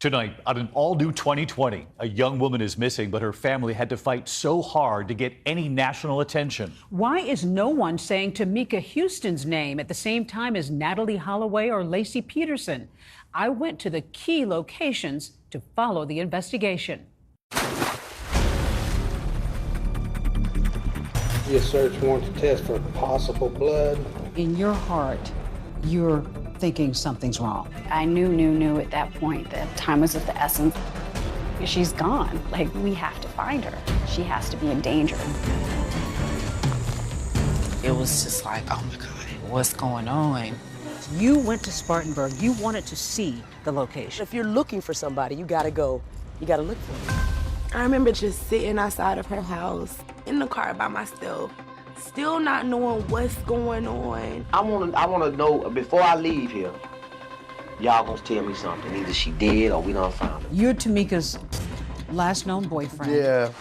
Tonight, on an all-new 2020, a young woman is missing, but her family had to fight so hard to get any national attention. Why is no one saying Tamika Houston's name at the same time as Natalie Holloway or Lacey Peterson? I went to the key locations to follow the investigation. A search warrant to test for possible blood. In your heart, you're thinking something's wrong. I knew at that point that time was of the essence. She's gone. Like, we have to find her. She has to be in danger. It was just like, oh my God, what's going on? You went to Spartanburg. You wanted to see the location. If you're looking for somebody, you gotta go. You gotta look for them. I remember just sitting outside of her house in the car by myself, still not knowing what's going on. I wanna know before I leave here, y'all gonna tell me something. Either she dead or we done found her. You're Tamika's last known boyfriend. Yeah.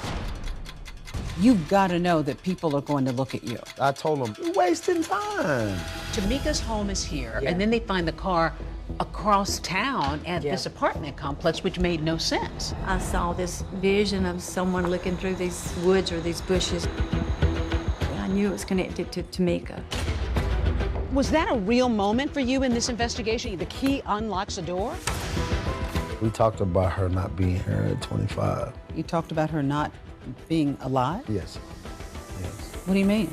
You've got to know that people are going to look at you. I told him, you're wasting time. Tamika's home is here, and then they find the car across town at this apartment complex, which made no sense. I saw this vision of someone looking through these woods or these bushes. I knew it was connected to Tamika. Was that a real moment for you in this investigation? The key unlocks a door? We talked about her not being here at 25. You talked about her not being alive? Yes. What do you mean?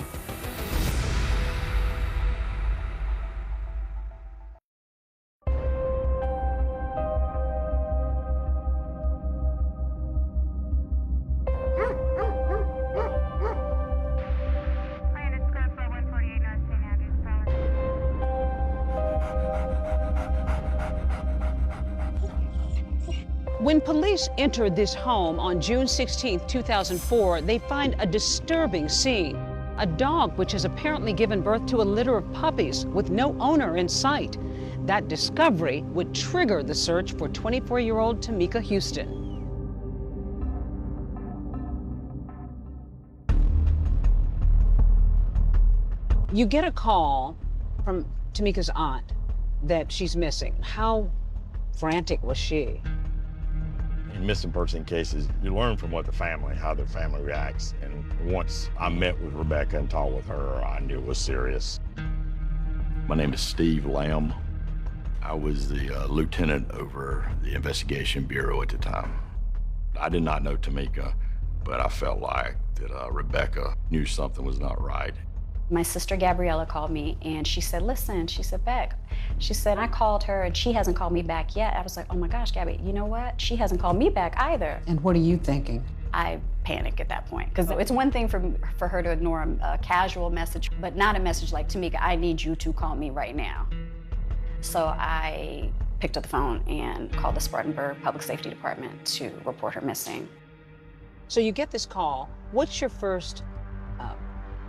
When police entered this home on June 16, 2004, they find a disturbing scene. A dog which has apparently given birth to a litter of puppies with no owner in sight. That discovery would trigger the search for 24-year-old Tamika Houston. You get a call from Tamika's aunt that she's missing. How frantic was she? In missing person cases, you learn from what how their family reacts. And once I met with Rebecca and talked with her, I knew it was serious. My name is Steve Lamb. I was the lieutenant over the investigation bureau at the time. I did not know Tamika, but I felt like that Rebecca knew something was not right. My sister Gabriella called me and she said, listen, she said, Beck, she said, I called her and she hasn't called me back yet. I was like, oh my gosh, Gabby, you know what? She hasn't called me back either. And what are you thinking? I panic at that point, because it's one thing for her to ignore a casual message, but not a message like, Tamika, I need you to call me right now. So I picked up the phone and called the Spartanburg Public Safety Department to report her missing. So you get this call. What's your first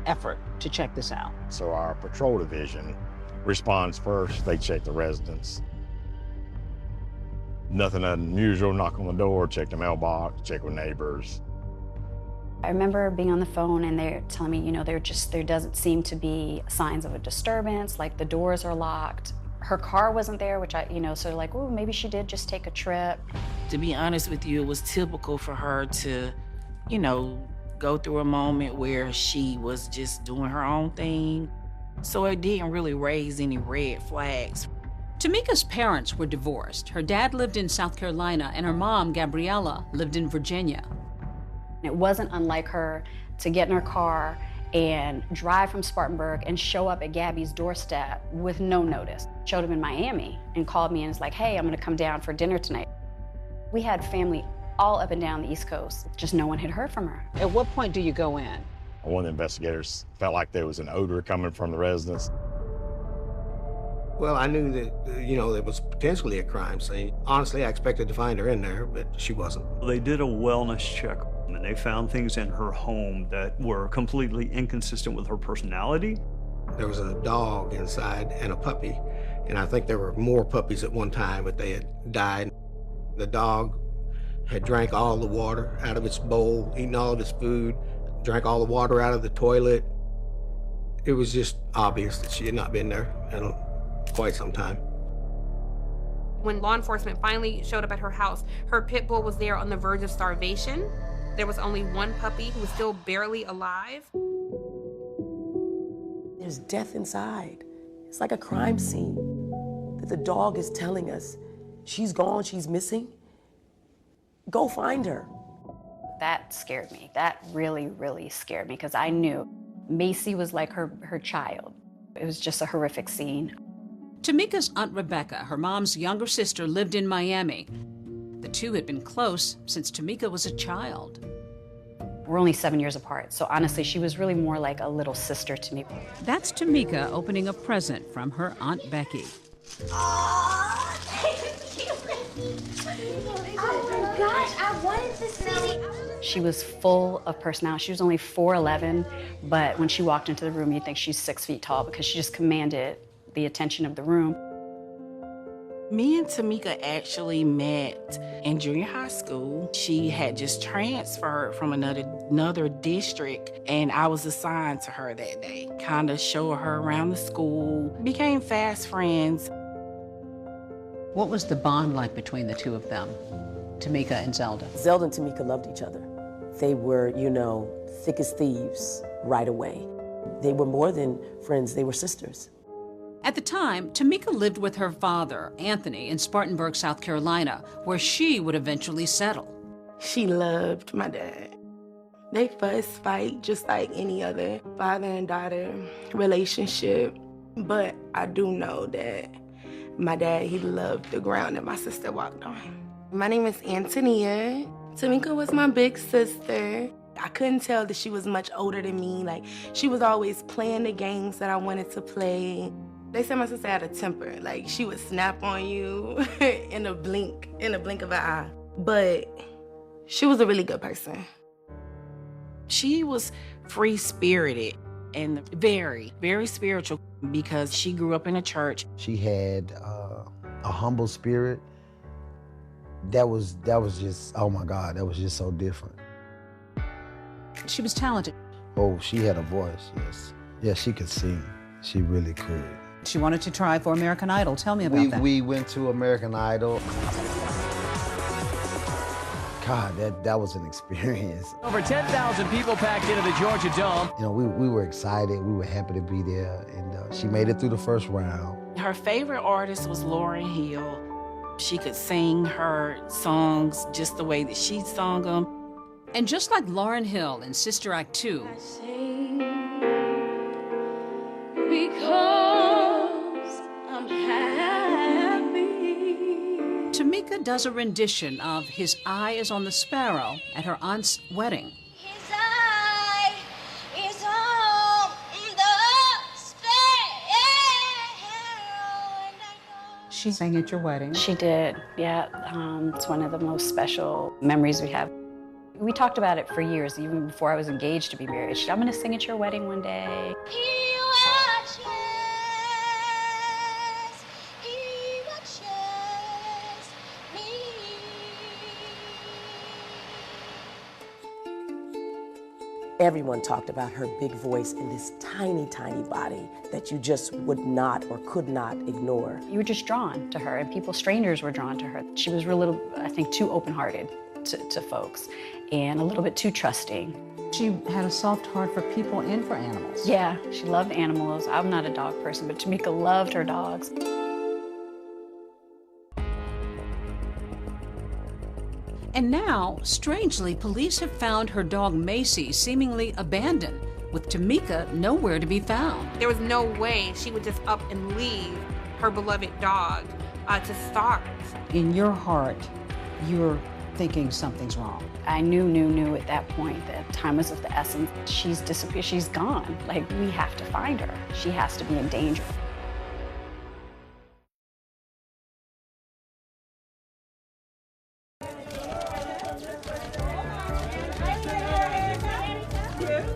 effort to check this out? So our patrol division responds first. They check the residence. Nothing unusual, knock on the door, check the mailbox, check with neighbors. I remember being on the phone and they're telling me, you know, there doesn't seem to be signs of a disturbance, like the doors are locked. Her car wasn't there, which so like, oh, maybe she did just take a trip. To be honest with you, it was typical for her to, go through a moment where she was just doing her own thing. So it didn't really raise any red flags. Tamika's parents were divorced. Her dad lived in South Carolina and her mom, Gabriella, lived in Virginia. It wasn't unlike her to get in her car and drive from Spartanburg and show up at Gabby's doorstep with no notice. Showed up in Miami and called me and was like, hey, I'm gonna come down for dinner tonight. We had family all up and down the East Coast. Just no one had heard from her. At what point do you go in? One of the investigators felt like there was an odor coming from the residence. Well, I knew that, there was potentially a crime scene. Honestly, I expected to find her in there, but she wasn't. They did a wellness check, and they found things in her home that were completely inconsistent with her personality. There was a dog inside and a puppy, and I think there were more puppies at one time, but they had died. The dog had drank all the water out of its bowl, eaten all of its food, drank all the water out of the toilet. It was just obvious that she had not been there in quite some time. When law enforcement finally showed up at her house, her pit bull was there on the verge of starvation. There was only one puppy who was still barely alive. There's death inside. It's like a crime scene that the dog is telling us, she's gone, she's missing. Go find her. That scared me. That really, really scared me because I knew Macy was like her child. It was just a horrific scene. Tamika's Aunt Rebecca, her mom's younger sister, lived in Miami. The two had been close since Tamika was a child. We're only 7 years apart, so honestly, she was really more like a little sister to me. That's Tamika opening a present from her Aunt Becky. Oh, my gosh, I wanted to see. She was full of personality. She was only 4'11", but when she walked into the room, you'd think she's 6 feet tall because she just commanded the attention of the room. Me and Tamika actually met in junior high school. She had just transferred from another district, and I was assigned to her that day. Kind of showed her around the school, became fast friends. What was the bond like between the two of them, Tamika and Zelda? Zelda and Tamika loved each other. They were, thick as thieves right away. They were more than friends, they were sisters. At the time, Tamika lived with her father, Anthony, in Spartanburg, South Carolina, where she would eventually settle. She loved my dad. They fuss, fight, just like any other father and daughter relationship. But I do know that my dad, he loved the ground that my sister walked on. My name is Antonia. Tamika was my big sister. I couldn't tell that she was much older than me. Like, she was always playing the games that I wanted to play. They said my sister had a temper. Like, she would snap on you in a blink of an eye. But she was a really good person. She was free-spirited and very, very spiritual because she grew up in a church. She had a humble spirit. That was just, oh my God, that was just so different. She was talented. Oh, she had a voice, yes. Yeah, she could sing. She really could. She wanted to try for American Idol. Tell me about that. We went to American Idol. God, that was an experience. Over 10,000 people packed into the Georgia Dome. We were excited. We were happy to be there, and she made it through the first round. Her favorite artist was Lauryn Hill. She could sing her songs just the way that she sung them. And just like Lauryn Hill in Sister Act 2, because I'm happy. Tamika does a rendition of His Eye is on the Sparrow at her aunt's wedding. His eye is on the sparrow. She sang at your wedding. She did, yeah. It's one of the most special memories we have. We talked about it for years, even before I was engaged to be married. I'm gonna sing at your wedding one day. He watches me. Everyone talked about her big voice and this tiny, tiny body that you just would not or could not ignore. You were just drawn to her, and strangers were drawn to her. She was a little, I think, too open-hearted to folks, and a little bit too trusting. She had a soft heart for people and for animals. Yeah, she loved animals. I'm not a dog person, but Tamika loved her dogs. And now, strangely, police have found her dog Macy seemingly abandoned, with Tamika nowhere to be found. There was no way she would just up and leave her beloved dog to starve. In your heart, you're thinking something's wrong. I knew at that point that time was of the essence. She's disappeared, she's gone. Like, we have to find her. She has to be in danger.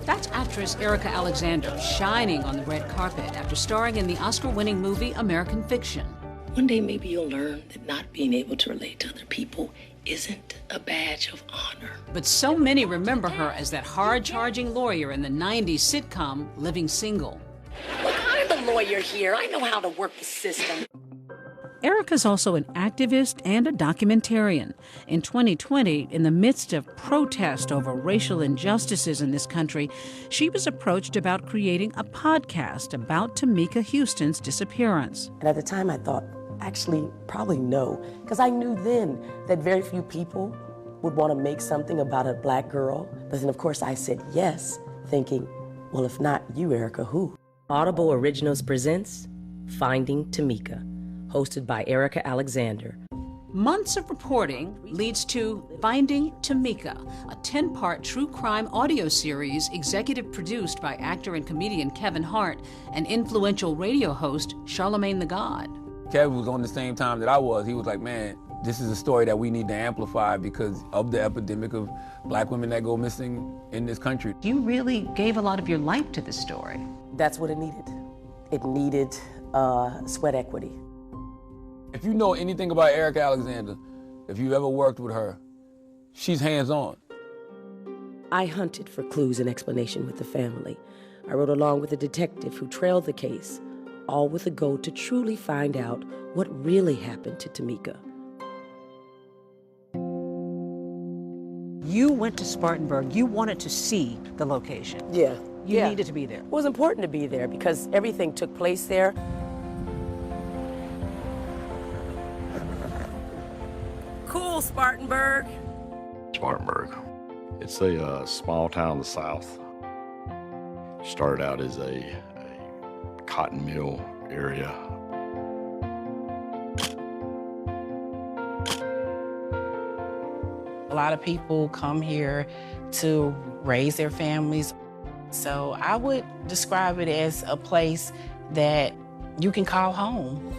That's actress Erica Alexander shining on the red carpet after starring in the Oscar-winning movie American Fiction. One day maybe you'll learn that not being able to relate to other people isn't a badge of honor. But so many remember her as that hard-charging lawyer in the 90s sitcom Living Single. Look, I'm the lawyer here. I know how to work the system. Erica's also an activist and a documentarian. In 2020, in the midst of protest over racial injustices in this country, she was approached about creating a podcast about Tamika Houston's disappearance. And at the time I thought, actually, probably no, because I knew then that very few people would want to make something about a black girl. But then, of course, I said yes, thinking, well, if not you, Erica, who? Audible Originals presents Finding Tamika, hosted by Erica Alexander. Months of reporting leads to Finding Tamika, a 10-part true crime audio series executive produced by actor and comedian Kevin Hart and influential radio host Charlamagne the God. Kevin was on the same time that I was. He was like, man, this is a story that we need to amplify because of the epidemic of black women that go missing in this country. You really gave a lot of your life to this story. That's what it needed. It needed sweat equity. If you know anything about Erica Alexander, if you've ever worked with her, she's hands-on. I hunted for clues and explanation with the family. I rode along with a detective who trailed the case, all with a goal to truly find out what really happened to Tamika. You went to Spartanburg. You wanted to see the location. Yeah. You needed to be there. It was important to be there because everything took place there. Cool, Spartanburg. Spartanburg. It's a small town in the South. Started out as a cotton mill area. A lot of people come here to raise their families. So I would describe it as a place that you can call home.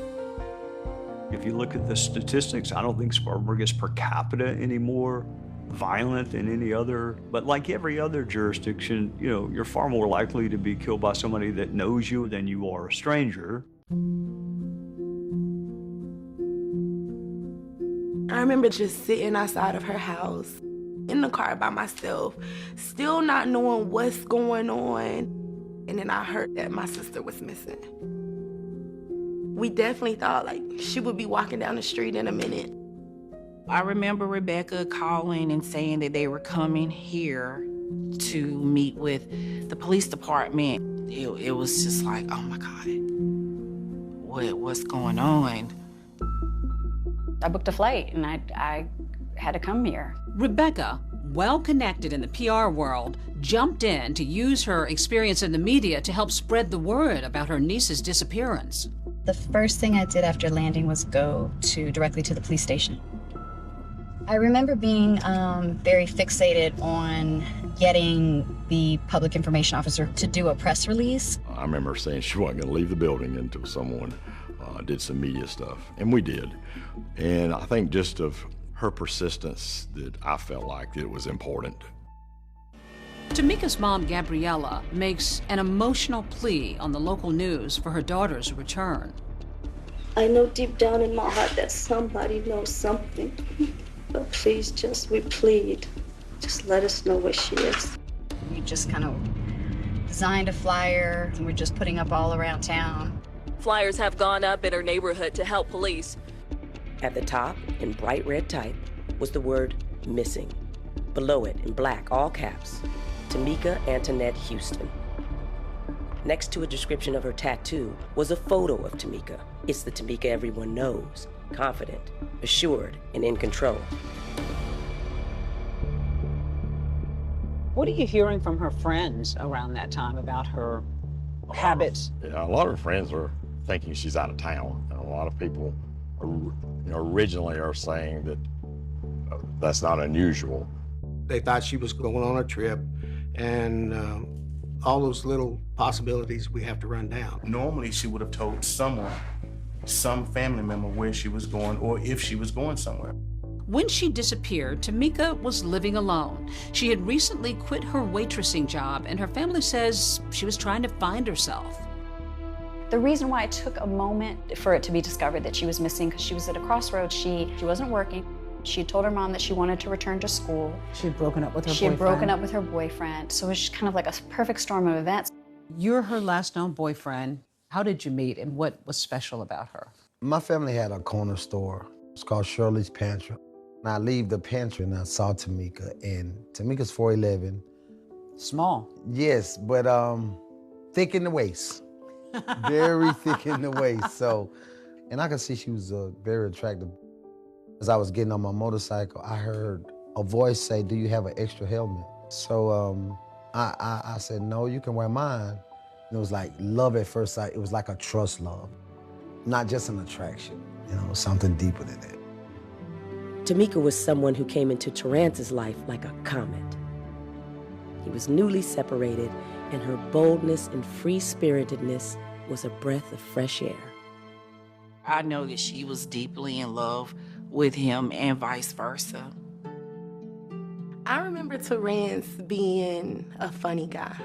If you look at the statistics, I don't think Spartanburg is per capita anymore violent than any other. But like every other jurisdiction, you know, you're far more likely to be killed by somebody that knows you than you are a stranger. I remember just sitting outside of her house in the car by myself, still not knowing what's going on. And then I heard that my sister was missing. We definitely thought like she would be walking down the street in a minute. I remember Rebecca calling and saying that they were coming here to meet with the police department. It was just like, oh my God, what's going on? I booked a flight and I had to come here. Rebecca, well connected in the PR world, jumped in to use her experience in the media to help spread the word about her niece's disappearance. The first thing I did after landing was go directly to the police station. I remember being very fixated on getting the public information officer to do a press release. I remember saying she wasn't going to leave the building until someone did some media stuff, and we did. And I think just of her persistence that I felt like it was important. Tamika's mom, Gabriella, makes an emotional plea on the local news for her daughter's return. I know deep down in my heart that somebody knows something. But please, we plead, just let us know where she is. We just kind of designed a flyer and we're just putting up all around town. Flyers have gone up in her neighborhood to help police. At the top, in bright red type, was the word missing. Below it, in black, all caps, Tamika Antoinette Houston. Next to a description of her tattoo was a photo of Tamika. It's the Tamika everyone knows, confident, assured, and in control. What are you hearing from her friends around that time about her habits? Yeah, a lot of her friends are thinking she's out of town. And a lot of people originally are saying that that's not unusual. They thought she was going on a trip, and all those little possibilities we have to run down. Normally, she would have told someone, some family member, where she was going or if she was going somewhere. When she disappeared, Tamika was living alone. She had recently quit her waitressing job, and her family says she was trying to find herself. The reason why it took a moment for it to be discovered that she was missing, because she was at a crossroads. She wasn't working. She had told her mom that she wanted to return to school. She had broken up with her boyfriend. She had broken up with her boyfriend. So it was just kind of like a perfect storm of events. You're her last known boyfriend. How did you meet, and what was special about her? My family had a corner store. It's called Shirley's Pantry. And I leave the pantry and I saw Tamika, and Tamika's 4'11". Small. Yes, but thick in the waist. Very thick in the waist. So, and I could see she was very attractive. As I was getting on my motorcycle, I heard a voice say, "Do you have an extra helmet?" So I said, "No, you can wear mine." And it was like love at first sight. It was like a trust love, not just an attraction, something deeper than that. Tamika was someone who came into Terrance's life like a comet. He was newly separated, and her boldness and free-spiritedness was a breath of fresh air. I know that she was deeply in love with him and vice versa. I remember Terrance being a funny guy.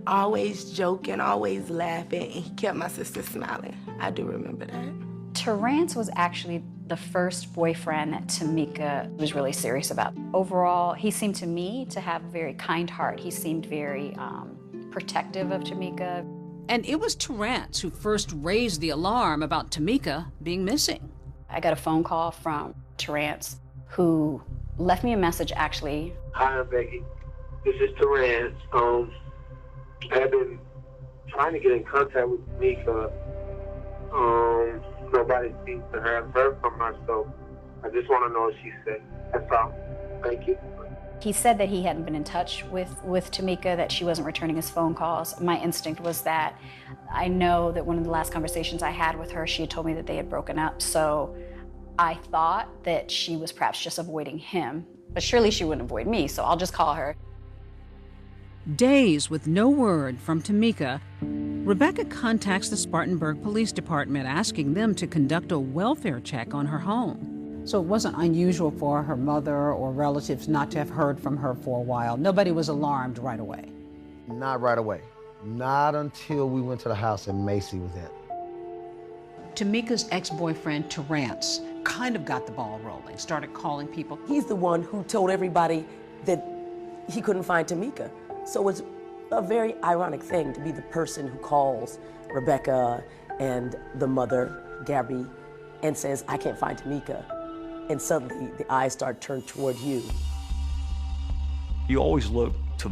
Always joking, always laughing, and he kept my sister smiling. I do remember that. Terrance was actually the first boyfriend that Tamika was really serious about. Overall, he seemed to me to have a very kind heart. He seemed very protective of Tamika. And it was Terrance who first raised the alarm about Tamika being missing. I got a phone call from Terrance, who left me a message, actually. Hi, Becky. This is Terrance. I've been trying to get in contact with Tamika. Nobody seems to have heard from her, so I just want to know what she said. That's all. Thank you. He said that he hadn't been in touch with Tamika, that she wasn't returning his phone calls. My instinct was that I know that one of the last conversations I had with her, she had told me that they had broken up, so I thought that she was perhaps just avoiding him, but surely she wouldn't avoid me, so I'll just call her. Days with no word from Tamika, Rebecca contacts the Spartanburg Police Department asking them to conduct a welfare check on her home. So it wasn't unusual for her mother or relatives not to have heard from her for a while. Nobody was alarmed right away. Not right away. Not until we went to the house and Macy was at. Tamika's ex-boyfriend, Terrance, kind of got the ball rolling, started calling people. He's the one who told everybody that he couldn't find Tamika. So it's a very ironic thing to be the person who calls Rebecca and the mother, Gabby, and says, "I can't find Tamika." And suddenly the eyes start turned toward you. You always look to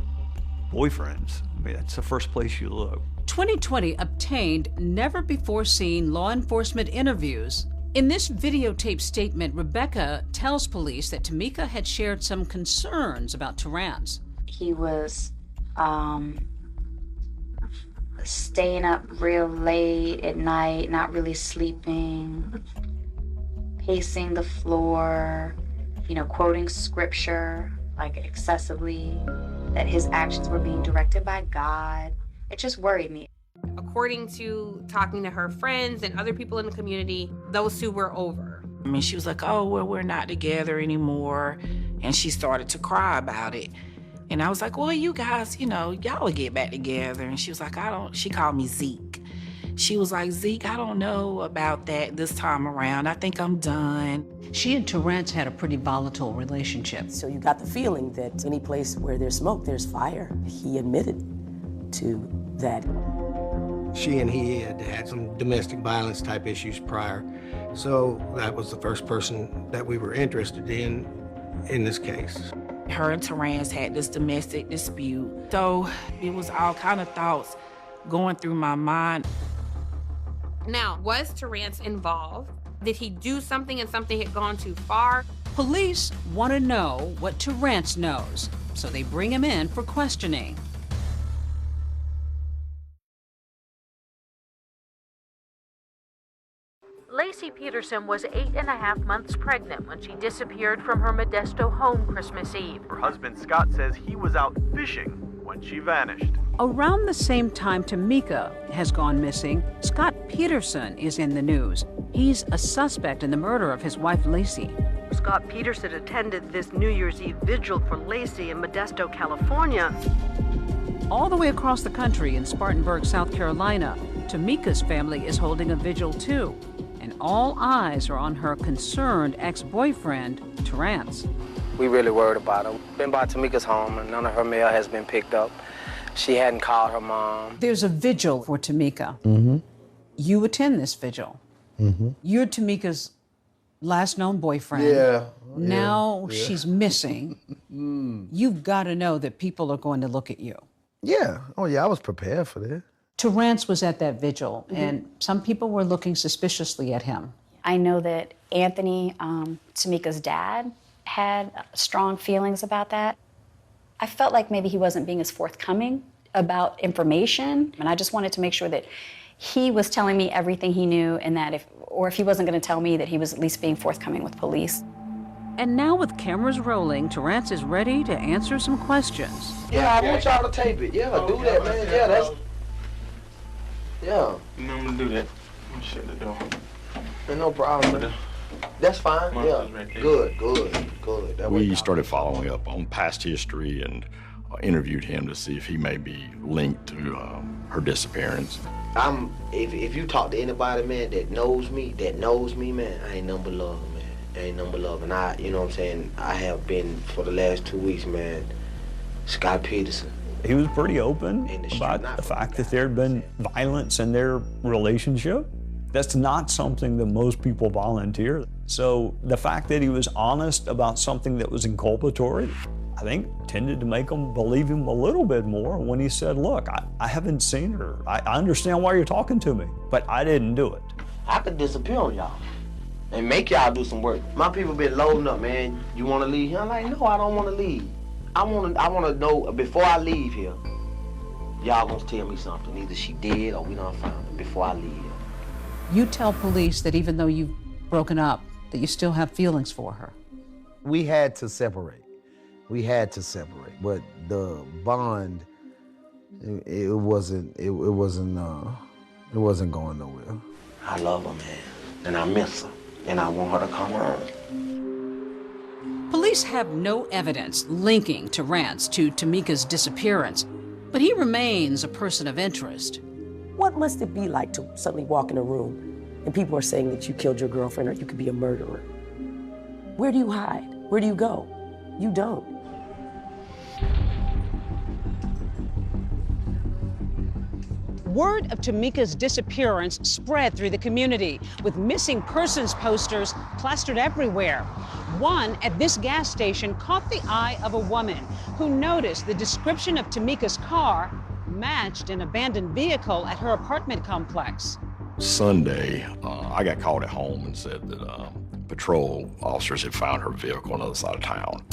boyfriends. I mean, that's the first place you look. 2020 obtained never-before-seen law enforcement interviews. In this videotape statement, Rebecca tells police that Tamika had shared some concerns about Terrance. He was staying up real late at night, not really sleeping, pacing the floor, quoting scripture, like excessively, that his actions were being directed by God. It just worried me. According to talking to her friends and other people in the community, those two were over. I mean, she was like, "Oh, well, we're not together anymore." And she started to cry about it. And I was like, "Well, you guys, y'all will get back together." And she was like, she called me Zeke. She was like, "Zeke, I don't know about that this time around. I think I'm done." She and Terrance had a pretty volatile relationship. So you got the feeling that any place where there's smoke, there's fire. He admitted to that. She and he had had some domestic violence type issues prior. So that was the first person that we were interested in this case. Her and Terrance had this domestic dispute. So it was all kind of thoughts going through my mind. Now, was Terrance involved? Did he do something and something had gone too far? Police want to know what Terrance knows, so they bring him in for questioning. Lacey Peterson was 8.5 months pregnant when she disappeared from her Modesto home Christmas Eve. Her husband Scott says he was out fishing when she vanished. Around the same time Tamika has gone missing, Scott Peterson is in the news. He's a suspect in the murder of his wife, Lacey. Scott Peterson attended this New Year's Eve vigil for Lacey in Modesto, California. All the way across the country in Spartanburg, South Carolina, Tamika's family is holding a vigil too. And all eyes are on her concerned ex-boyfriend, Terrance. We really worried about her. Been by Tamika's home and none of her mail has been picked up. She hadn't called her mom. There's a vigil for Tamika. Mm-hmm. You attend this vigil. You're Tamika's last known boyfriend. Yeah. Now yeah. she's missing. You've got to know that people are going to look at you. Yeah. Oh, yeah, I was prepared for that. Terrence was at that vigil, and some people were looking suspiciously at him. I know that Anthony, Tamika's dad, had strong feelings about that. I felt like maybe he wasn't being as forthcoming about information, and I just wanted to make sure that he was telling me everything he knew, and that if he wasn't going to tell me, that he was at least being forthcoming with police. And now with cameras rolling, Terrence is ready to answer some questions. Yeah, I want y'all to tape it. Yeah, do that, man. Yeah, that's... Yeah. You know I'm gonna do that. I'm gonna shut the door. Ain't no problem. That's fine. Yeah. Good. We started following up on past history and interviewed him to see if he may be linked to her disappearance. If you talk to anybody, man, that knows me, man, I ain't nothing but love, man. I ain't nothing but love. And I, you know what I'm saying, I have been for the last 2 weeks, man, Scott Peterson. He was pretty open about the fact that there had been violence in their relationship. That's not something that most people volunteer. So the fact that he was honest about something that was inculpatory, I think tended to make them believe him a little bit more when he said, look, I haven't seen her. I understand why you're talking to me, but I didn't do it. I could disappear on y'all and make y'all do some work. My people been loading up, man. You want to leave here? I'm like, no, I don't want to leave. I want to know before I leave here, y'all gonna tell me something. Either she dead or we done found her before I leave here. You tell police that even though you've broken up, that you still have feelings for her. We had to separate. But the bond, it wasn't going nowhere. I love her, man, and I miss her, and I want her to come home. Police have no evidence linking Terrence to Tamika's disappearance, but he remains a person of interest. What must it be like to suddenly walk in a room and people are saying that you killed your girlfriend or you could be a murderer? Where do you hide? Where do you go? You don't. Word of Tamika's disappearance spread through the community, with missing persons posters plastered everywhere. One at this gas station caught the eye of a woman who noticed the description of Tamika's car matched an abandoned vehicle at her apartment complex. Sunday, I got called at home and said that patrol officers had found her vehicle on the other side of town.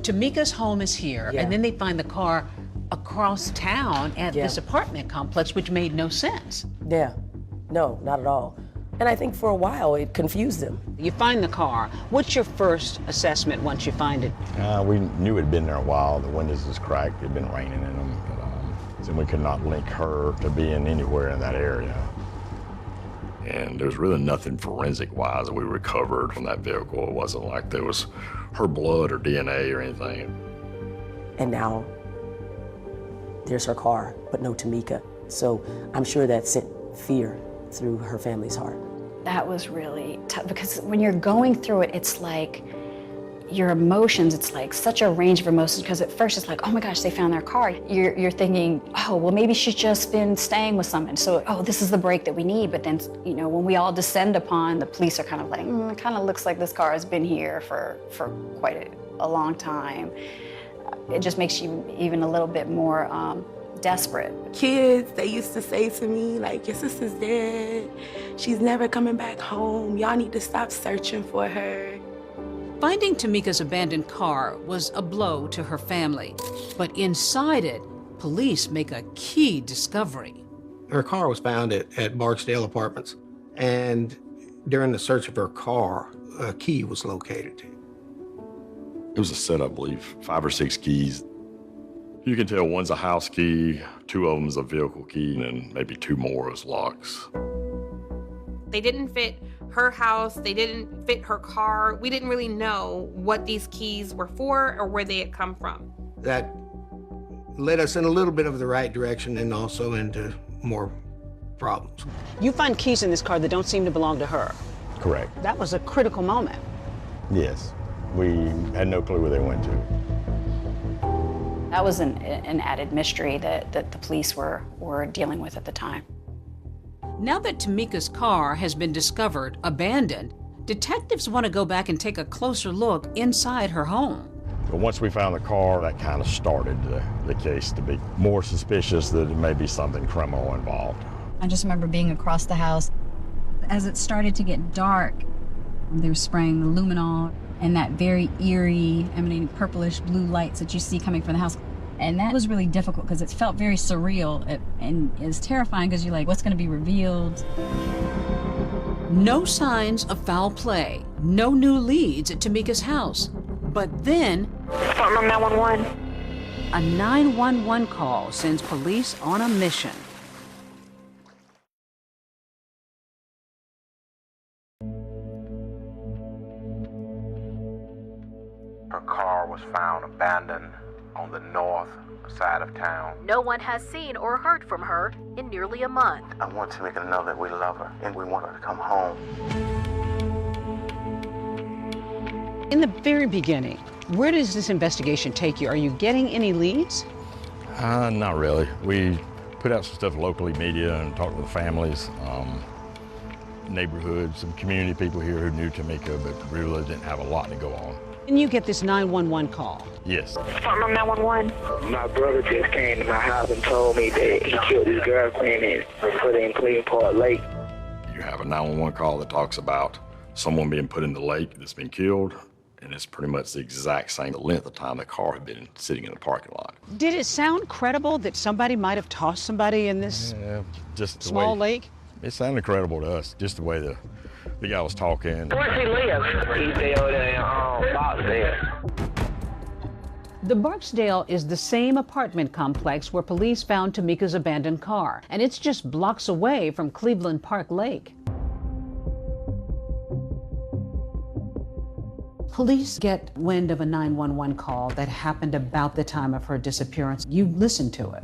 Tamika's home is here, and then they find the car across town at this apartment complex, which made no sense. Yeah, no, not at all. And I think for a while it confused them. You find the car. What's your first assessment once you find it? We knew it had been there a while. The windows was cracked. It had been raining in them. So we could not link her to being anywhere in that area. And there's really nothing forensic-wise that we recovered from that vehicle. It wasn't like there was her blood or DNA or anything. And now there's her car, but no Tamika. So I'm sure that sent fear through her family's heart. That was really tough, because when you're going through it, it's like your emotions, it's like such a range of emotions, because at first it's like, oh my gosh, they found their car. You're thinking, oh, well, maybe she's just been staying with someone. So, oh, this is the break that we need. But then, you know, when we all descend upon, the police are kind of like, it kind of looks like this car has been here for quite a long time. It just makes you even a little bit more desperate. Kids, they used to say to me, like, your sister's dead. She's never coming back home. Y'all need to stop searching for her. Finding Tamika's abandoned car was a blow to her family. But inside it, police make a key discovery. Her car was found at Barksdale Apartments, and during the search of her car, a key was located. It was a set, I believe, 5 or 6 keys. You can tell one's a house key, 2 of them is a vehicle key, and maybe 2 more as locks. They didn't fit her house, they didn't fit her car. We didn't really know what these keys were for or where they had come from. That led us in a little bit of the right direction and also into more problems. You find keys in this car that don't seem to belong to her. Correct. That was a critical moment. Yes. We had no clue where they went to. That was an added mystery that the police were dealing with at the time. Now that Tamika's car has been discovered abandoned, detectives want to go back and take a closer look inside her home. But once we found the car, that kind of started the case to be more suspicious that it may be something criminal involved. I just remember being across the house. As it started to get dark, they were spraying the luminol and that very eerie, emanating purplish blue lights that you see coming from the house. And that was really difficult because it felt very surreal and it's terrifying because you're like, what's going to be revealed? No signs of foul play, no new leads at Tamika's house. But then, Department 911. A 911 call sends police on a mission. Her car was found abandoned on the north side of town. No one has seen or heard from her in nearly a month. I want Tamika to know that we love her and we want her to come home. In the very beginning, where does this investigation take you? Are you getting any leads? Not really. We put out some stuff locally, media, and talked to the families, neighborhoods, some community people here who knew Tamika, but really didn't have a lot to go on. And you get this 911 call. Yes. Department 911. My brother just came to my house and told me that he killed his girlfriend and put her in Cleveland Park Lake. You have a 911 call that talks about someone being put in the lake that's been killed, and it's pretty much the exact same length of time the car had been sitting in the parking lot. Did it sound credible that somebody might have tossed somebody in this small lake? It sounded credible to us, just the way the guy was talking. Where does he live? He stay over there in Barksdale. The Barksdale is the same apartment complex where police found Tamika's abandoned car, and it's just blocks away from Cleveland Park Lake. Police get wind of a 911 call that happened about the time of her disappearance. You listened to it.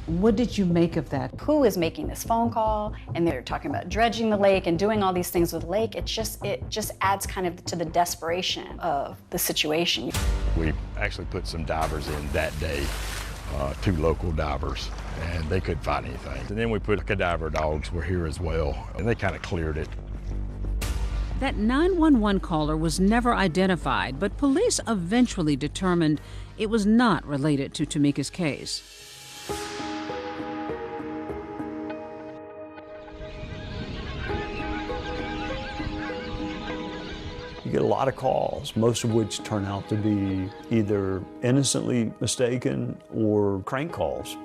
What did you make of that? Who is making this phone call? And they're talking about dredging the lake and doing all these things with the lake. It just adds kind of to the desperation of the situation. We actually put some divers in that day, 2 local divers, and they couldn't find anything. And then we put cadaver dogs were here as well, and they kind of cleared it. That 911 caller was never identified, but police eventually determined it was not related to Tamika's case. You get a lot of calls, most of which turn out to be either innocently mistaken or crank calls.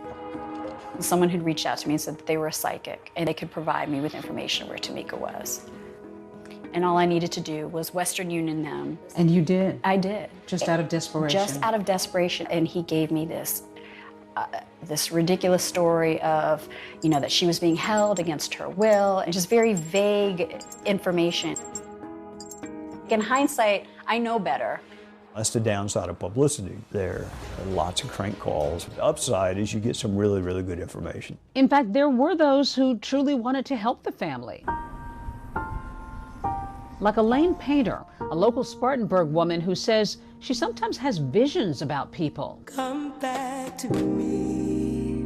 Someone had reached out to me and said that they were a psychic and they could provide me with information where Tamika was. And all I needed to do was Western Union them. And you did? I did. Just out of desperation? Just out of desperation. And he gave me this ridiculous story of, that she was being held against her will, and just very vague information. In hindsight, I know better. That's the downside of publicity there. Lots of crank calls. The upside is you get some really, really good information. In fact, there were those who truly wanted to help the family. Like Elaine Painter, a local Spartanburg woman who says she sometimes has visions about people. Come back to me.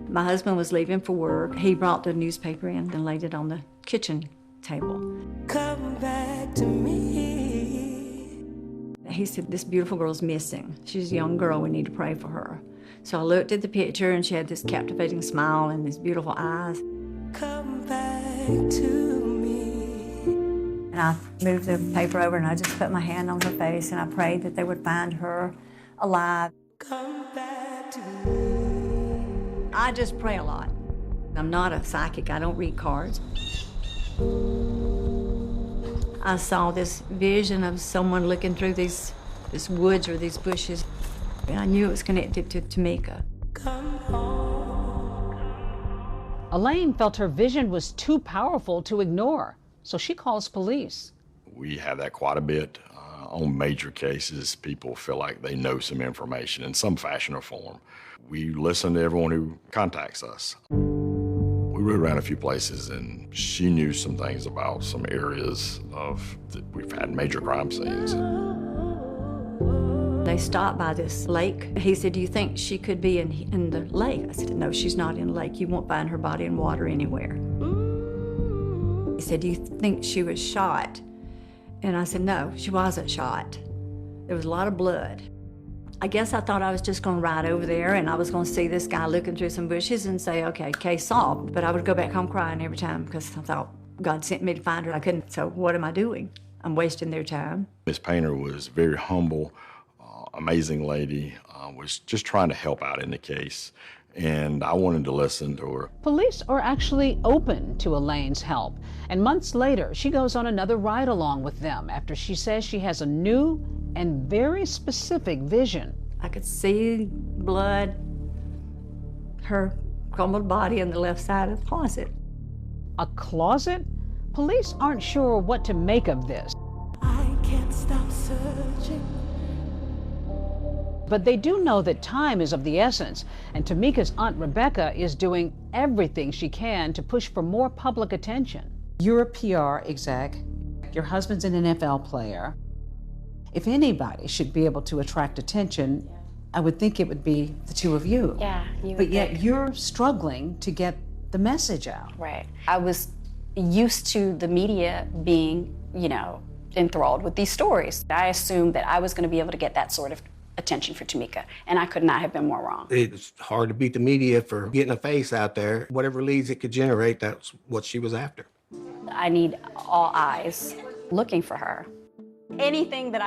My husband was leaving for work. He brought the newspaper in and laid it on the kitchen table. Come back to me. He said, this beautiful girl's missing. She's a young girl, we need to pray for her. So I looked at the picture and she had this captivating smile and these beautiful eyes. Come back to me. And I moved the paper over and I just put my hand on her face and I prayed that they would find her alive. Come back to me. I just pray a lot. I'm not a psychic, I don't read cards. I saw this vision of someone looking through this woods or these bushes. And I knew it was connected to Tamika. Come home. Elaine felt her vision was too powerful to ignore, so she calls police. We have that quite a bit. On major cases, people feel like they know some information in some fashion or form. We listen to everyone who contacts us. We rode around a few places and she knew some things about some areas that we've had major crime scenes. They stopped by this lake. He said, do you think she could be in the lake? I said, no, she's not in the lake. You won't find her body in water anywhere. He said, "Do you think she was shot?" And I said, "No, she wasn't shot. There was a lot of blood." I guess I thought I was just gonna ride over there and I was gonna see this guy looking through some bushes and say, "Okay, case solved." But I would go back home crying every time because I thought God sent me to find her. I couldn't, so what am I doing? I'm wasting their time. Miss Painter was very humble, amazing lady, was just trying to help out in the case. And I wanted to listen to her. Police are actually open to Elaine's help. And months later, she goes on another ride along with them after she says she has a new and very specific vision. I could see blood, her crumbled body on the left side of the closet. A closet? Police aren't sure what to make of this. I can't stop searching. But they do know that time is of the essence, and Tamika's Aunt Rebecca is doing everything she can to push for more public attention. You're a PR exec. Your husband's an NFL player. If anybody should be able to attract attention, I would think it would be the two of you. Yeah, you would But yet think. you're struggling to get the message out. Right. I was used to the media being, enthralled with these stories. I assumed that I was going to be able to get that sort of attention for Tamika, and I could not have been more wrong. It's hard to beat the media for getting a face out there. Whatever leads it could generate, that's what she was after. I need all eyes looking for her. Anything that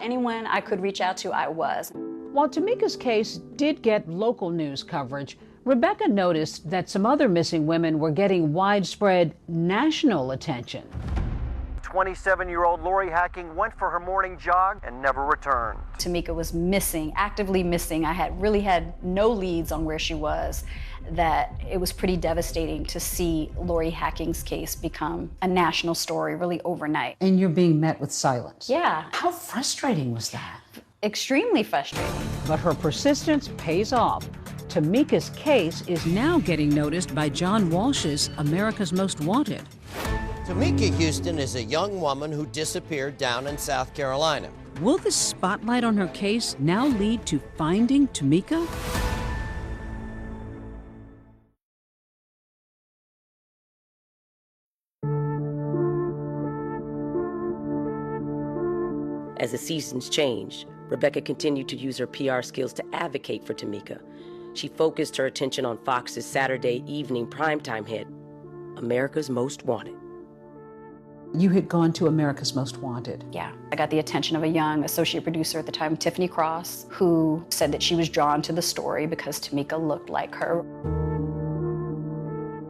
anyone I could reach out to, I was. While Tamika's case did get local news coverage, Rebecca noticed that some other missing women were getting widespread national attention. 27-year-old Lori Hacking went for her morning jog and never returned. Tamika was missing, actively missing. I had no leads on where she was. That it was pretty devastating to see Lori Hacking's case become a national story really overnight. And you're being met with silence. Yeah. How frustrating was that? Extremely frustrating. But her persistence pays off. Tamika's case is now getting noticed by John Walsh's America's Most Wanted. Tamika Houston is a young woman who disappeared down in South Carolina. Will the spotlight on her case now lead to finding Tamika? As the seasons changed, Rebecca continued to use her PR skills to advocate for Tamika. She focused her attention on Fox's Saturday evening primetime hit, America's Most Wanted. You had gone to America's Most Wanted. Yeah. I got the attention of a young associate producer at the time, Tiffany Cross, who said that she was drawn to the story because Tamika looked like her.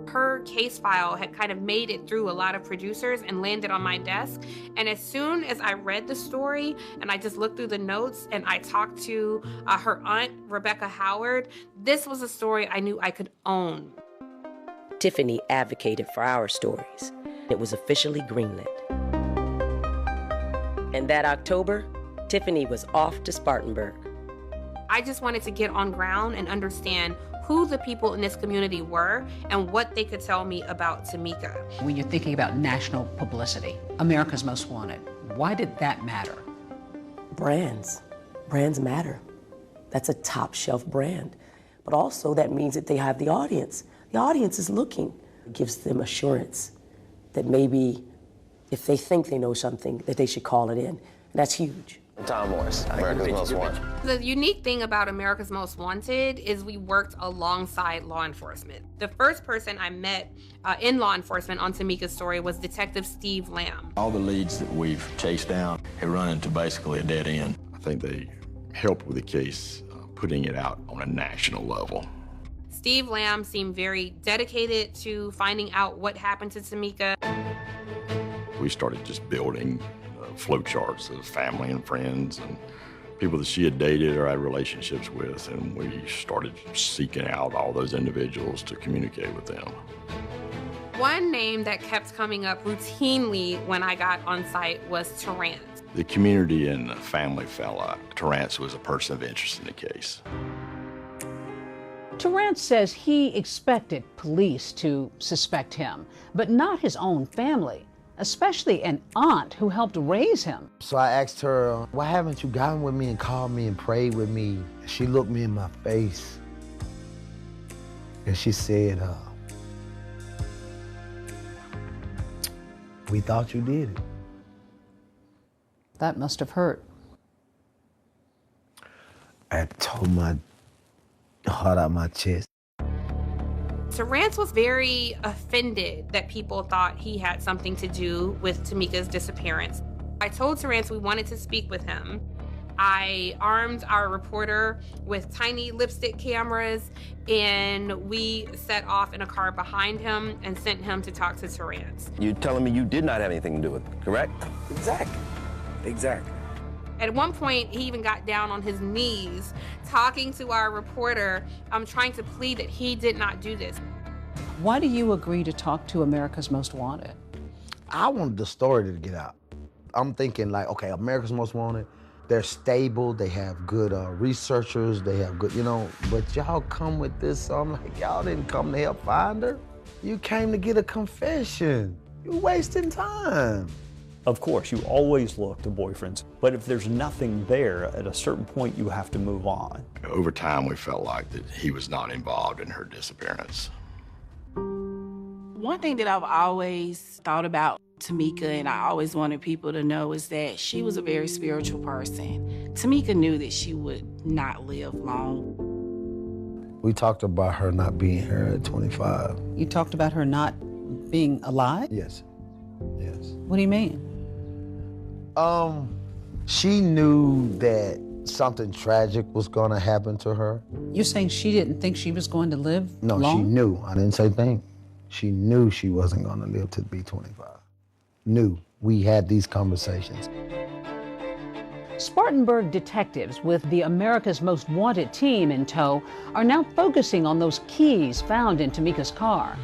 Her case file had kind of made it through a lot of producers and landed on my desk. And as soon as I read the story and I just looked through the notes and I talked to her aunt, Rebecca Howard, this was a story I knew I could own. Tiffany advocated for our stories. It was officially greenlit. And that October, Tiffany was off to Spartanburg. I just wanted to get on ground and understand who the people in this community were and what they could tell me about Tamika. When you're thinking about national publicity, America's Most Wanted, why did that matter? Brands. Brands matter. That's a top shelf brand. But also that means that they have the audience. The audience is looking. It gives them assurance that maybe if they think they know something, that they should call it in. And that's huge. Tom Morris, America's Most Wanted. The unique thing about America's Most Wanted is we worked alongside law enforcement. The first person I met in law enforcement on Tamika's story was Detective Steve Lamb. All the leads that we've chased down have run into basically a dead end. I think they helped with the case, putting it out on a national level. Steve Lamb seemed very dedicated to finding out what happened to Tamika. We started just building flowcharts of family and friends and people that she had dated or had relationships with, and we started seeking out all those individuals to communicate with them. One name that kept coming up routinely when I got on site was Terrance. The community and the family felt like Terrance was a person of interest in the case. Terrance says he expected police to suspect him, but not his own family, especially an aunt who helped raise him. So I asked her, why haven't you gotten with me and called me and prayed with me? She looked me in my face and she said, We thought you did it. That must have hurt. I tore my heart out my chest. Terrence was very offended that people thought he had something to do with Tamika's disappearance. I told Terrence we wanted to speak with him. I armed our reporter with tiny lipstick cameras, and we set off in a car behind him and sent him to talk to Terrence. You're telling me you did not have anything to do with it, correct? Exactly. At one point, he even got down on his knees talking to our reporter, trying to plead that he did not do this. Why do you agree to talk to America's Most Wanted? I wanted the story to get out. I'm thinking like, okay, America's Most Wanted, they're stable, they have good researchers, they have good, but y'all come with this, so I'm like, y'all didn't come to help find her. You came to get a confession. You're wasting time. Of course, you always look to boyfriends, but if there's nothing there, at a certain point you have to move on. Over time, we felt like that he was not involved in her disappearance. One thing that I've always thought about Tamika, and I always wanted people to know, is that she was a very spiritual person. Tamika knew that she would not live long. We talked about her not being here at 25. You talked about her not being alive? Yes. What do you mean? She knew that something tragic was gonna happen to her. You're saying she didn't think she was going to live No, long? she knew. I didn't say think. She knew she wasn't gonna live to be 25. Knew. We had these conversations. Spartanburg detectives with the America's Most Wanted team in tow are now focusing on those keys found in Tamika's car.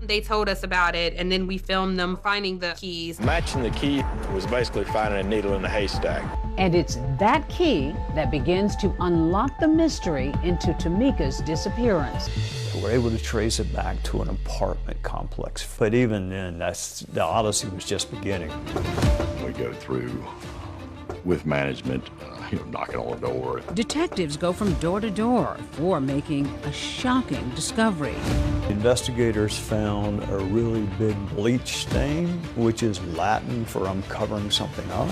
They told us about it, and then we filmed them finding the keys. Matching the key was basically finding a needle in a haystack. And it's that key that begins to unlock the mystery into Tamika's disappearance. We're able to trace it back to an apartment complex. But even then, the odyssey was just beginning. We go through with management, knocking on the door. Detectives go from door to door before making a shocking discovery. Investigators found a really big bleach stain, which is Latin for I'm covering something up.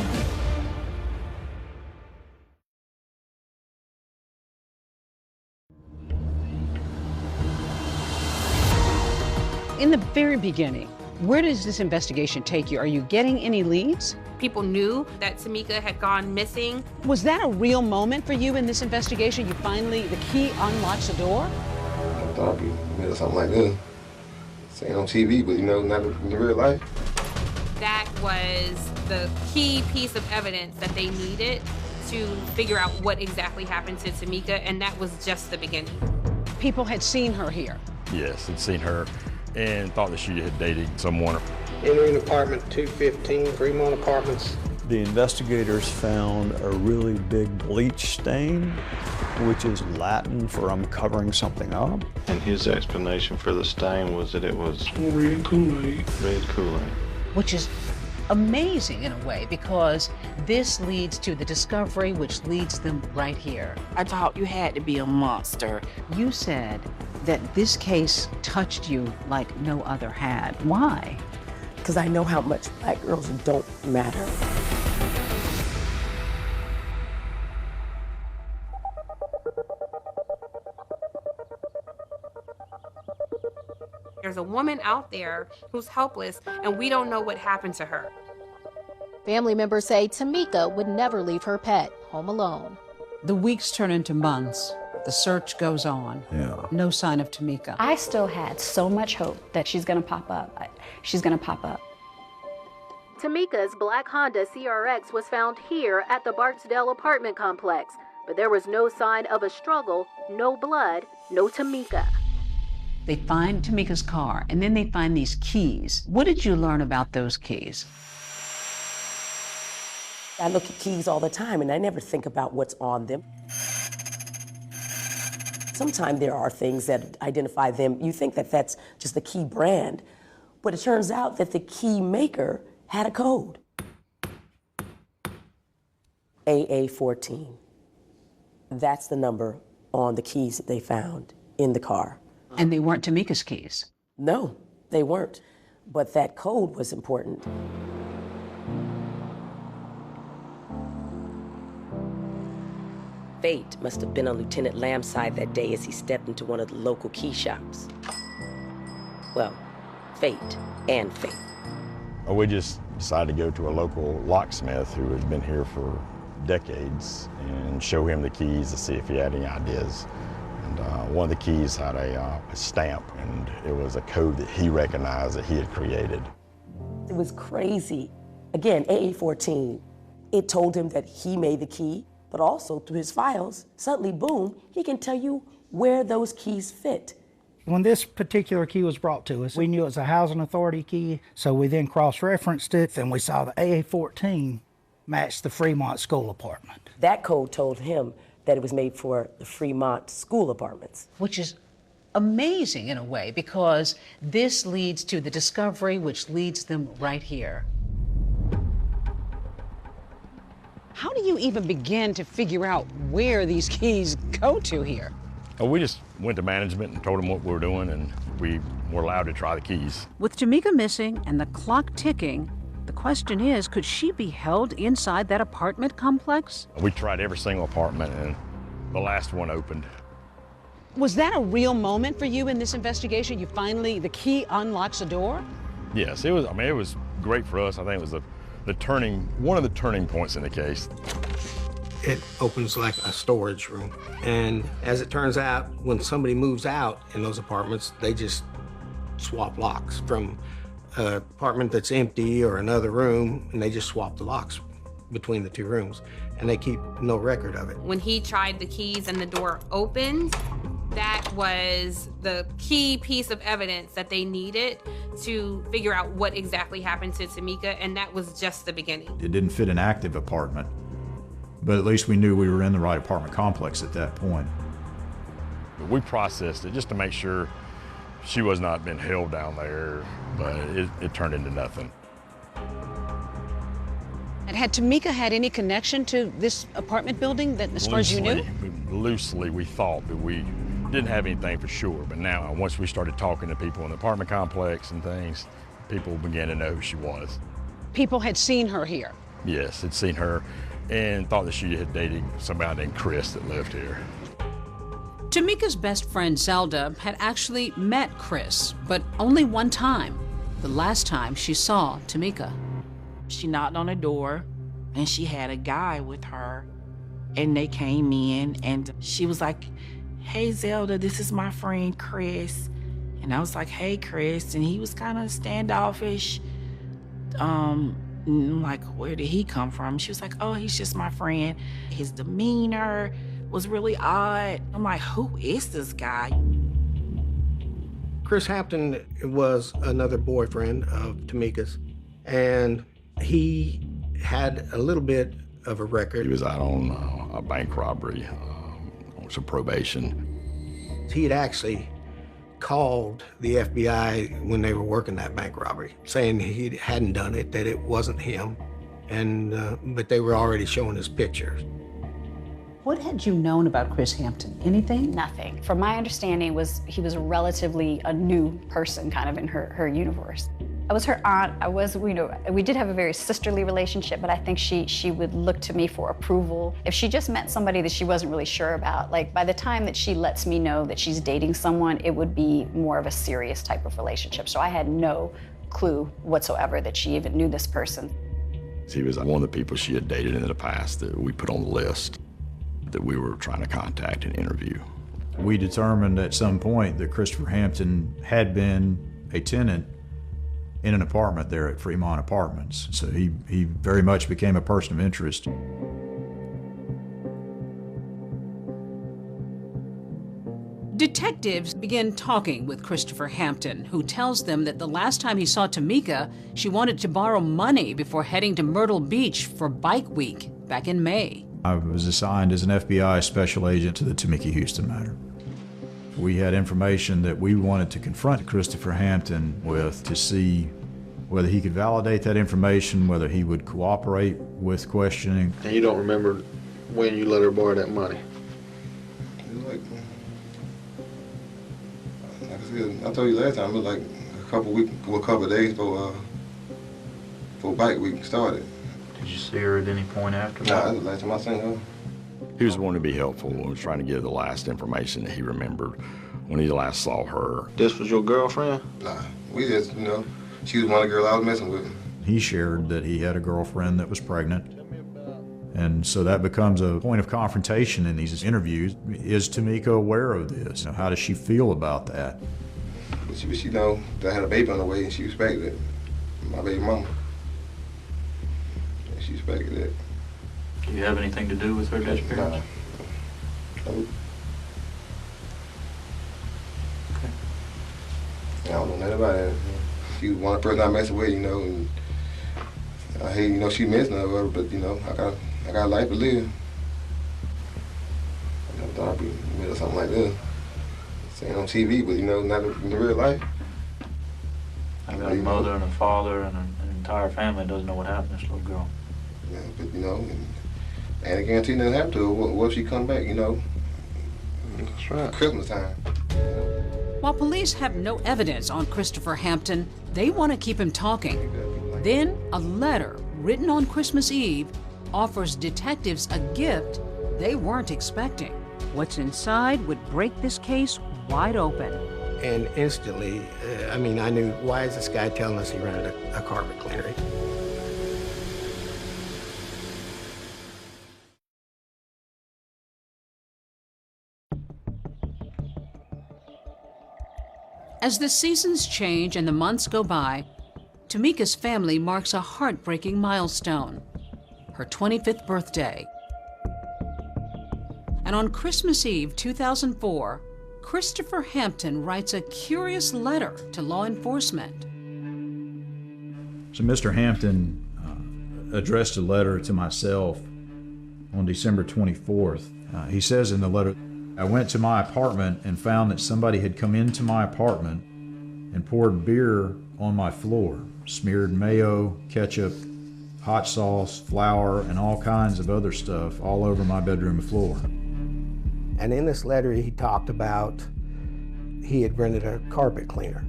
In the very beginning, where does this investigation take you? Are you getting any leads? People knew that Tamika had gone missing. Was that a real moment for you in this investigation? You finally, the key unlocks the door? I thought we did something like this. Saying on TV, but not in real life. That was the key piece of evidence that they needed to figure out what exactly happened to Tamika, and that was just the beginning. People had seen her here. Yes, had seen her and thought that she had dated someone. Entering apartment 215, Fremont Apartments. The investigators found a really big bleach stain, which is Latin for I'm covering something up. And his explanation for the stain was that it was red Kool-Aid. Red Kool-Aid. Which is amazing in a way, because this leads to the discovery, which leads them right here. I thought you had to be a monster. You said that this case touched you like no other had. Why? Because I know how much black girls don't matter. There's a woman out there who's helpless, and we don't know what happened to her. Family members say Tamika would never leave her pet home alone. The weeks turn into months. The search goes on. Yeah. No sign of Tamika. I still had so much hope that she's gonna pop up. She's gonna pop up. Tamika's black Honda CRX was found here at the Barksdale apartment complex, but there was no sign of a struggle, no blood, no Tamika. They find Tamika's car, and then they find these keys. What did you learn about those keys? I look at keys all the time, and I never think about what's on them. Sometimes there are things that identify them. You think that that's just the key brand, but it turns out that the key maker had a code. AA14. That's the number on the keys that they found in the car. And they weren't Tamika's keys? No, they weren't. But that code was important. Fate must have been on Lieutenant Lamb's side that day as he stepped into one of the local key shops. Well, fate and fate. We just decided to go to a local locksmith who had been here for decades and show him the keys to see if he had any ideas. And one of the keys had a stamp, and it was a code that he recognized that he had created. It was crazy. Again, AA-14, it told him that he made the key, but also through his files, suddenly, boom, he can tell you where those keys fit. When this particular key was brought to us, we knew it was a housing authority key, so we then cross-referenced it, and we saw the AA-14 matched the Fremont school apartment. That code told him that it was made for the Fremont school apartments. Which is amazing in a way, because this leads to the discovery which leads them right here. How do you even begin to figure out where these keys go to here? We just went to management and told them what we were doing, and we were allowed to try the keys. With Tamika missing and the clock ticking, the question is, could she be held inside that apartment complex? We tried every single apartment, and the last one opened. Was that a real moment for you in this investigation? You finally, the key unlocks a door? Yes, it was. I mean, it was great for us. I think it was one of the turning points in the case. It opens like a storage room. And as it turns out, when somebody moves out in those apartments, they just swap locks from an apartment that's empty or another room, and they just swap the locks between the two rooms, and they keep no record of it. When he tried the keys and the door opened, that was the key piece of evidence that they needed to figure out what exactly happened to Tamika, and that was just the beginning. It didn't fit an active apartment, but at least we knew we were in the right apartment complex at that point. We processed it just to make sure she was not being held down there, but it turned into nothing. And had Tamika had any connection to this apartment building, that, as far as you knew? Loosely, we thought, but we didn't have anything for sure. But now, once we started talking to people in the apartment complex and things, people began to know who she was. People had seen her here? Yes, had seen her and thought that she had dated somebody named Chris that lived here. Tamika's best friend, Zelda, had actually met Chris, but only one time. The last time she saw Tamika. She knocked on the door, and she had a guy with her, and they came in, and she was like, "Hey, Zelda, this is my friend Chris." And I was like, "Hey, Chris," and he was kind of standoffish. Like, where did he come from? She was like, "Oh, he's just my friend." His demeanor was really odd. I'm like, who is this guy? Chris Hampton was another boyfriend of Tamika's, and he had a little bit of a record. He was out on a bank robbery, on some probation. He had actually called the FBI when they were working that bank robbery, saying he hadn't done it, that it wasn't him, and but they were already showing his pictures. What had you known about Chris Hampton? Anything? Nothing. From my understanding, he was relatively a new person kind of in her universe. I was her aunt. We did have a very sisterly relationship, but I think she would look to me for approval. If she just met somebody that she wasn't really sure about, like by the time that she lets me know that she's dating someone, it would be more of a serious type of relationship. So I had no clue whatsoever that she even knew this person. He was one of the people she had dated in the past that we put on the list that we were trying to contact and interview. We determined at some point that Christopher Hampton had been a tenant in an apartment there at Fremont Apartments. So he very much became a person of interest. Detectives begin talking with Christopher Hampton, who tells them that the last time he saw Tamika, she wanted to borrow money before heading to Myrtle Beach for Bike Week back in May. I was assigned as an FBI special agent to the Tamika Houston matter. We had information that we wanted to confront Christopher Hampton with to see whether he could validate that information, whether he would cooperate with questioning. And you don't remember when you let her borrow that money? Like I said, I told you last time, it was like a couple of days before bike week started. Did you see her at any point after Nah, that? that was the last time I seen her. He was wanting to be helpful and was trying to give the last information that he remembered when he last saw her. This was your girlfriend? Nah, we just, she was one of the girls I was messing with. He shared that he had a girlfriend that was pregnant. And so that becomes a point of confrontation in these interviews. Is Tamika aware of this? How does she feel about that? But she know that I had a baby on the way and she respected it. My baby mama. And she respected it. Do you have anything to do with her disappearance? Nope. I don't know nothing about it. She was one person I messed with, and I hate, she missing her, but, I got a life to live. I never thought I'd be in the middle of something like this. Saying on TV, but, not in the real life. I've got a mother and a father and an entire family doesn't know what happened to this little girl. Yeah, but, and I guarantee nothing happened to her. What if she come back, That's right. Christmas time. While police have no evidence on Christopher Hampton, they want to keep him talking. Then a letter written on Christmas Eve offers detectives a gift they weren't expecting. What's inside would break this case wide open. And instantly, I knew, why is this guy telling us he rented a carpet cleaner? As the seasons change and the months go by, Tamika's family marks a heartbreaking milestone, her 25th birthday. And on Christmas Eve 2004, Christopher Hampton writes a curious letter to law enforcement. So Mr. Hampton addressed a letter to myself on December 24th. He says in the letter, I went to my apartment and found that somebody had come into my apartment and poured beer on my floor, smeared mayo, ketchup, hot sauce, flour, and all kinds of other stuff all over my bedroom floor. And in this letter, he talked about he had rented a carpet cleaner.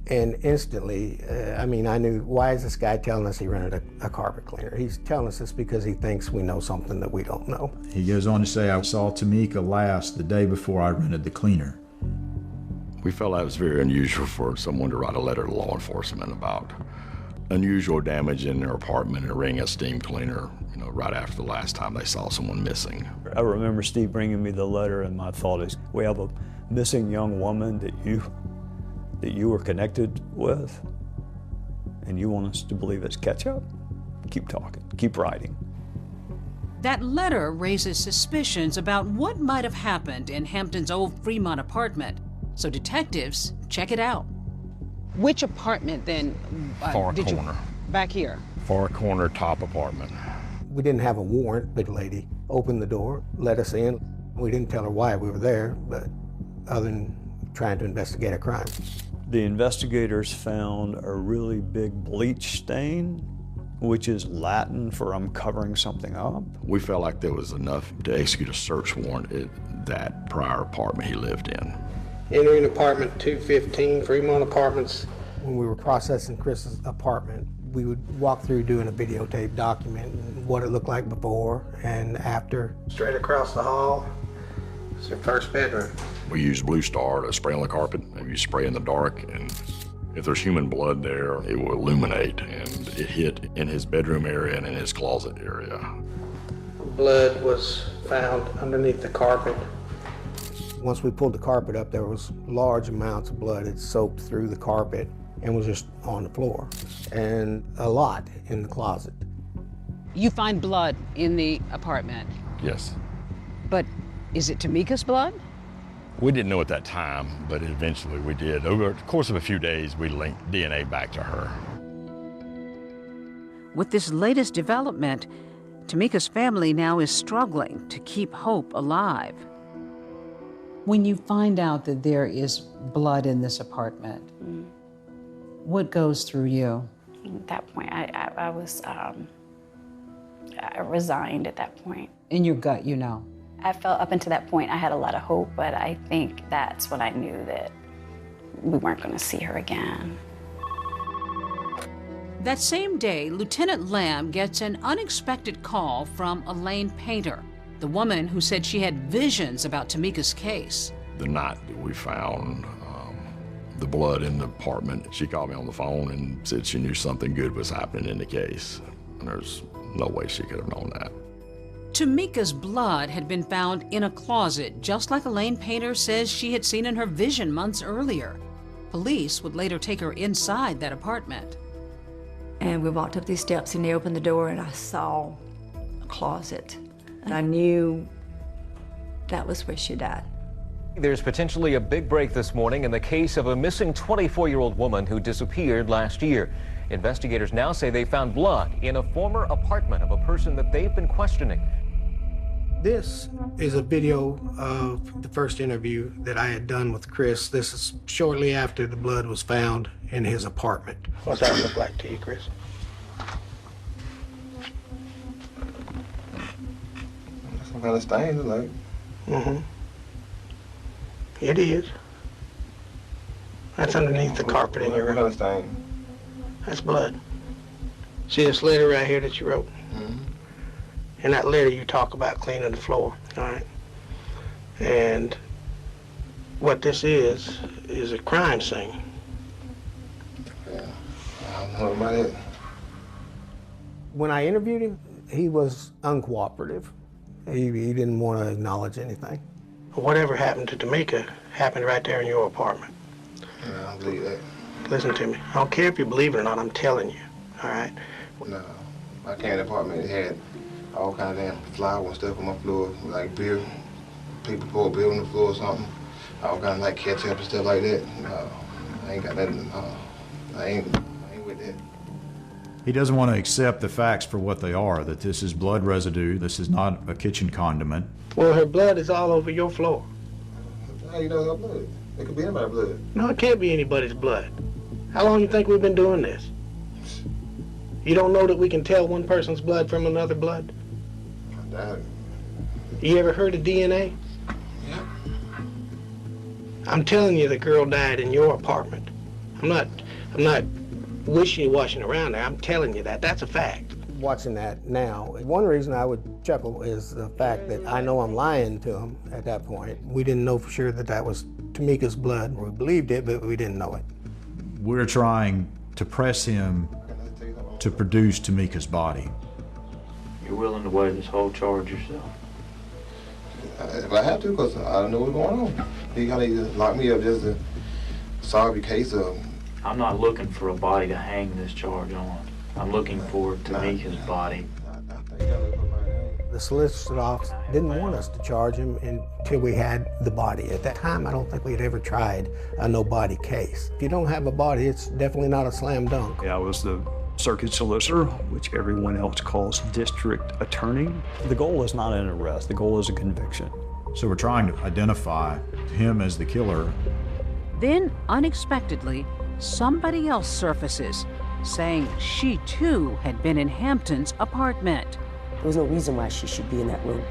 And instantly, I knew, why is this guy telling us he rented a carpet cleaner? He's telling us this because he thinks we know something that we don't know. He goes on to say, I saw Tamika last the day before I rented the cleaner. We felt that was very unusual for someone to write a letter to law enforcement about unusual damage in their apartment and ring a steam cleaner, right after the last time they saw someone missing. I remember Steve bringing me the letter, and my thought is, we have a missing young woman that you were connected with, and you want us to believe it's ketchup? Keep talking, keep writing. That letter raises suspicions about what might have happened in Hampton's old Fremont apartment, so detectives check it out. Which apartment then? Far corner. Back here? Far corner, top apartment. We didn't have a warrant, but the lady opened the door, let us in. We didn't tell her why we were there, but other than trying to investigate a crime. The investigators found a really big bleach stain, which is Latin for I'm covering something up. We felt like there was enough to execute a search warrant at that prior apartment he lived in. Entering apartment 215, Fremont Apartments. When we were processing Chris's apartment, we would walk through doing a videotape document what it looked like before and after. Straight across the hall is your first bedroom. We use Blue Star to spray on the carpet. You spray in the dark, and if there's human blood there, it will illuminate, and it hit in his bedroom area and in his closet area. Blood was found underneath the carpet. Once we pulled the carpet up, there was large amounts of blood. It soaked through the carpet and was just on the floor, and a lot in the closet. You find blood in the apartment? Yes. But is it Tamika's blood? We didn't know at that time, but eventually we did. Over the course of a few days, we linked DNA back to her. With this latest development, Tamika's family now is struggling to keep hope alive. When you find out that there is blood in this apartment, what goes through you? At that point, I was I resigned at that point. In your gut, you know. I felt up until that point I had a lot of hope, but I think that's when I knew that we weren't going to see her again. That same day, Lieutenant Lamb gets an unexpected call from Elaine Painter, the woman who said she had visions about Tamika's case. The night that we found the blood in the apartment, she called me on the phone and said she knew something good was happening in the case. And there's no way she could have known that. Tamika's blood had been found in a closet, just like Elaine Painter says she had seen in her vision months earlier. Police would later take her inside that apartment. And we walked up these steps and they opened the door and I saw a closet. And I knew that was where she died. There's potentially a big break this morning in the case of a missing 24-year-old woman who disappeared last year. Investigators now say they found blood in a former apartment of a person that they've been questioning. This is a video of the first interview that I had done with Chris. This is shortly after the blood was found in his apartment. What's that look like to you, Chris? Some kind of stain, like. Mm-hmm. It is. That's underneath the carpet in your room. What kind of stain? That's blood. See this letter right here that you wrote? Mm-hmm. In that letter you talk about cleaning the floor, all right? And what this is a crime scene. Yeah, I don't know about it. When I interviewed him, he was uncooperative. He didn't want to acknowledge anything. Whatever happened to Tamika happened right there in your apartment. Yeah, I don't believe that. Listen to me. I don't care if you believe it or not, I'm telling you, all right? No, my candy apartment had all kind of damn flour and stuff on my floor, like beer. People pour beer on the floor or something. All kind of like ketchup and stuff like that. No, I ain't got nothing. I ain't with that. He doesn't want to accept the facts for what they are, that this is blood residue, this is not a kitchen condiment. Well, her blood is all over your floor. How you know her blood? It could be anybody's blood. No, it can't be anybody's blood. How long you think we've been doing this? You don't know that we can tell one person's blood from another blood? I doubt it. You ever heard of DNA? Yeah. I'm telling you the girl died in your apartment. I'm not wishy-washing around there. I'm telling you that. That's a fact. Watching that now, one reason I would chuckle is the fact that I know I'm lying to him at that point. We didn't know for sure that that was Tamika's blood. We believed it, but we didn't know it. We're trying to press him to produce Tamika's body. You're willing to weigh this whole charge yourself? If I have to, because I don't know what's going on. He kind of locked me up just to solve the case of. I'm not looking for a body to hang this charge on. I'm looking for Tamika's body. The solicitor's office didn't want us to charge him until we had the body. At that time, I don't think we had ever tried a no-body case. If you don't have a body, it's definitely not a slam dunk. Yeah, I was the circuit solicitor, which everyone else calls district attorney. The goal is not an arrest, the goal is a conviction. So we're trying to identify him as the killer. Then, unexpectedly, somebody else surfaces, saying she too had been in Hampton's apartment. There was no reason why she should be in that room.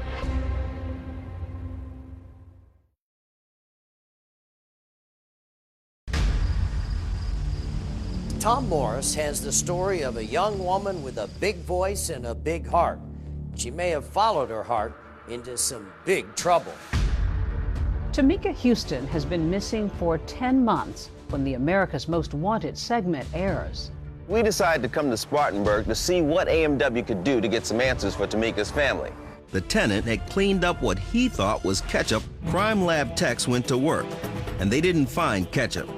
Tom Morris has the story of a young woman with a big voice and a big heart. She may have followed her heart into some big trouble. Tamika Houston has been missing for 10 months when the America's Most Wanted segment airs. We decided to come to Spartanburg to see what AMW could do to get some answers for Tamika's family. The tenant had cleaned up what he thought was ketchup. Crime lab techs went to work, and they didn't find ketchup.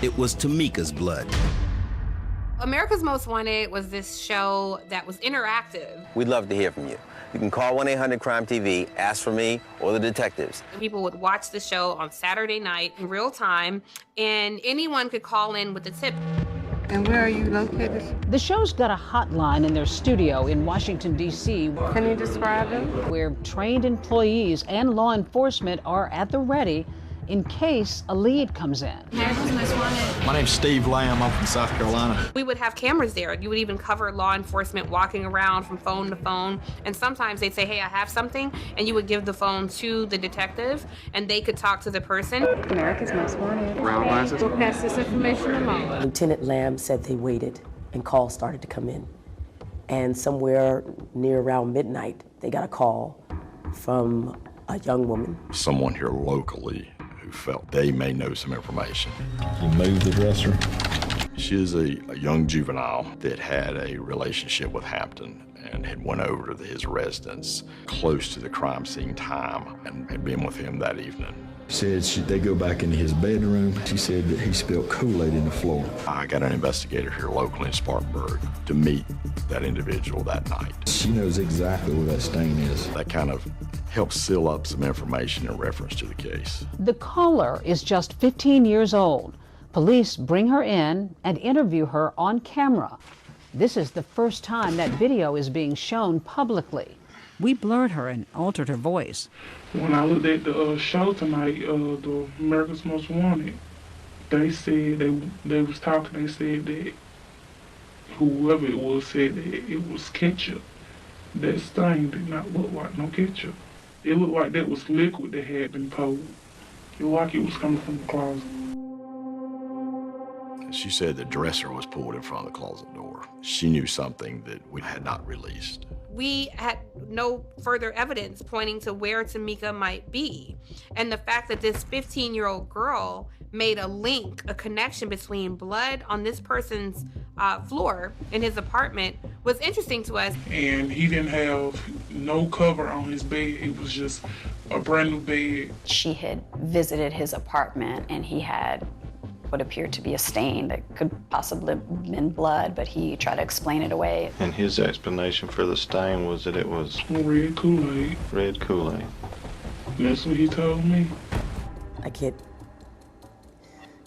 It was Tamika's blood. America's Most Wanted was this show that was interactive. We'd love to hear from you. You can call 1-800-CRIME-TV, ask for me or the detectives. People would watch the show on Saturday night in real time, and anyone could call in with a tip. And where are you located? The show's got a hotline in their studio in Washington, D.C. Can you describe it? Where trained employees and law enforcement are at the ready in case a lead comes in. My name's Steve Lamb. I'm from South Carolina. We would have cameras there. You would even cover law enforcement walking around from phone to phone. And sometimes they'd say, hey, I have something. And you would give the phone to the detective and they could talk to the person. America's Most Wanted. Round glasses. We'll pass this information along. Lieutenant Lamb said they waited and calls started to come in. And somewhere near around midnight, they got a call from a young woman. Someone here locally who felt they may know some information. You move the dresser. She is a young juvenile that had a relationship with Hampton and had went over to his residence close to the crime scene time and had been with him that evening. Said they go back into his bedroom. She said that he spilled Kool-Aid in the floor. I got an investigator here locally in Spartanburg to meet that individual that night. She knows exactly where that stain is. That kind of helps seal up some information in reference to the case. The caller is just 15 years old. Police bring her in and interview her on camera. This is the first time that video is being shown publicly. We blurred her and altered her voice. When I looked at the show tonight, the America's Most Wanted, they said they was talking. They said that whoever it was said that it was ketchup. That stain did not look like no ketchup. It looked like that was liquid that had been poured. It looked like it was coming from the closet. She said the dresser was pulled in front of the closet door. She knew something that we had not released. We had no further evidence pointing to where Tamika might be. And the fact that this 15-year-old girl made a link, a connection between blood on this person's floor in his apartment was interesting to us. And he didn't have no cover on his bed. It was just a brand new bed. She had visited his apartment and he had what appeared to be a stain that could possibly have been blood, but he tried to explain it away. And his explanation for the stain was that it was red Kool-Aid. Red Kool-Aid. That's what he told me. I get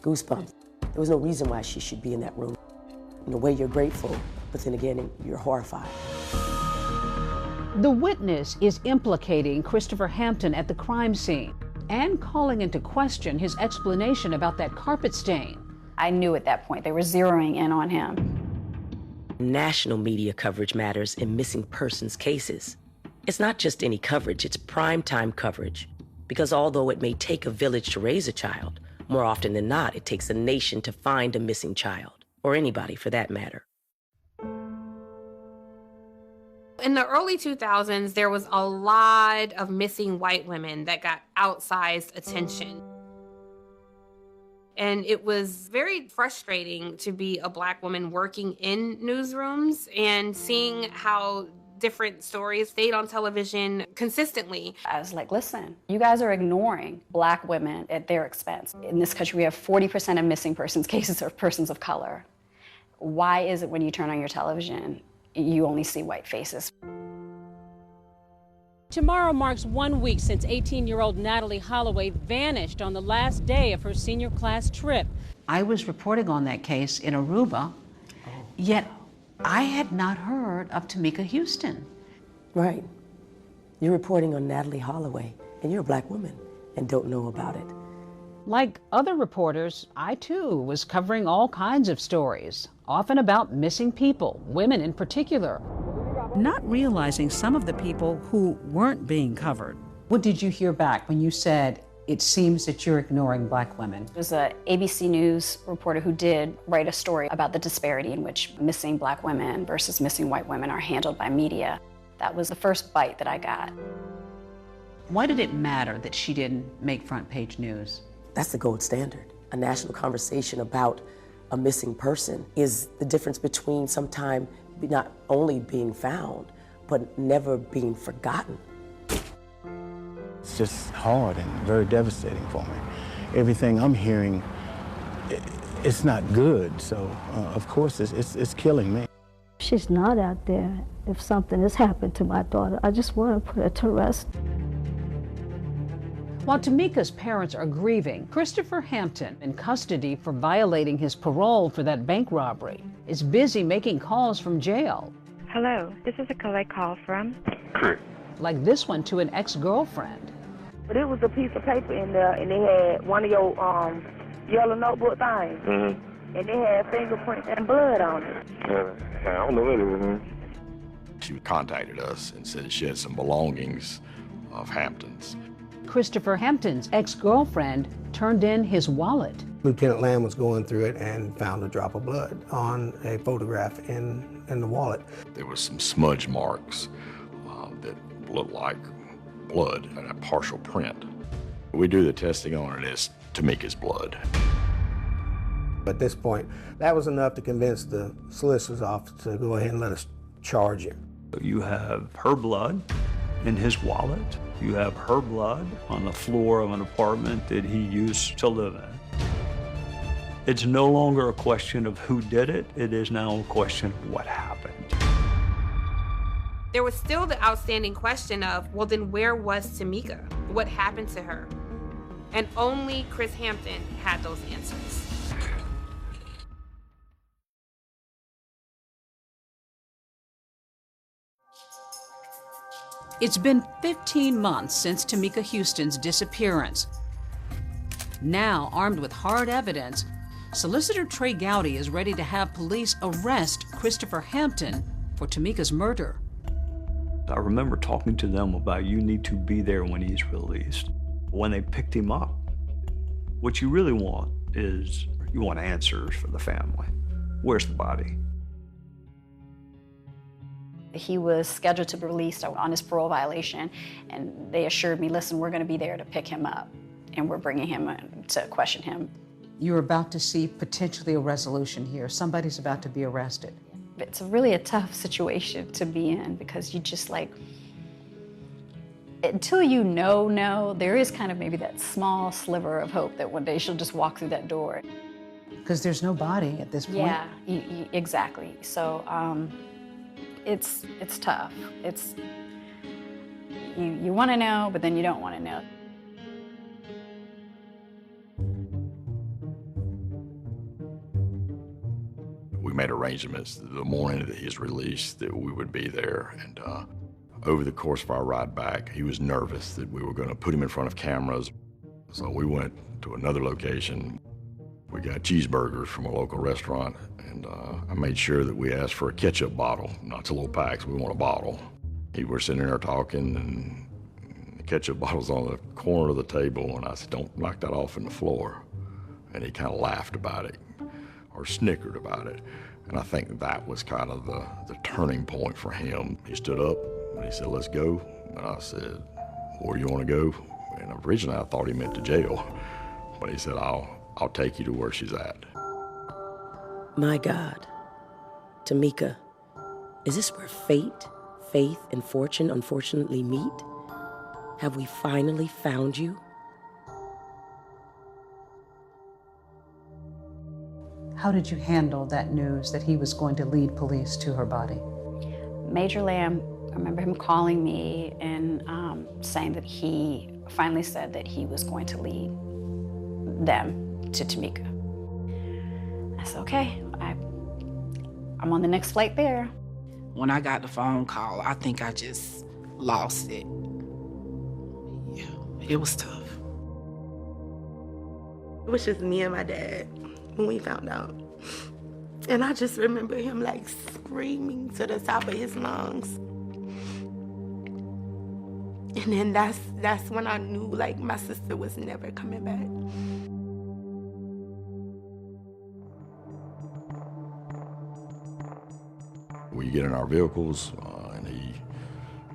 goosebumps. There was no reason why she should be in that room. In a way, you're grateful, but then again, you're horrified. The witness is implicating Christopher Hampton at the crime scene and calling into question his explanation about that carpet stain. I knew at that point they were zeroing in on him. National media coverage matters in missing persons cases. It's not just any coverage, it's primetime coverage. Because although it may take a village to raise a child, more often than not, it takes a nation to find a missing child, or anybody for that matter. In the early 2000s, there was a lot of missing white women that got outsized attention. And it was very frustrating to be a Black woman working in newsrooms and seeing how different stories stayed on television consistently. I was like, listen, you guys are ignoring Black women at their expense. In this country, we have 40% of missing persons cases are persons of color. Why is it when you turn on your television, you only see white faces? Tomorrow marks 1 week since 18-year-old Natalie Holloway vanished on the last day of her senior class trip. I was reporting on that case in Aruba, yet I had not heard of Tamika Houston. Right. You're reporting on Natalie Holloway, and you're a Black woman and don't know about it. Like other reporters, I too was covering all kinds of stories, often about missing people, women in particular. Not realizing some of the people who weren't being covered. What did you hear back when you said, it seems that you're ignoring Black women? There's an ABC News reporter who did write a story about the disparity in which missing Black women versus missing white women are handled by media. That was the first bite that I got. Why did it matter that she didn't make front page news? That's the gold standard. A national conversation about a missing person is the difference between sometime not only being found, but never being forgotten. It's just hard and very devastating for me. Everything I'm hearing, it's not good, so of course it's killing me. She's not out there. If something has happened to my daughter, I just want to put her to rest. While Tamika's parents are grieving, Christopher Hampton, in custody for violating his parole for that bank robbery, is busy making calls from jail. Hello, this is a collect call from? Like this one to an ex-girlfriend. But it was a piece of paper in there, and it had one of your yellow notebook things. Mm-hmm. And it had fingerprints and blood on it. I don't know what it was. She contacted us and said she had some belongings of Hampton's. Christopher Hampton's ex-girlfriend turned in his wallet. Lieutenant Lamb was going through it and found a drop of blood on a photograph in the wallet. There was some smudge marks that looked like blood and a partial print. We do the testing on it as Tamika's blood. At this point, that was enough to convince the solicitor's office to go ahead and let us charge him. You have her blood in his wallet. You have her blood on the floor of an apartment that he used to live in. It's no longer a question of who did it. It is now a question of what happened. There was still the outstanding question of, well, then where was Tamika? What happened to her? And only Chris Hampton had those answers. It's been 15 months since Tamika Houston's disappearance. Now, armed with hard evidence, Solicitor Trey Gowdy is ready to have police arrest Christopher Hampton for Tamika's murder. I remember talking to them about you need to be there when he's released. When they picked him up, what you really want is, you want answers for the family. Where's the body? He was scheduled to be released on his parole violation, and they assured me, listen, we're going to be there to pick him up, and we're bringing him in to question him. You're about to see potentially a resolution here. Somebody's about to be arrested. It's really a tough situation to be in because you just like, until you know, there is kind of maybe that small sliver of hope that one day she'll just walk through that door. Because there's no body at this point. Yeah, exactly. So it's tough. It's, you want to know, but then you don't want to know. We made arrangements the morning that his release that we would be there, and over the course of our ride back, he was nervous that we were going to put him in front of cameras. So we went to another location. We got cheeseburgers from a local restaurant, and I made sure that we asked for a ketchup bottle, not to little packs, we want a bottle. We were sitting there talking, and the ketchup bottle's on the corner of the table, and I said, don't knock that off in the floor. And he kind of laughed about it, or snickered about it. And I think that was kind of the turning point for him. He stood up, and he said, let's go. And I said, where do you want to go? And originally I thought he meant to jail, but he said, I'll take you to where she's at. My God, Tamika, is this where fate, faith, and fortune unfortunately meet? Have we finally found you? How did you handle that news that he was going to lead police to her body? Major Lamb, I remember him calling me and saying that he finally said that he was going to lead them to Tamika. I said, okay, I'm on the next flight there. When I got the phone call, I think I just lost it. Yeah, it was tough. It was just me and my dad when we found out. And I just remember him like screaming to the top of his lungs. And then that's when I knew like my sister was never coming back. We get in our vehicles, and he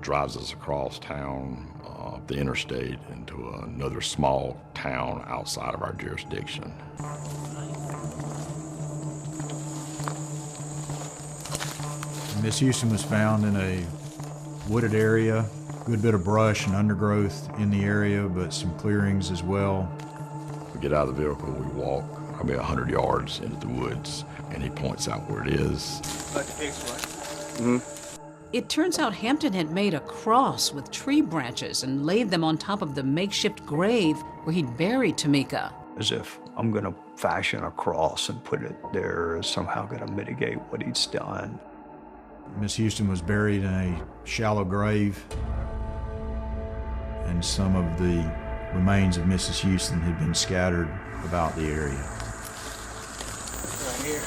drives us across town, up the interstate, into another small town outside of our jurisdiction. Miss Houston was found in a wooded area, good bit of brush and undergrowth in the area, but some clearings as well. We get out of the vehicle, we walk probably 100 yards into the woods, and he points out where it is. It turns out Hampton had made a cross with tree branches and laid them on top of the makeshift grave where he'd buried Tamika. As if I'm going to fashion a cross and put it there is somehow going to mitigate what he's done. Miss Houston was buried in a shallow grave, and some of the Remains of Mrs. Houston had been scattered about the area. Right here.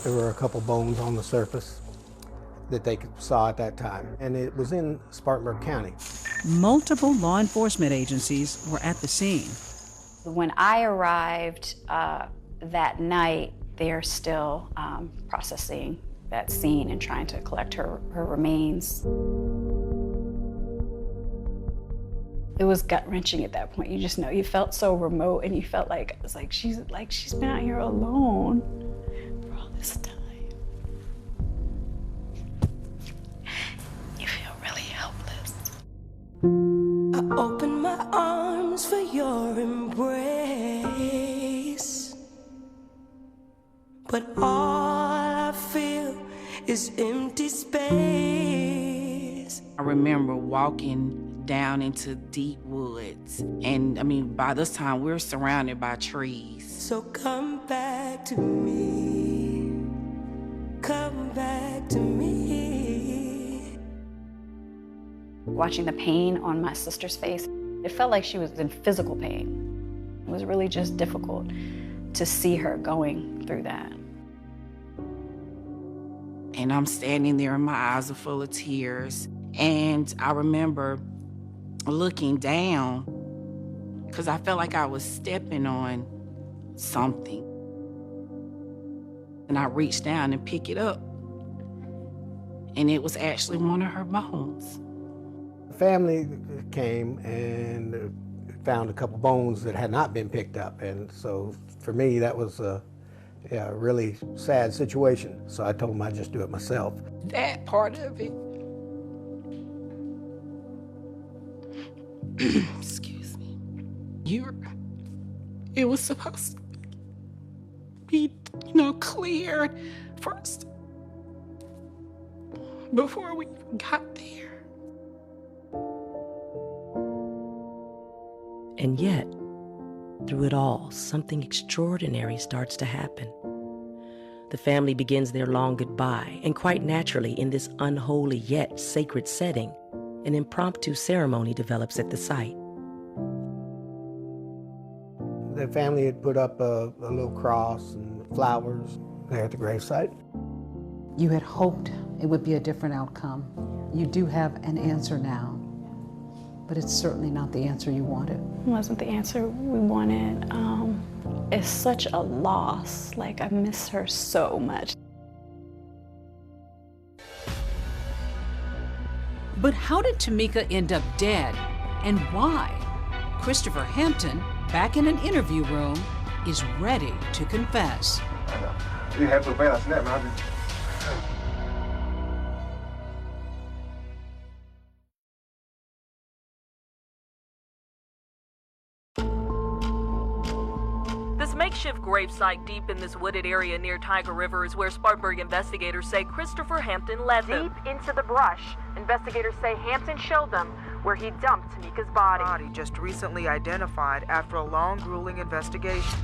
There were a couple bones on the surface that they saw at that time, and it was in Spartanburg County. Multiple law enforcement agencies were at the scene. When I arrived that night, they're still processing that scene and trying to collect her remains. It was gut-wrenching at that point. You just know, you felt so remote, and you felt like, it's like she's been out here alone for all this time. You feel really helpless. I open my arms for your embrace, but all I feel is empty space. I remember walking down into deep woods, and I mean, by this time we're surrounded by trees. So come back to me, come back to me. Watching the pain on my sister's face, it felt like she was in physical pain. It was really just difficult to see her going through that. And I'm standing there and my eyes are full of tears. And I remember looking down because I felt like I was stepping on something. And I reached down and picked it up. And it was actually one of her bones. The family came and found a couple bones that had not been picked up. And so for me, that was a really sad situation. So I told them I'd just do it myself. That part of it. Excuse me. It was supposed to be, cleared first before we even got there. And yet, through it all, something extraordinary starts to happen. The family begins their long goodbye, and quite naturally, in this unholy yet sacred setting, an impromptu ceremony develops at the site. The family had put up a little cross and flowers there at the gravesite. You had hoped it would be a different outcome. You do have an answer now, but it's certainly not the answer you wanted. It wasn't the answer we wanted. It's such a loss. Like, I miss her so much. But how did Tamika end up dead, and why? Christopher Hampton, back in an interview room, is ready to confess. I know. You have to obey us, man. This makeshift gravesite deep in this wooded area near Tiger River is where Spartanburg investigators say Christopher Hampton led them. Deep into the brush, investigators say Hampton showed them where he dumped Tamika's body. Just recently identified after a long, grueling investigation.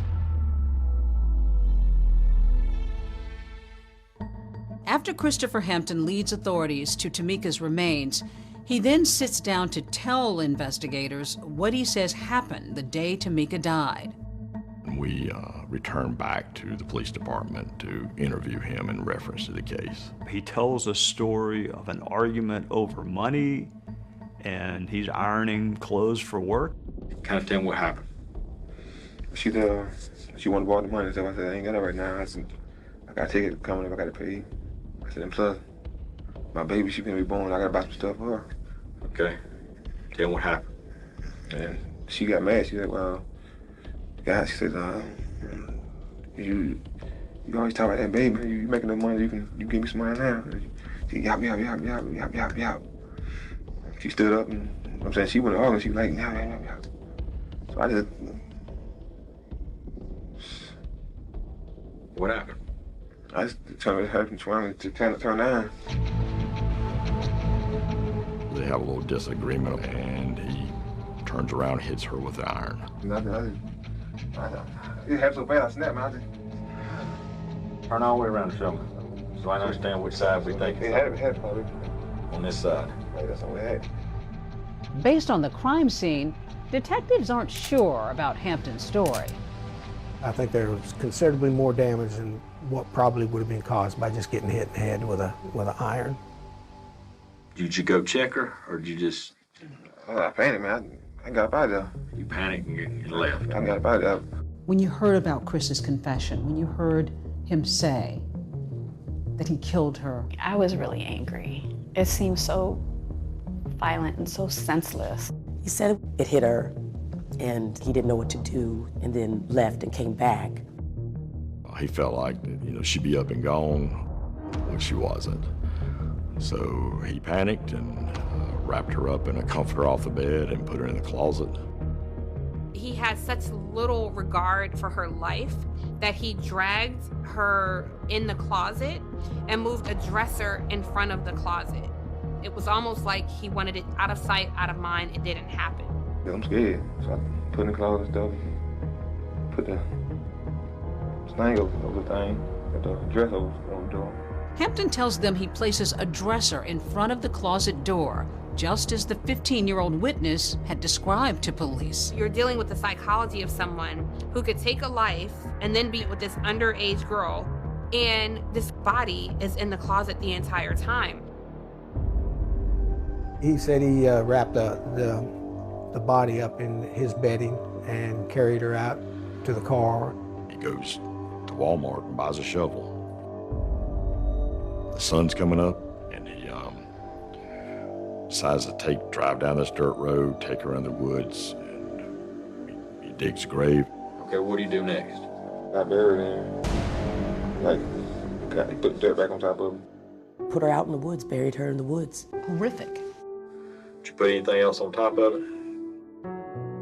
After Christopher Hampton leads authorities to Tamika's remains, he then sits down to tell investigators what he says happened the day Tamika died. We returned back to the police department to interview him in reference to the case. He tells a story of an argument over money, and he's ironing clothes for work. Kind of tell him what happened. She wanted to borrow the money, so I said, I ain't got it right now. I said, I got a ticket coming up, I got to pay. I said, and plus, my baby, she gonna be born, I got to buy some stuff for her. Okay, tell him what happened. And she got mad, she said, well, God, she says, you always talk about that baby. You making the money, you give me some money now. She yap. She stood up and I'm saying she went to August, she was like, yap. So I just. What happened? I just trying to turn down. They have a little disagreement, and he turns around and hits her with the iron. It happened so bad, I snapped, man. Turn all the way around and show me, so I understand which side we think. It had probably. On this side. Right, that's all we had. Based on the crime scene, Detectives aren't sure about Hampton's story. I think there was considerably more damage than what probably would have been caused by just getting hit in the head with an iron. Did you go check her, or did you just... I panicked, man. I got up out of there. You panicked and you left? I got up out of there. When you heard about Chris's confession, when you heard him say that he killed her, I was really angry. It seemed so violent and so senseless. He said it hit her, and he didn't know what to do, and then left and came back. He felt like, she'd be up and gone when she wasn't. So he panicked and wrapped her up in a comforter off the bed and put her in the closet. He had such little regard for her life that he dragged her in the closet and moved a dresser in front of the closet. It was almost like he wanted it out of sight, out of mind. It didn't happen. I'm scared, so I put in the closet and stuff. Put the sling over the thing, got the dress over on the door. Hampton tells them he places a dresser in front of the closet door, just as the 15-year-old witness had described to police. You're dealing with the psychology of someone who could take a life and then be with this underage girl, and this body is in the closet the entire time. He said he wrapped the body up in his bedding and carried her out to the car. He goes to Walmart and buys a shovel. The sun's coming up, and he decides to drive down this dirt road, take her in the woods, and he digs a grave. Okay, what do you do next? I buried her. He put the dirt back on top of her. Put her out in the woods, buried her in the woods. Horrific. Did you put anything else on top of it?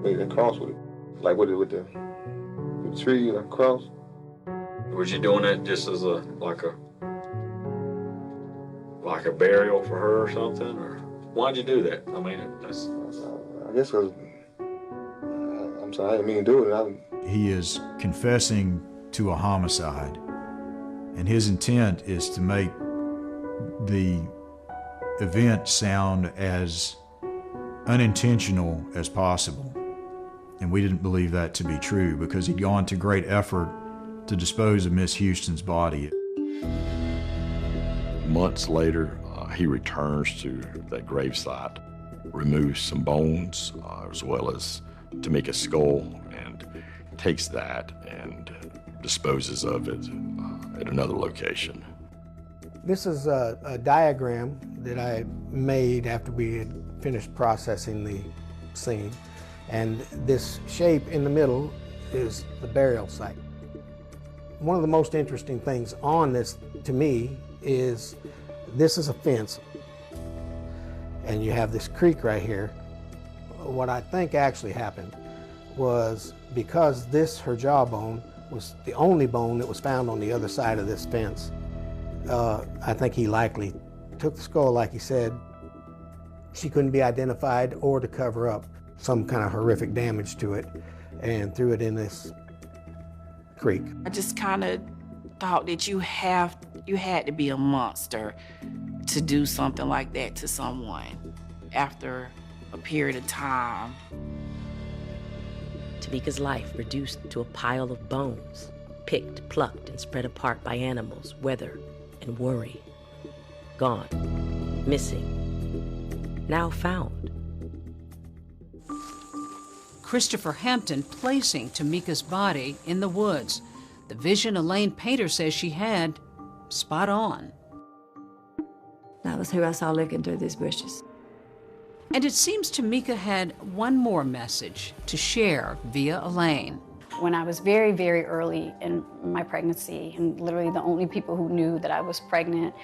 Made a cross with it. Like with the tree, like a cross. Was you doing that just as like a burial for her or something? Or why'd you do that? I mean, that's... I guess because I'm sorry, I didn't mean to do it. He is confessing to a homicide, and his intent is to make the event sound as unintentional as possible. And we didn't believe that to be true because he'd gone to great effort to dispose of Miss Houston's body. Months later, he returns to that gravesite, removes some bones, as well as Tamika's skull, and takes that and disposes of it at another location. This is a diagram that I made after we had finished processing the scene. And this shape in the middle is the burial site. One of the most interesting things on this, to me, is this is a fence. And you have this creek right here. What I think actually happened was because her jawbone was the only bone that was found on the other side of this fence, I think he likely took the skull, like he said. She couldn't be identified, or to cover up some kind of horrific damage to it, and threw it in this creek. I just kind of thought that you had to be a monster to do something like that to someone after a period of time. Tamika's life reduced to a pile of bones, picked, plucked, and spread apart by animals, weather, and worry. Gone, missing, now found. Christopher Hampton placing Tamika's body in the woods. The vision Elaine Painter says she had, spot on. That was who I saw looking through these bushes. And it seems Tamika had one more message to share via Elaine. When I was very, very early in my pregnancy, and literally the only people who knew that I was pregnant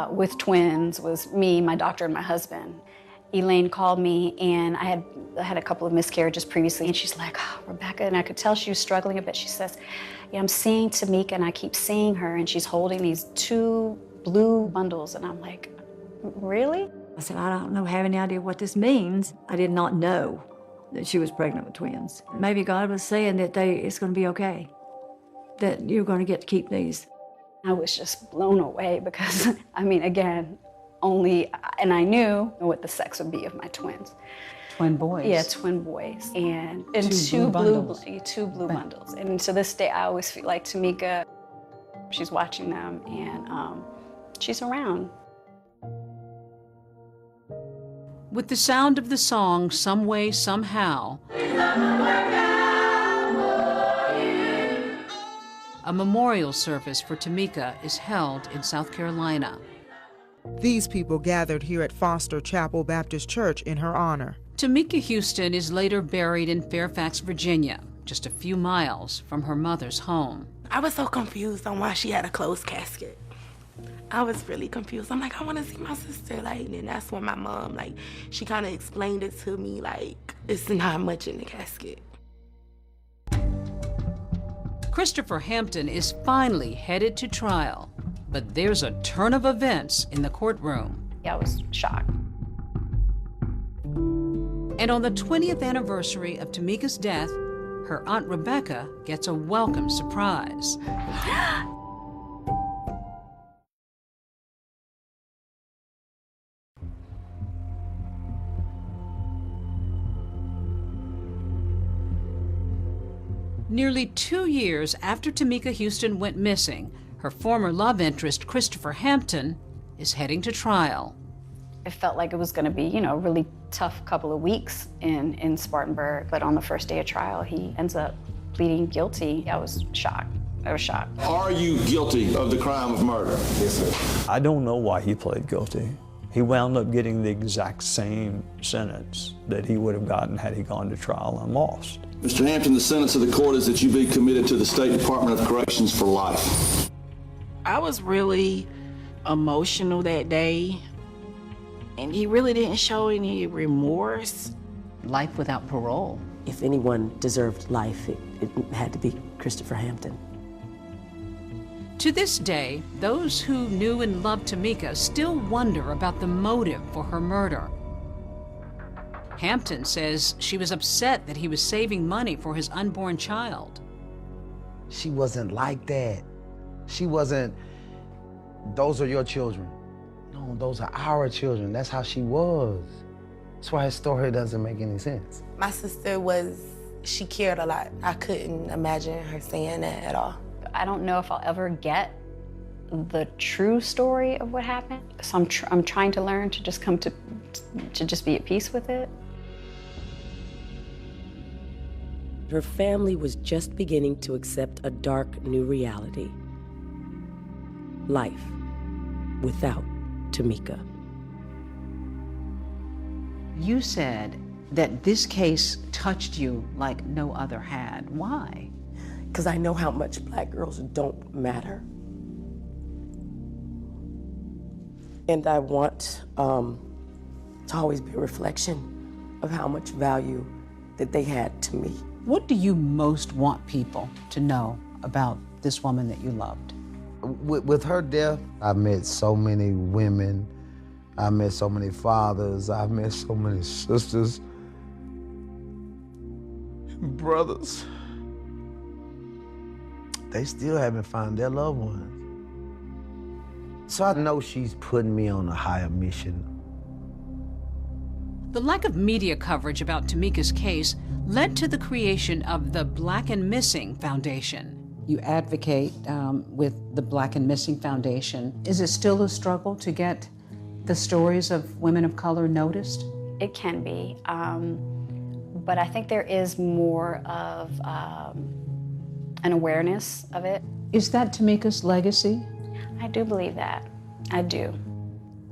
with twins was me, my doctor, and my husband. Elaine called me, and I had a couple of miscarriages previously, and she's like, oh, Rebecca, and I could tell she was struggling a bit. She says, yeah, I'm seeing Tamika, and I keep seeing her, and she's holding these 2 blue bundles, and I'm like, really? I said, I don't have any idea what this means. I did not know that she was pregnant with twins. Maybe God was saying that it's going to be okay, that you're going to get to keep these. I was just blown away because, I mean, again, and I knew what the sex would be of my twins. Twin boys. Yeah, twin boys. And Two blue bundles. Two blue bundles. And to this day, I always feel like Tamika, she's watching them and she's around. With the sound of the song, Some Way, Somehow, a memorial service for Tamika is held in South Carolina. These people gathered here at Foster Chapel Baptist Church in her honor. Tamika Houston is later buried in Fairfax, Virginia, just a few miles from her mother's home. I was so confused on why she had a closed casket. I was really confused. I'm like, I want to see my sister. Like, and that's when my mom, like, she kind of explained it to me, like, it's not much in the casket. Christopher Hampton is finally headed to trial, but there's a turn of events in the courtroom. I was shocked. And on the 20th anniversary of Tamika's death, her Aunt Rebecca gets a welcome surprise. Nearly 2 years after Tamika Houston went missing, her former love interest, Christopher Hampton, is heading to trial. It felt like it was going to be, you know, a really tough couple of weeks in Spartanburg, but on the first day of trial, he ends up pleading guilty. I was shocked. I was shocked. Are you guilty of the crime of murder? Yes, sir. I don't know why he pled guilty. He wound up getting the exact same sentence that he would have gotten had he gone to trial and lost. Mr. Hampton, the sentence of the court is that you be committed to the State Department of Corrections for life. I was really emotional that day, and he really didn't show any remorse. Life without parole. If anyone deserved life, it had to be Christopher Hampton. To this day, those who knew and loved Tamika still wonder about the motive for her murder. Hampton says she was upset that he was saving money for his unborn child. She wasn't like that. She wasn't, those are your children. No, those are our children. That's how she was. That's why his story doesn't make any sense. My sister she cared a lot. I couldn't imagine her saying that at all. I don't know if I'll ever get the true story of what happened. So I'm trying to learn to just come to just be at peace with it. Her family was just beginning to accept a dark new reality. Life without Tamika. You said that this case touched you like no other had. Why? Because I know how much Black girls don't matter. And I want to always be a reflection of how much value that they had to me. What do you most want people to know about this woman that you loved? With her death, I've met so many women. I met so many fathers. I've met so many sisters, brothers. They still haven't found their loved ones. So I know she's putting me on a higher mission. The lack of media coverage about Tamika's case led to the creation of the Black and Missing Foundation. You advocate with the Black and Missing Foundation. Is it still a struggle to get the stories of women of color noticed? It can be, but I think there is more of an awareness of it. Is that Tamika's legacy? I do believe that. I do.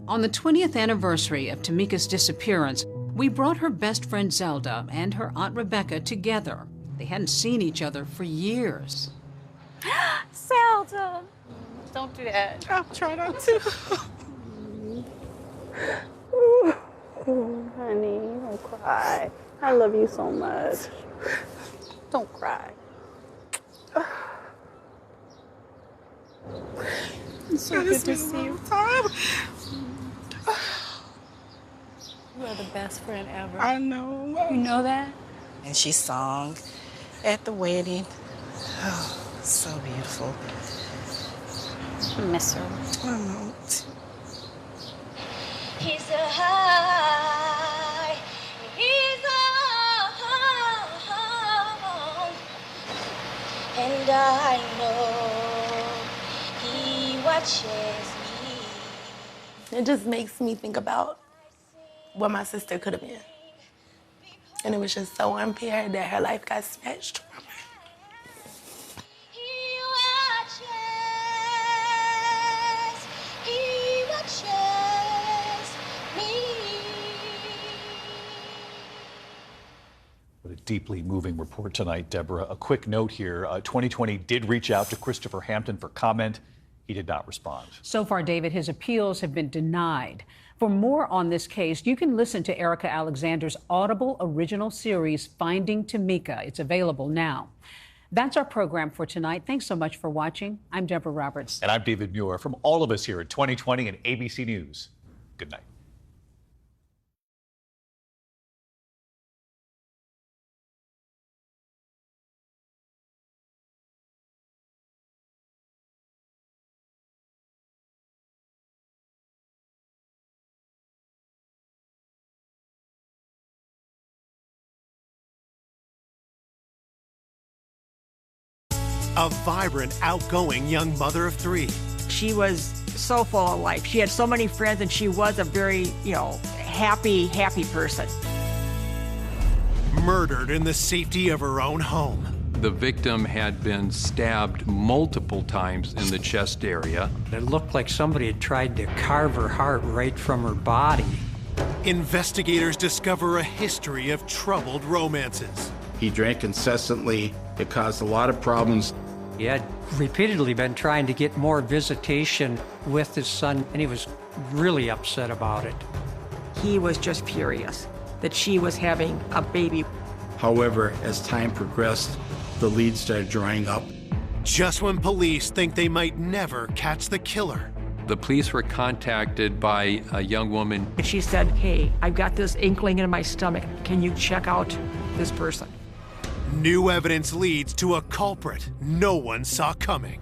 On the 20th anniversary of Tamika's disappearance, we brought her best friend Zelda and her Aunt Rebecca together. They hadn't seen each other for years. Zelda! Don't do that. I'll try not to. Honey, don't cry. I love you so much. Don't cry. It's so good to see you. You are the best friend ever. I know. You know that? And she sung at the wedding. Oh, so beautiful. I miss her. I know. He's a high, he's I know he watches me. It just makes me think about what my sister could have been. And it was just so unfair that her life got snatched from her. He watches me. What a deeply moving report tonight, Deborah. A quick note here. 2020 did reach out to Christopher Hampton for comment. He did not respond. So far, David, his appeals have been denied. For more on this case, you can listen to Erica Alexander's Audible original series, Finding Tamika. It's available now. That's our program for tonight. Thanks so much for watching. I'm Deborah Roberts. And I'm David Muir. From all of us here at 2020 and ABC News, good night. A vibrant, outgoing young mother of three. She was so full of life. She had so many friends, and she was a very, happy person. Murdered in the safety of her own home. The victim had been stabbed multiple times in the chest area. It looked like somebody had tried to carve her heart right from her body. Investigators discover a history of troubled romances. He drank incessantly. It caused a lot of problems. He had repeatedly been trying to get more visitation with his son, and he was really upset about it. He was just furious that she was having a baby. However, as time progressed, the leads started drying up. Just when police think they might never catch the killer. The police were contacted by a young woman. And she said, "Hey, I've got this inkling in my stomach. Can you check out this person?" New evidence leads to a culprit no one saw coming.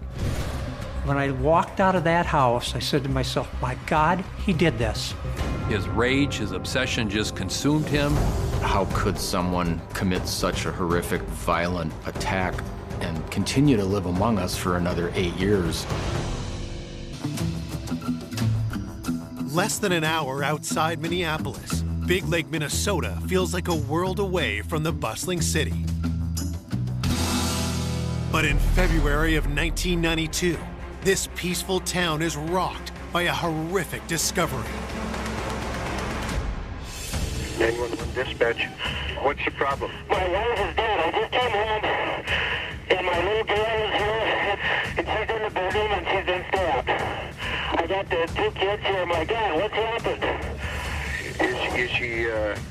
When I walked out of that house, I said to myself, my God, he did this. His rage, his obsession just consumed him. How could someone commit such a horrific, violent attack and continue to live among us for another 8 years? Less than an hour outside Minneapolis, Big Lake, Minnesota feels like a world away from the bustling city. But in February of 1992, this peaceful town is rocked by a horrific discovery. 911 dispatch. What's the problem? My wife is dead. I just came home, and my little girl is here, and she's in the bedroom, and she's been stabbed. I got the 2 kids here. My God, what's happened? Is she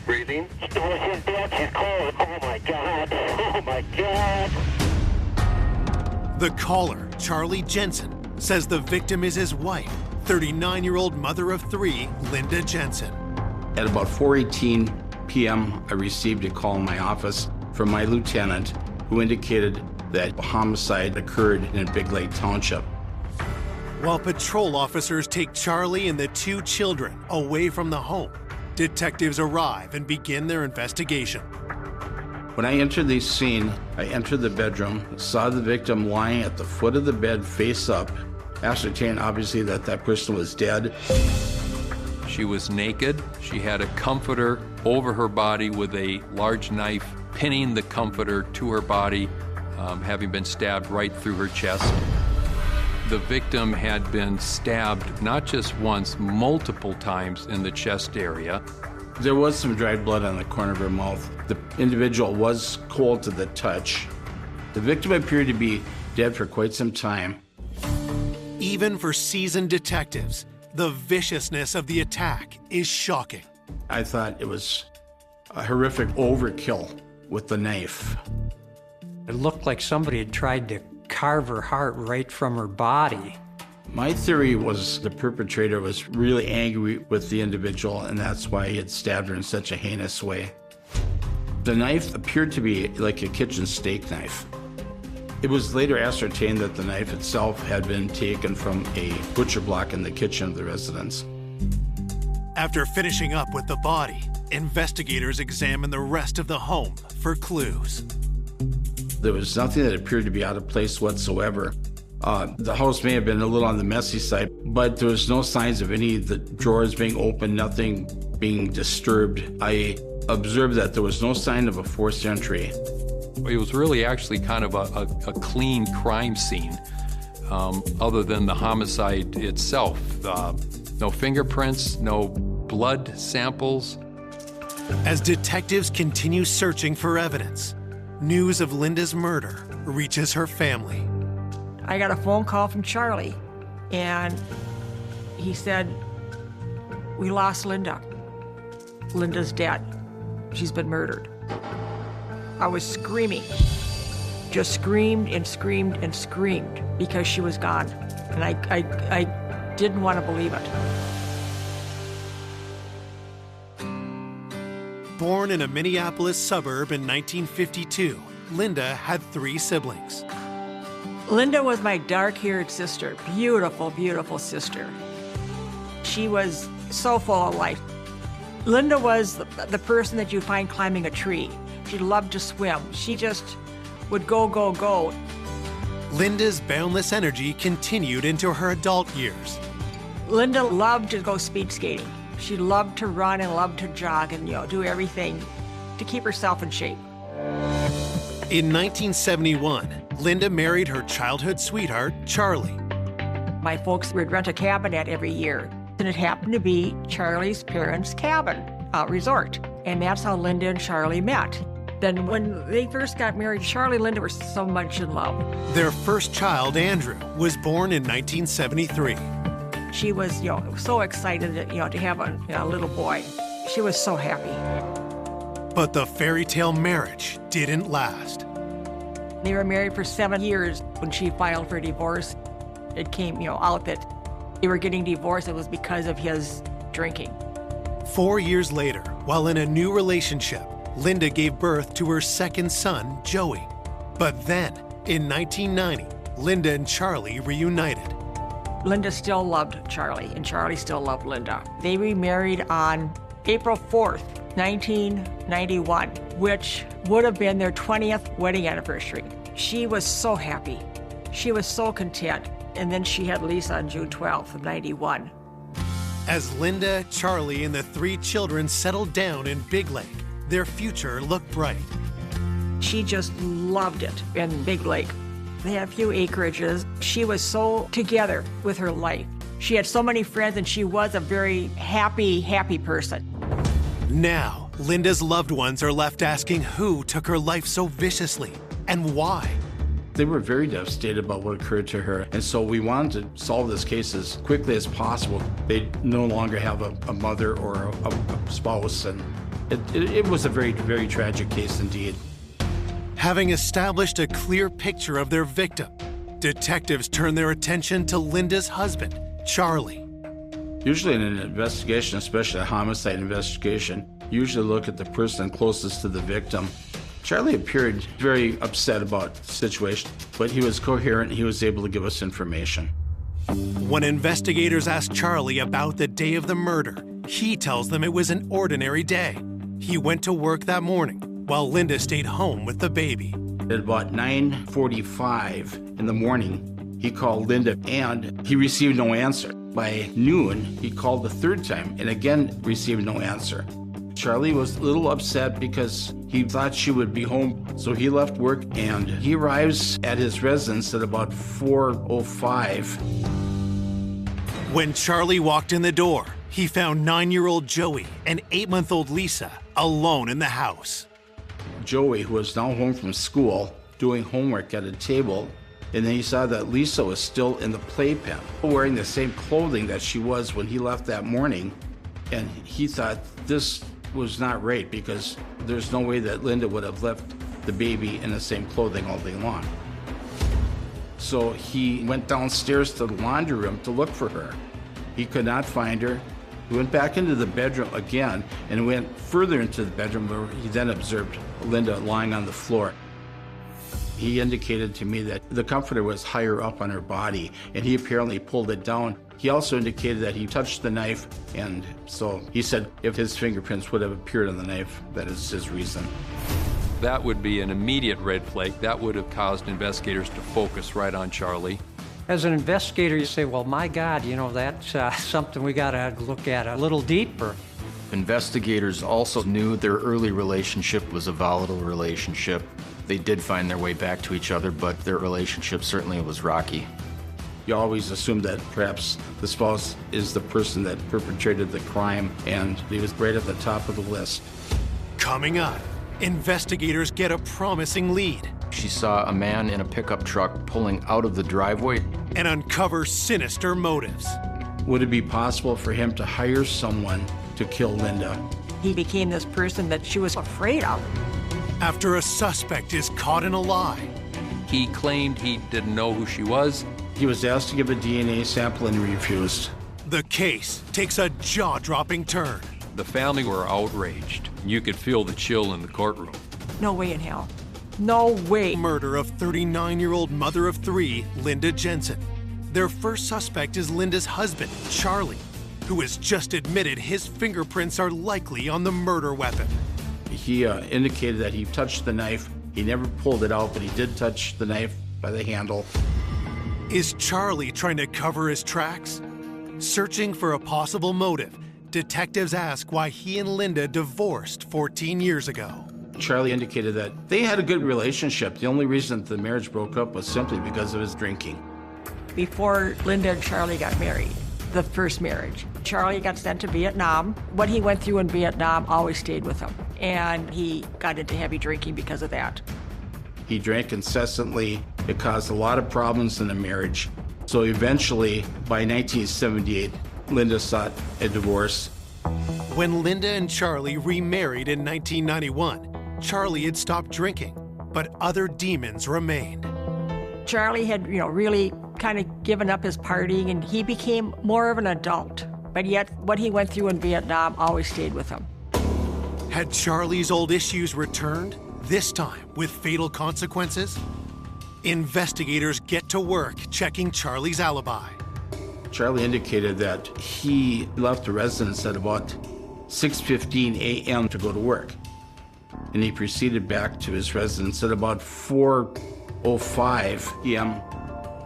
breathing? Oh, she's dead. She's cold. Oh, my God. Oh, my God. The caller, Charlie Jensen, says the victim is his wife, 39-year-old mother of 3, Linda Jensen. At about 4:18 p.m., I received a call in my office from my lieutenant who indicated that a homicide occurred in Big Lake Township. While patrol officers take Charlie and the 2 children away from the home, detectives arrive and begin their investigation. When I entered the scene, I entered the bedroom, saw the victim lying at the foot of the bed face up, ascertained obviously that that person was dead. She was naked. She had a comforter over her body with a large knife pinning the comforter to her body, having been stabbed right through her chest. The victim had been stabbed not just once, multiple times in the chest area. There was some dried blood on the corner of her mouth. The individual was cold to the touch. The victim appeared to be dead for quite some time. Even for seasoned detectives, the viciousness of the attack is shocking. I thought it was a horrific overkill with the knife. It looked like somebody had tried to carve her heart right from her body. My theory was the perpetrator was really angry with the individual, and that's why he had stabbed her in such a heinous way. The knife appeared to be like a kitchen steak knife. It was later ascertained that the knife itself had been taken from a butcher block in the kitchen of the residence. After finishing up with the body, investigators examine the rest of the home for clues. There was nothing that appeared to be out of place whatsoever. The house may have been a little on the messy side, but there was no signs of any of the drawers being opened, nothing being disturbed. I observed that there was no sign of a forced entry. It was really actually kind of a clean crime scene, other than the homicide itself. No fingerprints, no blood samples. As detectives continue searching for evidence, news of Linda's murder reaches her family. I got a phone call from Charlie, and he said, "We lost Linda. Linda's dead. She's been murdered." I was screaming, just screamed and screamed and screamed because she was gone, and I didn't want to believe it. Born in a Minneapolis suburb in 1952, Linda had 3 siblings. Linda was my dark-haired sister, beautiful, beautiful sister. She was so full of life. Linda was the person that you find climbing a tree. She loved to swim. She just would go, go, go. Linda's boundless energy continued into her adult years. Linda loved to go speed skating. She loved to run and loved to jog and, do everything to keep herself in shape. In 1971, Linda married her childhood sweetheart, Charlie. My folks would rent a cabinette every year, and it happened to be Charlie's parents' cabin resort. And that's how Linda and Charlie met. Then when they first got married, Charlie and Linda were so much in love. Their first child, Andrew, was born in 1973. She was, so excited, to have a little boy. She was so happy. But the fairy tale marriage didn't last. They were married for 7 years. When she filed for divorce, it came, out that they were getting divorced. It was because of his drinking. 4 years later, while in a new relationship, Linda gave birth to her second son, Joey. But then, in 1990, Linda and Charlie reunited. Linda still loved Charlie, and Charlie still loved Linda. They remarried on April 4th, 1991, which would have been their 20th wedding anniversary. She was so happy. She was so content. And then she had Lisa on June 12th of 91. As Linda, Charlie, and the 3 children settled down in Big Lake, their future looked bright. She just loved it in Big Lake. They had a few acreages. She was so together with her life. She had so many friends, and she was a very happy, happy person. Now, Linda's loved ones are left asking who took her life so viciously and why. They were very devastated about what occurred to her, and so we wanted to solve this case as quickly as possible. They no longer have a mother or a spouse, and it was a very, very tragic case indeed. Having established a clear picture of their victim, detectives turn their attention to Linda's husband, Charlie. Usually in an investigation, especially a homicide investigation, you usually look at the person closest to the victim. Charlie appeared very upset about the situation, but he was coherent. He was able to give us information. When investigators asked Charlie about the day of the murder, he tells them it was an ordinary day. He went to work that morning while Linda stayed home with the baby. At about 9:45 in the morning, he called Linda and he received no answer. By noon, he called the 3rd time and again received no answer. Charlie was a little upset because he thought she would be home, so he left work and he arrives at his residence at about 4:05. When Charlie walked in the door, he found 9-year-old Joey and 8-month-old Lisa alone in the house. Joey, who was now home from school, doing homework at a table, and then he saw that Lisa was still in the playpen, wearing the same clothing that she was when he left that morning, and he thought this was not right because there's no way that Linda would have left the baby in the same clothing all day long. So he went downstairs to the laundry room to look for her. He could not find her. He went back into the bedroom again and went further into the bedroom where he then observed Linda lying on the floor. He indicated to me that the comforter was higher up on her body, and he apparently pulled it down. He also indicated that he touched the knife, and so he said if his fingerprints would have appeared on the knife, that is his reason. That would be an immediate red flag. That would have caused investigators to focus right on Charlie. As an investigator, you say, well, my God, you know, that's something we got to look at a little deeper. Investigators also knew their early relationship was a volatile relationship. They did find their way back to each other, but their relationship certainly was rocky. You always assume that perhaps the spouse is the person that perpetrated the crime, and he was right at the top of the list. Coming up, investigators get a promising lead She saw a man in a pickup truck pulling out of the driveway and uncover sinister motives. Would it be possible for him to hire someone to kill Linda? He became this person that she was afraid of. After a suspect is caught in a lie. He claimed he didn't know who she was. He was asked to give a DNA sample and refused. The case takes a jaw-dropping turn. The family were outraged. You could feel the chill in the courtroom. No way in hell. No way. Murder of 39-year-old mother of three, Linda Jensen. Their first suspect is Linda's husband, Charlie, who has just admitted his fingerprints are likely on the murder weapon. He indicated that he touched the knife. He never pulled it out, but he did touch the knife by the handle. Is Charlie trying to cover his tracks? Searching for a possible motive, detectives ask why he and Linda divorced 14 years ago. Charlie indicated that they had a good relationship. The only reason the marriage broke up was simply because of his drinking. Before Linda and Charlie got married, the first marriage, Charlie got sent to Vietnam. What he went through in Vietnam always stayed with him, and he got into heavy drinking because of that. He drank incessantly. It caused a lot of problems in the marriage. So eventually, by 1978, Linda sought a divorce. When Linda and Charlie remarried in 1991, Charlie had stopped drinking, but other demons remained. Charlie had, really kind of given up his partying, and he became more of an adult. But yet, what he went through in Vietnam always stayed with him. Had Charlie's old issues returned, this time with fatal consequences? Investigators get to work checking Charlie's alibi. Charlie indicated that he left the residence at about 6:15 a.m. to go to work. And he proceeded back to his residence at about 4:05 p.m.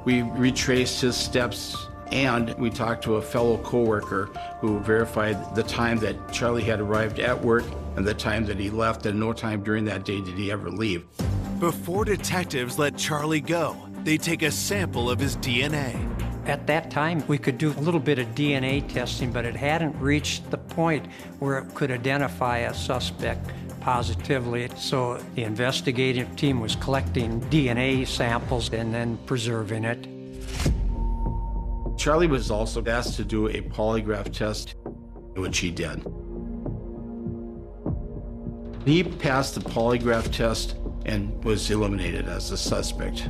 We retraced his steps, and we talked to a fellow coworker who verified the time that Charlie had arrived at work and the time that he left, and no time during that day did he ever leave. Before detectives let Charlie go, they take a sample of his DNA. At that time, we could do a little bit of DNA testing, but it hadn't reached the point where it could identify a suspect positively. So the investigative team was collecting DNA samples and then preserving it. Charlie was also asked to do a polygraph test, which he did. He passed the polygraph test and was eliminated as a suspect.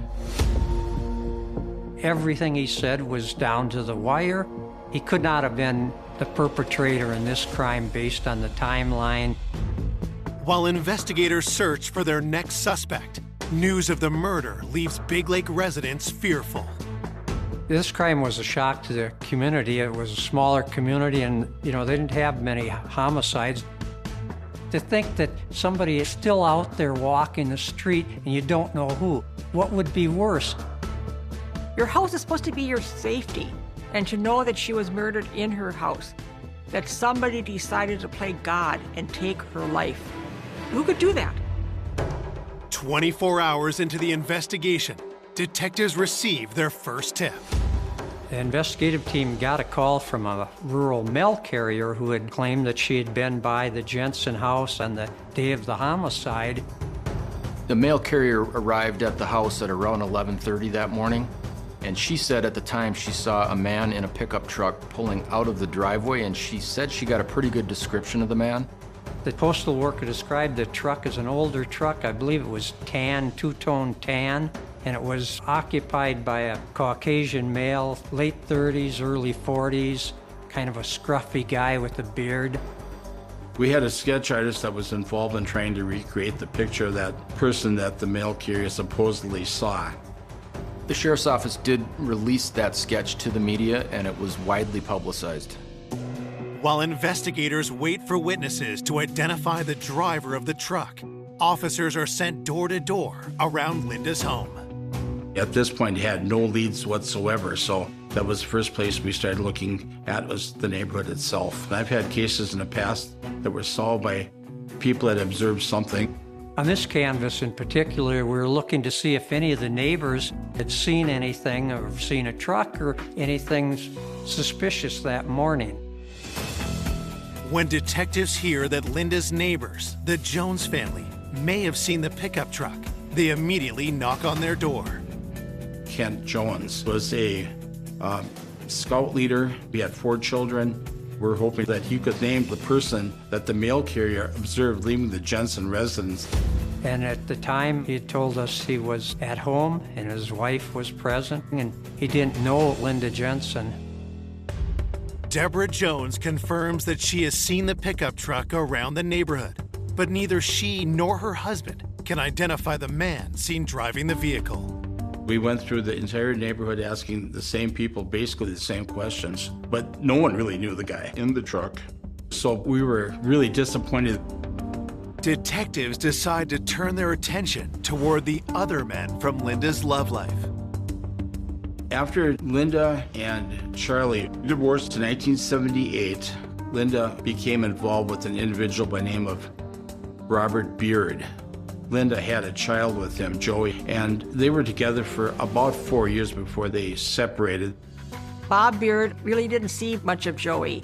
Everything he said was down to the wire. He could not have been the perpetrator in this crime based on the timeline. While investigators search for their next suspect, news of the murder leaves Big Lake residents fearful. This crime was a shock to the community. It was a smaller community, and they didn't have many homicides. To think that somebody is still out there walking the street and you don't know who, what would be worse? Your house is supposed to be your safety, and to know that she was murdered in her house, that somebody decided to play God and take her life. Who could do that? 24 hours into the investigation, detectives receive their first tip. The investigative team got a call from a rural mail carrier who had claimed that she had been by the Jensen house on the day of the homicide. The mail carrier arrived at the house at around 11:30 that morning, and she said at the time she saw a man in a pickup truck pulling out of the driveway, and she said she got a pretty good description of the man. The postal worker described the truck as an older truck. I believe it was tan, two-tone tan, and it was occupied by a Caucasian male, late 30s, early 40s, kind of a scruffy guy with a beard. We had a sketch artist that was involved in trying to recreate the picture of that person that the mail carrier supposedly saw. The sheriff's office did release that sketch to the media, and it was widely publicized. While investigators wait for witnesses to identify the driver of the truck, officers are sent door to door around Linda's home. At this point, he had no leads whatsoever, so that was the first place we started looking at was the neighborhood itself. And I've had cases in the past that were solved by people that observed something. On this canvas in particular, we were looking to see if any of the neighbors had seen anything or seen a truck or anything suspicious that morning. When detectives hear that Linda's neighbors, the Jones family, may have seen the pickup truck, they immediately knock on their door. Kent Jones was a scout leader. We had 4 children. We're hoping that he could name the person that the mail carrier observed leaving the Jensen residence. And at the time, he had told us he was at home and his wife was present, and he didn't know Linda Jensen. Deborah Jones confirms that she has seen the pickup truck around the neighborhood, but neither she nor her husband can identify the man seen driving the vehicle. We went through the entire neighborhood asking the same people basically the same questions, but no one really knew the guy in the truck. So we were really disappointed. Detectives decide to turn their attention toward the other men from Linda's love life. After Linda and Charlie divorced in 1978, Linda became involved with an individual by the name of Robert Beard. Linda had a child with him, Joey, and they were together for about 4 years before they separated. Bob Beard really didn't see much of Joey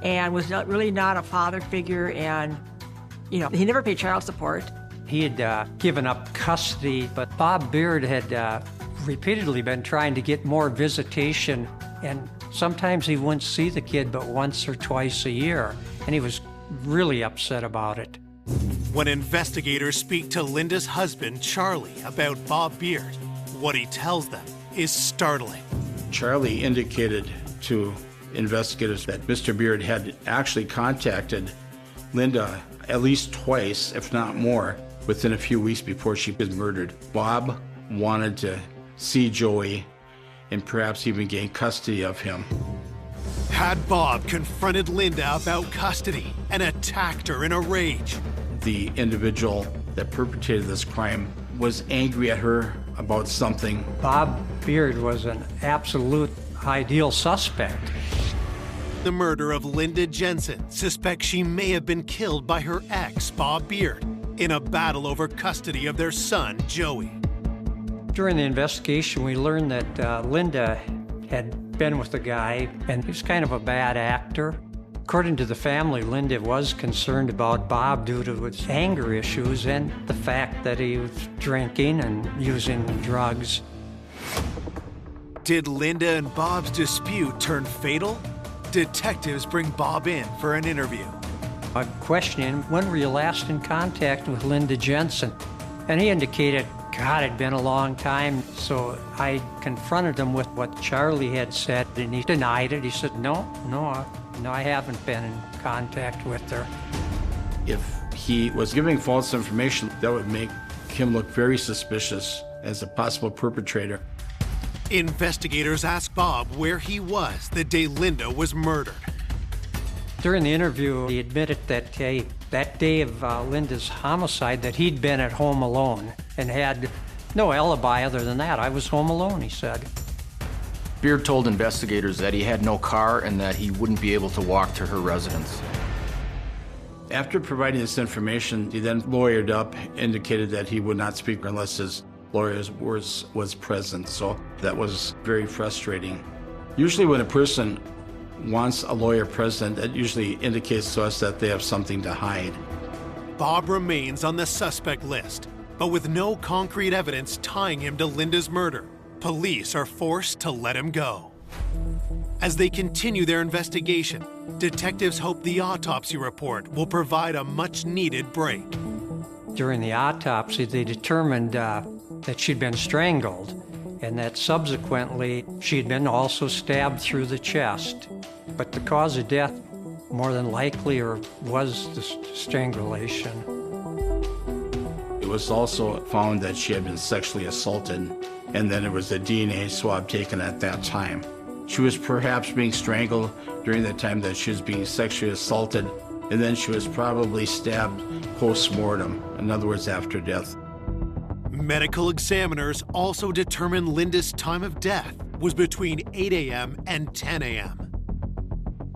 and was really not a father figure, and he never paid child support. He had given up custody, but Bob Beard had repeatedly been trying to get more visitation, and sometimes he wouldn't see the kid but once or twice a year, and he was really upset about it. When investigators speak to Linda's husband, Charlie, about Bob Beard, what he tells them is startling. Charlie indicated to investigators that Mr. Beard had actually contacted Linda at least twice, if not more, within a few weeks before she was murdered. Bob wanted to see Joey and perhaps even gain custody of him. Had Bob confronted Linda about custody and attacked her in a rage? The individual that perpetrated this crime was angry at her about something. Bob Beard was an absolute ideal suspect. The murder of Linda Jensen suspects she may have been killed by her ex, Bob Beard, in a battle over custody of their son, Joey. During the investigation, we learned that Linda had been with a guy, and he was kind of a bad actor. According to the family, Linda was concerned about Bob due to his anger issues and the fact that he was drinking and using drugs. Did Linda and Bob's dispute turn fatal? Detectives bring Bob in for an interview. I questioned him, when were you last in contact with Linda Jensen? And he indicated, God, it'd been a long time. So I confronted him with what Charlie had said, and he denied it. He said, no, I haven't been in contact with her. If he was giving false information, that would make him look very suspicious as a possible perpetrator. Investigators asked Bob where he was the day Linda was murdered. During the interview, he admitted that that day of Linda's homicide, that he'd been at home alone and had no alibi other than that. I was home alone, he said. Beard told investigators that he had no car and that he wouldn't be able to walk to her residence. After providing this information, he then lawyered up, indicated that he would not speak unless his lawyer was present, so that was very frustrating. Usually when a person wants a lawyer present, that usually indicates to us that they have something to hide. Bob remains on the suspect list, but with no concrete evidence tying him to Linda's murder, police are forced to let him go. As they continue their investigation, detectives hope the autopsy report will provide a much-needed break. During the autopsy, they determined that she'd been strangled and that subsequently she'd been also stabbed through the chest. But the cause of death, more than likely, was the strangulation. It was also found that she had been sexually assaulted, and then there was a DNA swab taken at that time. She was perhaps being strangled during the time that she was being sexually assaulted, and then she was probably stabbed post-mortem, in other words, after death. Medical examiners also determined Linda's time of death was between 8 a.m. and 10 a.m.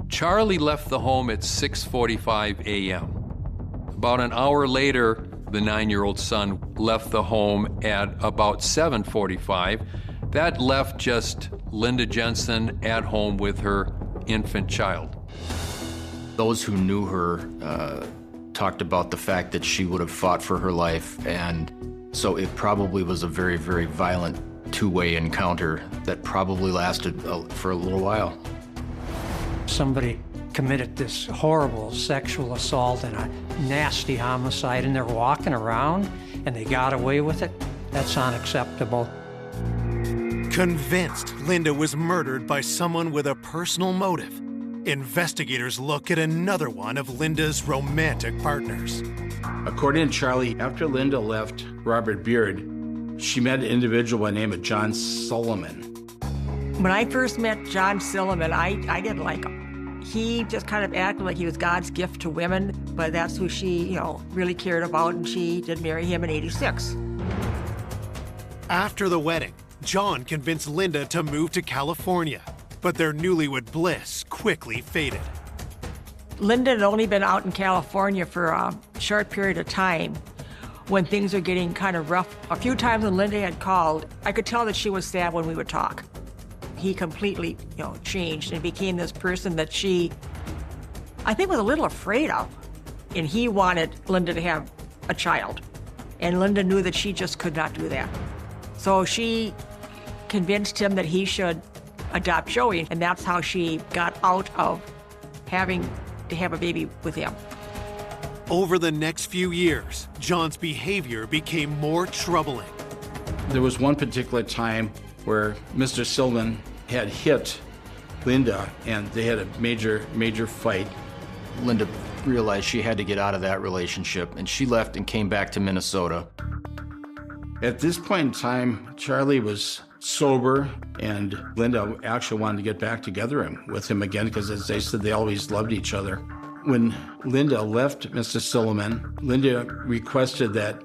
Charlie left the home at 6:45 a.m. About an hour later, the 9-year-old son left the home at about 7:45. That left just Linda Jensen at home with her infant child. Those who knew her talked about the fact that she would have fought for her life, and so it probably was a very, very violent two-way encounter that probably lasted for a little while. Somebody committed this horrible sexual assault and a nasty homicide, and they're walking around and they got away with it. That's unacceptable. Convinced Linda was murdered by someone with a personal motive, investigators look at another one of Linda's romantic partners. According to Charlie, after Linda left Robert Beard, she met an individual by the name of John Sullivan. When I first met John Sullivan, I didn't like him. He just kind of acted like he was God's gift to women, but that's who she, really cared about, and she did marry him in '86. After the wedding, John convinced Linda to move to California, but their newlywed bliss quickly faded. Linda had only been out in California for a short period of time when things were getting kind of rough. A few times when Linda had called, I could tell that she was sad when we would talk. He completely, changed and became this person that she, I think, was a little afraid of. And he wanted Linda to have a child. And Linda knew that she just could not do that. So she convinced him that he should adopt Joey, and that's how she got out of having to have a baby with him. Over the next few years, John's behavior became more troubling. There was one particular time where Mr. Silman had hit Linda, and they had a major fight. Linda realized she had to get out of that relationship, and she left and came back to Minnesota. At this point in time, Charlie was sober, and Linda actually wanted to get back together with him again because, as they said, they always loved each other. When Linda left Mr. Silliman, Linda requested that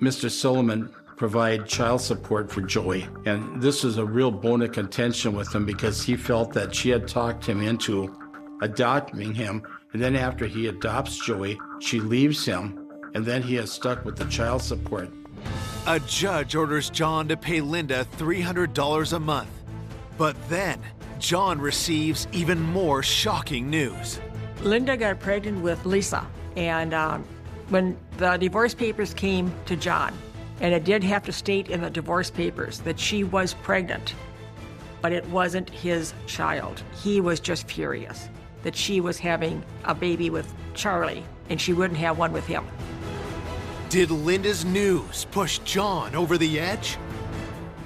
Mr. Silliman provide child support for Joey. And this was a real bone of contention with him because he felt that she had talked him into adopting him. And then after he adopts Joey, she leaves him, and then he is stuck with the child support. A judge orders John to pay Linda $300 a month. But then, John receives even more shocking news. Linda got pregnant with Lisa, and when the divorce papers came to John, and it did have to state in the divorce papers that she was pregnant, but it wasn't his child. He was just furious that she was having a baby with Charlie, and she wouldn't have one with him. Did Linda's news push John over the edge?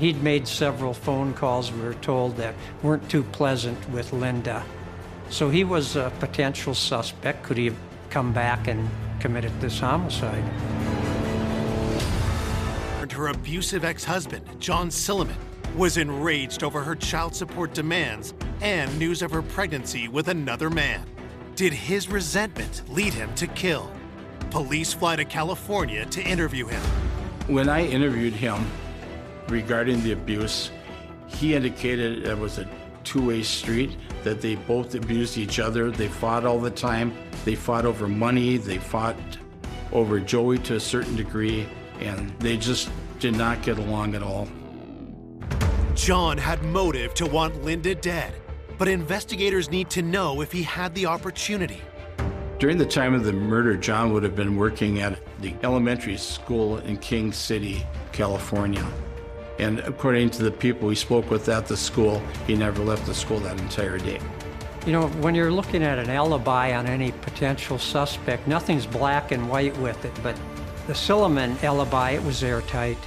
He'd made several phone calls, we were told, that weren't too pleasant with Linda. So he was a potential suspect. Could he have come back and committed this homicide? And her abusive ex-husband, John Silliman, was enraged over her child support demands and news of her pregnancy with another man. Did his resentment lead him to kill? Police fly to California to interview him. When I interviewed him regarding the abuse, he indicated it was a two-way street, that they both abused each other. They fought all the time. They fought over money. They fought over Joey to a certain degree, and they just did not get along at all. John had motive to want Linda dead, but investigators need to know if he had the opportunity. During the time of the murder, John would have been working at the elementary school in King City, California. And according to the people we spoke with at the school, he never left the school that entire day. When you're looking at an alibi on any potential suspect, nothing's black and white with it, but the Silliman alibi, it was airtight.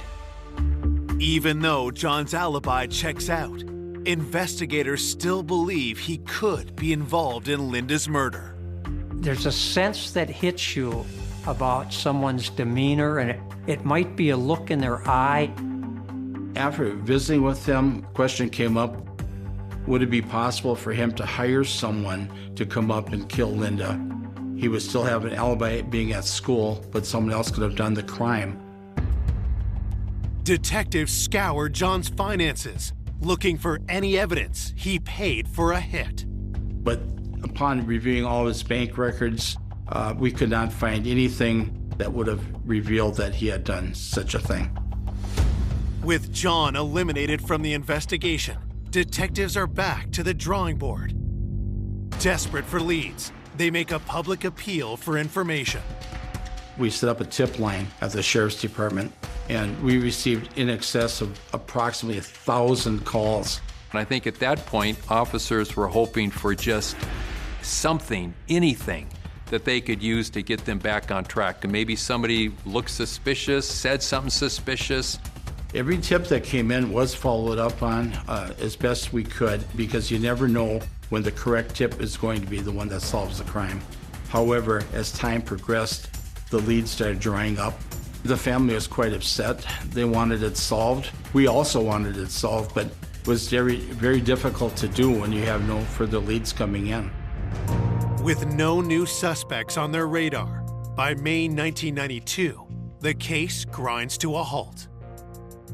Even though John's alibi checks out, investigators still believe he could be involved in Linda's murder. There's a sense that hits you about someone's demeanor, and it might be a look in their eye. After visiting with him, the question came up, would it be possible for him to hire someone to come up and kill Linda? He would still have an alibi being at school, but someone else could have done the crime. Detectives scoured John's finances, looking for any evidence he paid for a hit. But upon reviewing all of his bank records, we could not find anything that would have revealed that he had done such a thing. With John eliminated from the investigation, detectives are back to the drawing board. Desperate for leads, they make a public appeal for information. We set up a tip line at the Sheriff's Department, and we received in excess of approximately 1,000 calls. And I think at that point, officers were hoping for just something, anything, that they could use to get them back on track. And maybe somebody looked suspicious, said something suspicious. Every tip that came in was followed up on as best we could, because you never know when the correct tip is going to be the one that solves the crime. However, as time progressed, the leads started drying up. The family was quite upset. They wanted it solved. We also wanted it solved, but it was very, very difficult to do when you have no further leads coming in. With no new suspects on their radar, by May 1992, the case grinds to a halt.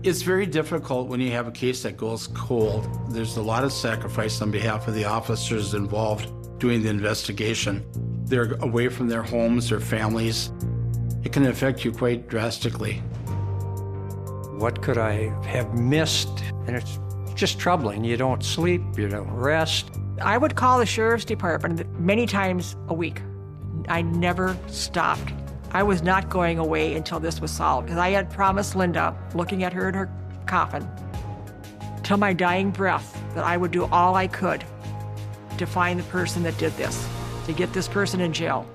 It's very difficult when you have a case that goes cold. There's a lot of sacrifice on behalf of the officers involved doing the investigation. They're away from their homes, their families. It can affect you quite drastically. What could I have missed? And it's just troubling. You don't sleep, you don't rest. I would call the Sheriff's Department many times a week. I never stopped. I was not going away until this was solved, because I had promised Linda, looking at her in her coffin, till my dying breath, that I would do all I could to find the person that did this, to get this person in jail.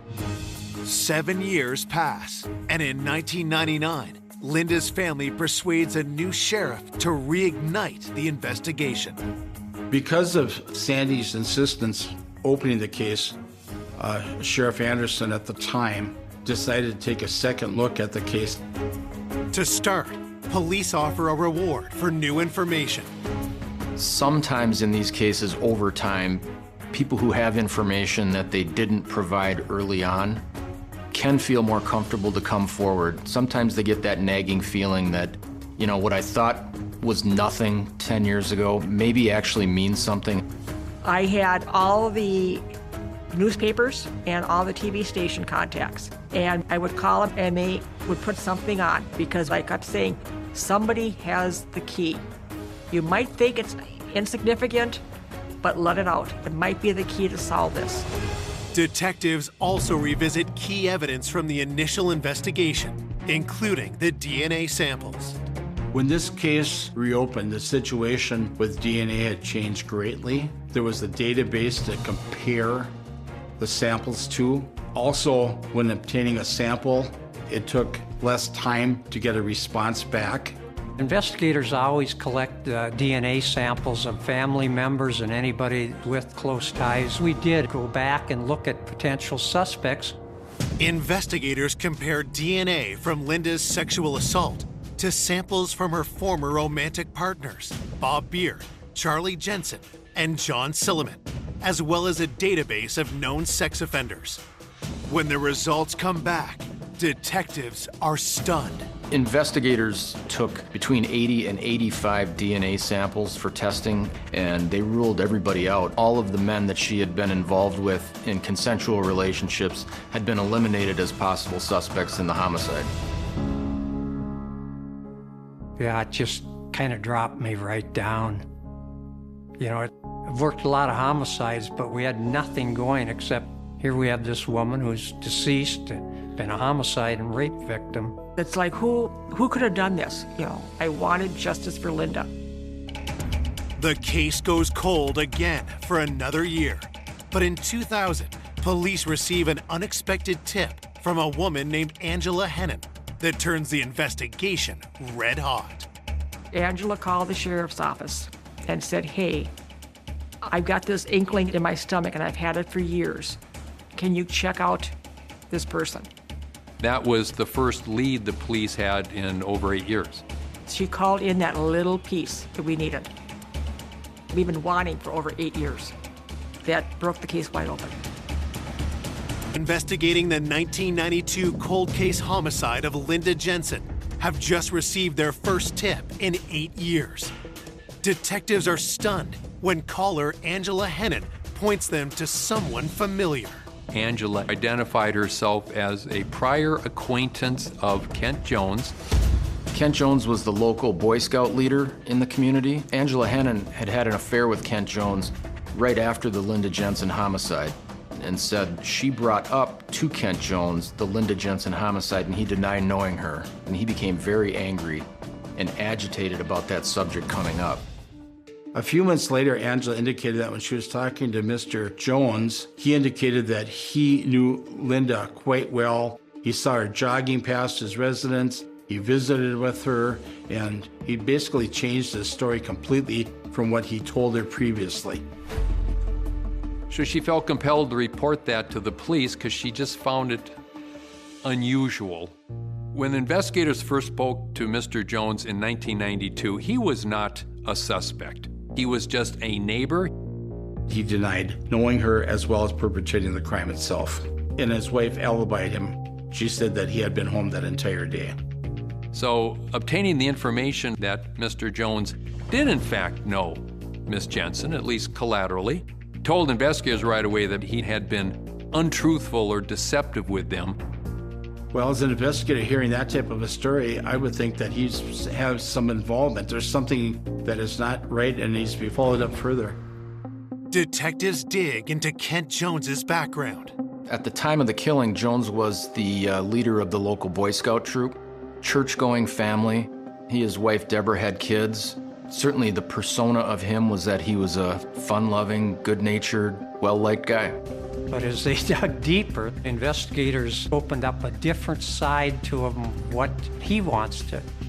7 years pass, and in 1999, Linda's family persuades a new sheriff to reignite the investigation. Because of Sandy's insistence opening the case, Sheriff Anderson at the time decided to take a second look at the case. To start, police offer a reward for new information. Sometimes in these cases, over time, people who have information that they didn't provide early on can feel more comfortable to come forward. Sometimes they get that nagging feeling that, you know, what I thought was nothing 10 years ago maybe actually means something. I had all the newspapers and all the TV station contacts, and I would call them and they would put something on, because I kept saying, somebody has the key. You might think it's insignificant, but let it out. It might be the key to solve this. Detectives also revisit key evidence from the initial investigation, including the DNA samples. When this case reopened, the situation with DNA had changed greatly. There was a database to compare the samples to. Also, when obtaining a sample, it took less time to get a response back. Investigators always collect DNA samples of family members and anybody with close ties. We did go back and look at potential suspects. Investigators compared DNA from Linda's sexual assault to samples from her former romantic partners, Bob Beard, Charlie Jensen, and John Silliman, as well as a database of known sex offenders. When the results come back, detectives are stunned. Investigators took between 80 and 85 DNA samples for testing, and they ruled everybody out. All of the men that she had been involved with in consensual relationships had been eliminated as possible suspects in the homicide. Yeah, it just kind of dropped me right down. You know, I've worked a lot of homicides, but we had nothing going except here we have this woman who's deceased, been a homicide and rape victim. It's like, who could have done this? You know, I wanted justice for Linda. The case goes cold again for another year. But in 2000, police receive an unexpected tip from a woman named Angela Hennon that turns the investigation red hot. Angela called the sheriff's office and said, hey, I've got this inkling in my stomach and I've had it for years. Can you check out this person? That was the first lead the police had in over 8 years. She called in that little piece that we needed. We've been wanting for over 8 years. That broke the case wide open. investigating the 1992 cold case homicide of Linda Jensen have just received their first tip in 8 years. Detectives are stunned when caller Angela Hennon points them to someone familiar. Angela identified herself as a prior acquaintance of Kent Jones. Kent Jones was the local Boy Scout leader in the community. Angela Hennon had had an affair with Kent Jones right after the Linda Jensen homicide and said she brought up to Kent Jones the Linda Jensen homicide, and he denied knowing her. And he became very angry and agitated about that subject coming up. A few months later, Angela indicated that when she was talking to Mr. Jones, he indicated that he knew Linda quite well. He saw her jogging past his residence, he visited with her, and he basically changed his story completely from what he told her previously. So she felt compelled to report that to the police because she just found it unusual. When investigators first spoke to Mr. Jones in 1992, he was not a suspect. He was just a neighbor. He denied knowing her as well as perpetrating the crime itself. And his wife alibied him. She said that he had been home that entire day. So obtaining the information that Mr. Jones did in fact know Miss Jensen, at least collaterally, told investigators right away that he had been untruthful or deceptive with them. Well, as an investigator hearing that type of a story, I would think that he has some involvement. There's something that is not right and needs to be followed up further. Detectives dig into Kent Jones's background. At the time of the killing, Jones was the leader of the local Boy Scout troop, church-going family. He and his wife, Deborah, had kids. Certainly the persona of him was that he was a fun-loving, good-natured, well-liked guy. But as they dug deeper, investigators opened up a different side to him, what he wants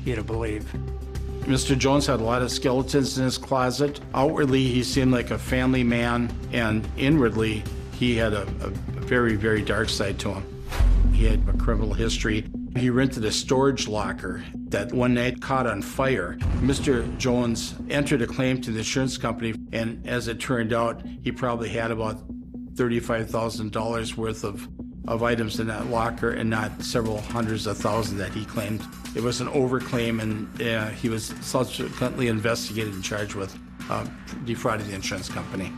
you to believe. Mr. Jones had a lot of skeletons in his closet. Outwardly, he seemed like a family man, and inwardly, he had a very, very dark side to him. He had a criminal history. He rented a storage locker that one night caught on fire. Mr. Jones entered a claim to the insurance company, and as it turned out, he probably had about $35,000 worth of items in that locker and not several hundreds of thousands that he claimed. It was an overclaim, and he was subsequently investigated and charged with defrauding the insurance company.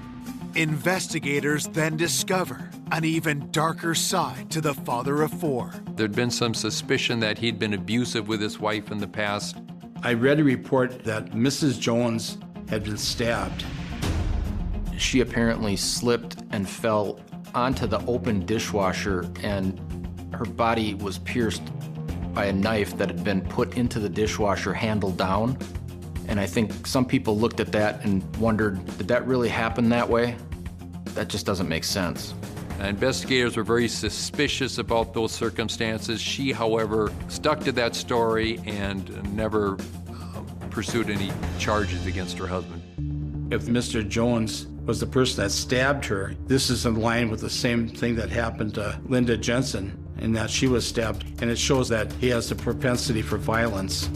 Investigators then discover an even darker side to the father of four. There'd been some suspicion that he'd been abusive with his wife in the past. I read a report that Mrs. Jones had been stabbed. She apparently slipped and fell onto the open dishwasher, and her body was pierced by a knife that had been put into the dishwasher handle down. And I think some people looked at that and wondered, did that really happen that way? That just doesn't make sense. Investigators were very suspicious about those circumstances. She, however, stuck to that story and never pursued any charges against her husband. If Mr. Jones was the person that stabbed her, this is in line with the same thing that happened to Linda Jensen, in that she was stabbed, and it shows that he has a propensity for violence.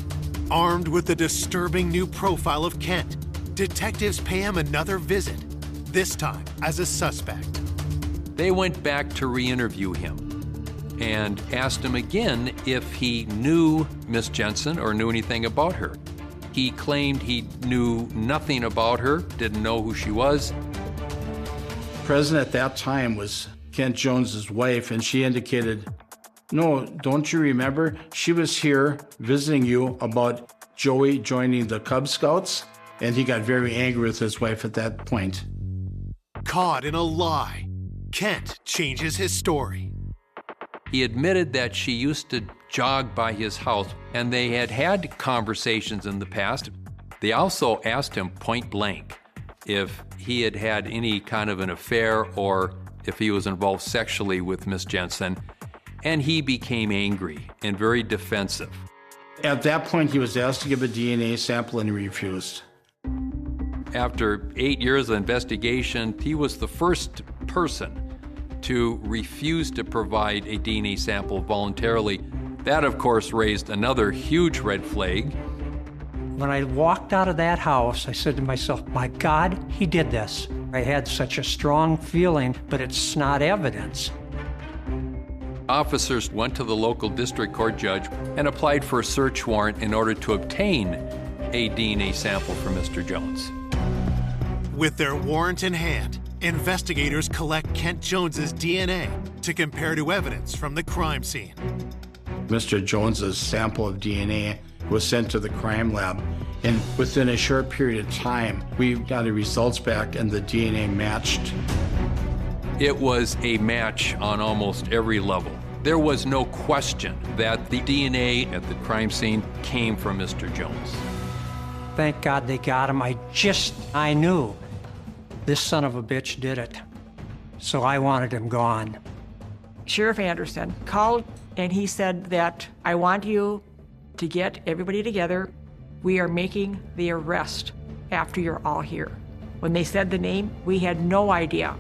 Armed with the disturbing new profile of Kent, detectives pay him another visit, this time as a suspect. They went back to re-interview him and asked him again if he knew Miss Jensen or knew anything about her. He claimed he knew nothing about her, didn't know who she was. Present at that time was Kent Jones's wife, and she indicated, "No, don't you remember? She was here visiting you about Joey joining the Cub Scouts," and he got very angry with his wife at that point. Caught in a lie, Kent changes his story. He admitted that she used to jog by his house, and they had had conversations in the past. They also asked him point blank if he had had any kind of an affair or if he was involved sexually with Miss Jensen, and he became angry and very defensive. At that point, he was asked to give a DNA sample, and he refused. After 8 years of investigation, he was the first person to refuse to provide a DNA sample voluntarily. That, of course, raised another huge red flag. When I walked out of that house, I said to myself, my God, he did this. I had such a strong feeling, but it's not evidence. Officers went to the local district court judge and applied for a search warrant in order to obtain a DNA sample from Mr. Jones. With their warrant in hand, investigators collect Kent Jones's DNA to compare to evidence from the crime scene. Mr. Jones's sample of DNA was sent to the crime lab, and within a short period of time, we got the results back and the DNA matched. It was a match on almost every level. There was no question that the DNA at the crime scene came from Mr. Jones. Thank God they got him. I knew this son of a bitch did it. So I wanted him gone. Sheriff Anderson called and he said that, I want you to get everybody together. We are making the arrest after you're all here. When they said the name, we had no idea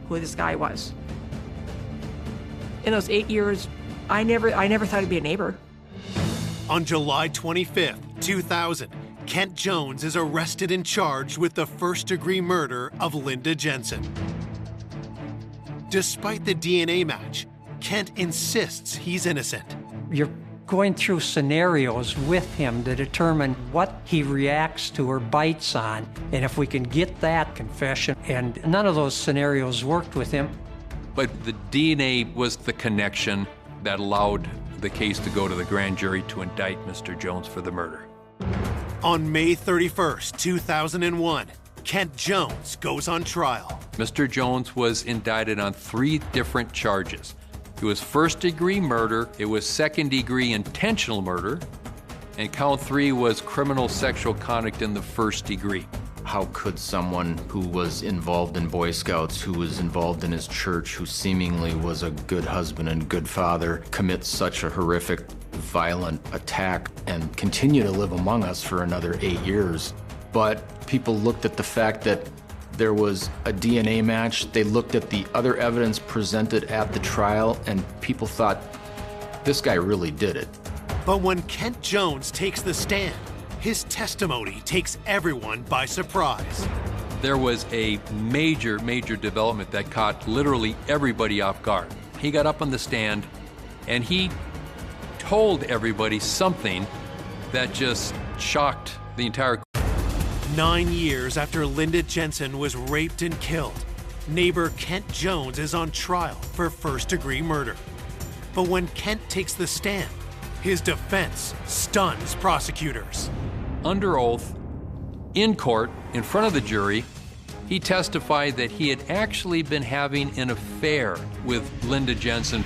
who this guy was. In those 8 years, I never thought he'd be a neighbor. On July 25th, 2000, Kent Jones is arrested and charged with the first-degree murder of Linda Jensen. Despite the DNA match, Kent insists he's innocent. You're going through scenarios with him to determine what he reacts to or bites on. And if we can get that confession, and none of those scenarios worked with him. But the DNA was the connection that allowed the case to go to the grand jury to indict Mr. Jones for the murder. On May 31st, 2001, Kent Jones goes on trial. Mr. Jones was indicted on 3 different charges. It was first-degree murder, it was second-degree intentional murder, and count 3 was criminal sexual conduct in the first degree. How could someone who was involved in Boy Scouts, who was involved in his church, who seemingly was a good husband and good father, commit such a horrific, violent attack and continue to live among us for another 8 years? But people looked at the fact that there was a DNA match. They looked at the other evidence presented at the trial, and people thought, this guy really did it. But when Kent Jones takes the stand, his testimony takes everyone by surprise. There was a major development that caught literally everybody off guard. He got up on the stand and he told everybody something that just shocked the entire. 9 years after Linda Jensen was raped and killed, neighbor Kent Jones is on trial for first-degree murder. But when Kent takes the stand, his defense stuns prosecutors. Under oath, in court, in front of the jury, he testified that he had actually been having an affair with Linda Jensen.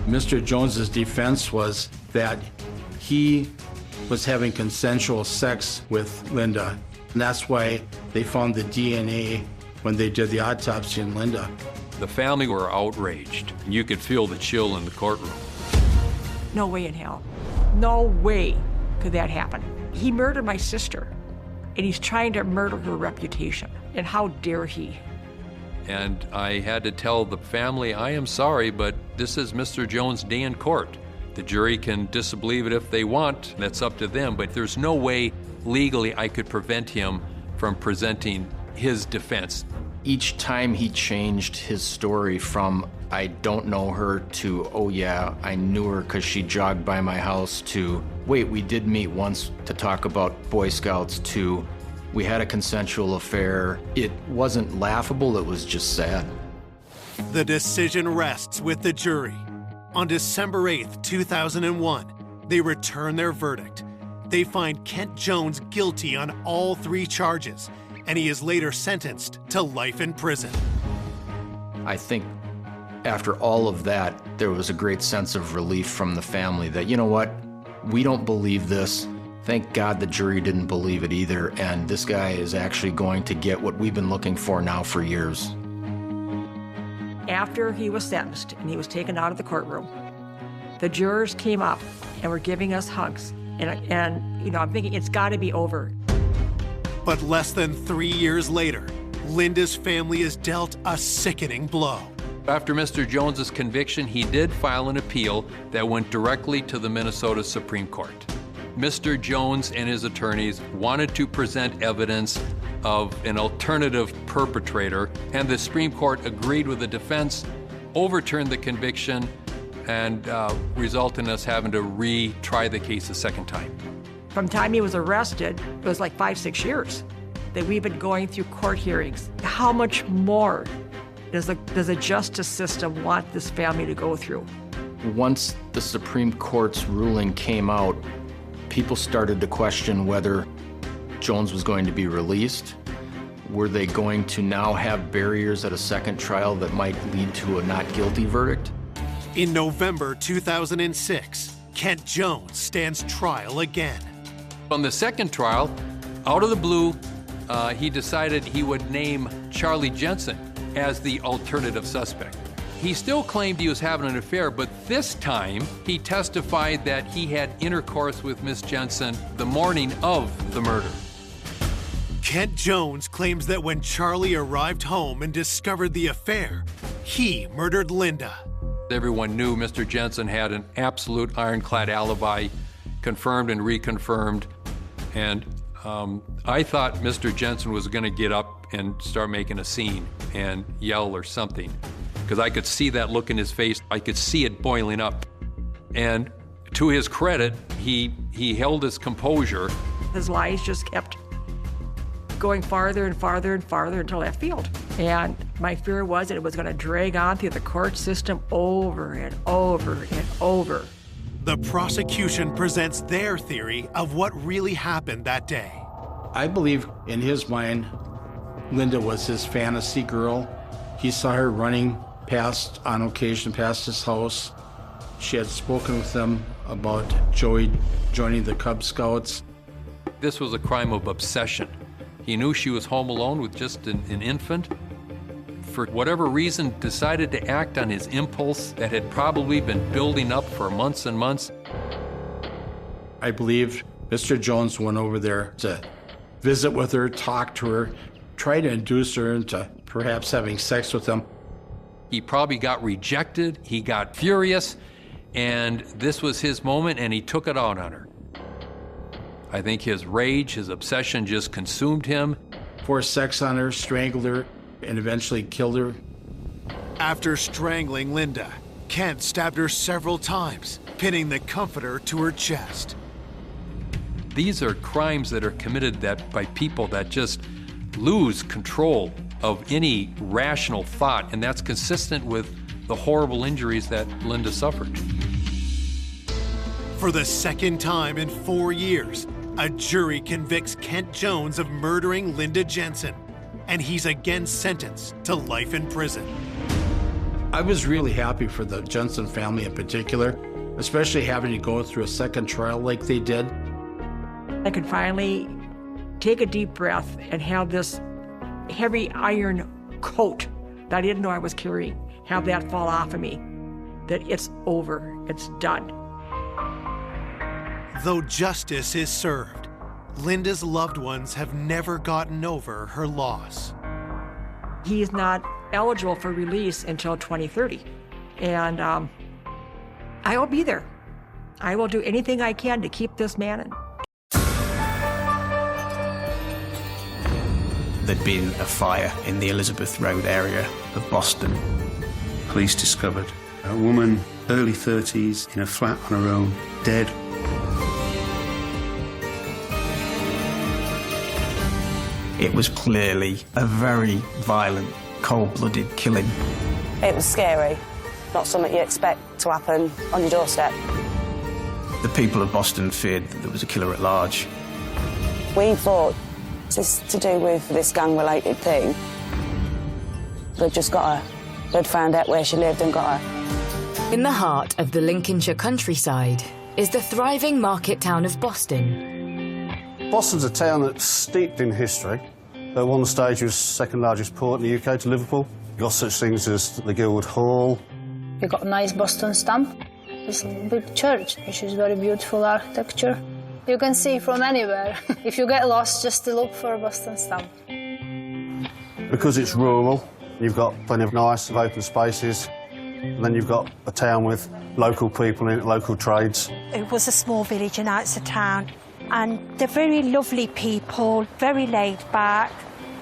Mr. Jones's defense was that he was having consensual sex with Linda. And that's why they found the DNA when they did the autopsy on Linda. The family were outraged. You could feel the chill in the courtroom. No way in hell. No way could that happen. He murdered my sister, and he's trying to murder her reputation. And how dare he? And I had to tell the family, I am sorry, but this is Mr. Jones' day in court. The jury can disbelieve it if they want. That's up to them. But there's no way legally I could prevent him from presenting his defense. Each time he changed his story from, I don't know her, to, oh yeah, I knew her because she jogged by my house, to, wait, we did meet once to talk about Boy Scouts, to, we had a consensual affair. It wasn't laughable, it was just sad. The decision rests with the jury. On December 8th, 2001, they return their verdict. They find Kent Jones guilty on all 3 charges, and he is later sentenced to life in prison. I think after all of that, there was a great sense of relief from the family that, you know what, we don't believe this. Thank God the jury didn't believe it either, and this guy is actually going to get what we've been looking for now for years. After he was sentenced and he was taken out of the courtroom, the jurors came up and were giving us hugs. And you know, I'm thinking it's got to be over. But less than 3 years later, Linda's family is dealt a sickening blow. After Mr. Jones's conviction, he did file an appeal that went directly to the Minnesota Supreme Court. Mr. Jones and his attorneys wanted to present evidence of an alternative perpetrator, and the Supreme Court agreed with the defense, overturned the conviction, and result in us having to retry the case a second time. From the time he was arrested, it was like 5-6 years that we've been going through court hearings. How much more does the justice system want this family to go through? Once the Supreme Court's ruling came out, people started to question whether Jones was going to be released. Were they going to now have barriers at a second trial that might lead to a not guilty verdict? In November 2006, Kent Jones stands trial again. On the second trial, out of the blue, he decided he would name Charlie Jensen as the alternative suspect. He still claimed he was having an affair, but this time he testified that he had intercourse with Miss Jensen the morning of the murder. Kent Jones claims that when Charlie arrived home and discovered the affair, he murdered Linda. Everyone knew Mr. Jensen had an absolute ironclad alibi, confirmed and reconfirmed, and I thought Mr. Jensen was going to get up and start making a scene and yell or something, because I could see that look in his face. I could see it boiling up. And to his credit, he held his composure. His lies just kept going farther and farther and farther into left field. And my fear was that it was going to drag on through the court system over and over and over. The prosecution presents their theory of what really happened that day. I believe in his mind, Linda was his fantasy girl. He saw her running on occasion past his house. She had spoken with him about Joey joining the Cub Scouts. This was a crime of obsession. He knew she was home alone with just an infant. For whatever reason, decided to act on his impulse that had probably been building up for months and months. I believe Mr. Jones went over there to visit with her, talk to her, try to induce her into perhaps having sex with him. He probably got rejected, he got furious, and this was his moment, and he took it out on her. I think his rage, his obsession just consumed him. Forced sex on her, strangled her, and eventually killed her. After strangling Linda, Kent stabbed her several times, pinning the comforter to her chest. These are crimes that are committed by people that just lose control of any rational thought, and that's consistent with the horrible injuries that Linda suffered. For the second time in 4 years, a jury convicts Kent Jones of murdering Linda Jensen, and he's again sentenced to life in prison. I was really happy for the Jensen family in particular, especially having to go through a second trial like they did. I could finally take a deep breath and have this heavy iron coat that I didn't know I was carrying, have that fall off of me, that it's over, it's done. Though justice is served, Linda's loved ones have never gotten over her loss. He's not eligible for release until 2030, and I will be there. I will do anything I can to keep this man in. There'd been a fire in the Elizabeth Road area of Boston. Police discovered a woman, early 30s, in a flat on her own, dead. It was clearly a very violent, cold-blooded killing. It was scary, not something you expect to happen on your doorstep. The people of Boston feared that there was a killer at large. We thought it's to do with this gang-related thing. They'd just got her. They'd found out where she lived and got her. In the heart of the Lincolnshire countryside is the thriving market town of Boston. Boston's a town that's steeped in history. At one stage, it was the second largest port in the UK to Liverpool. You've got such things as the Guild Hall. You've got a nice Boston stamp. It's a big church, which is very beautiful architecture. You can see from anywhere. If you get lost, just to look for a Boston stamp. Because it's rural, you've got plenty of nice open spaces. And then you've got a town with local people in it, local trades. It was a small village and now it's a town. And they're very lovely people, very laid back.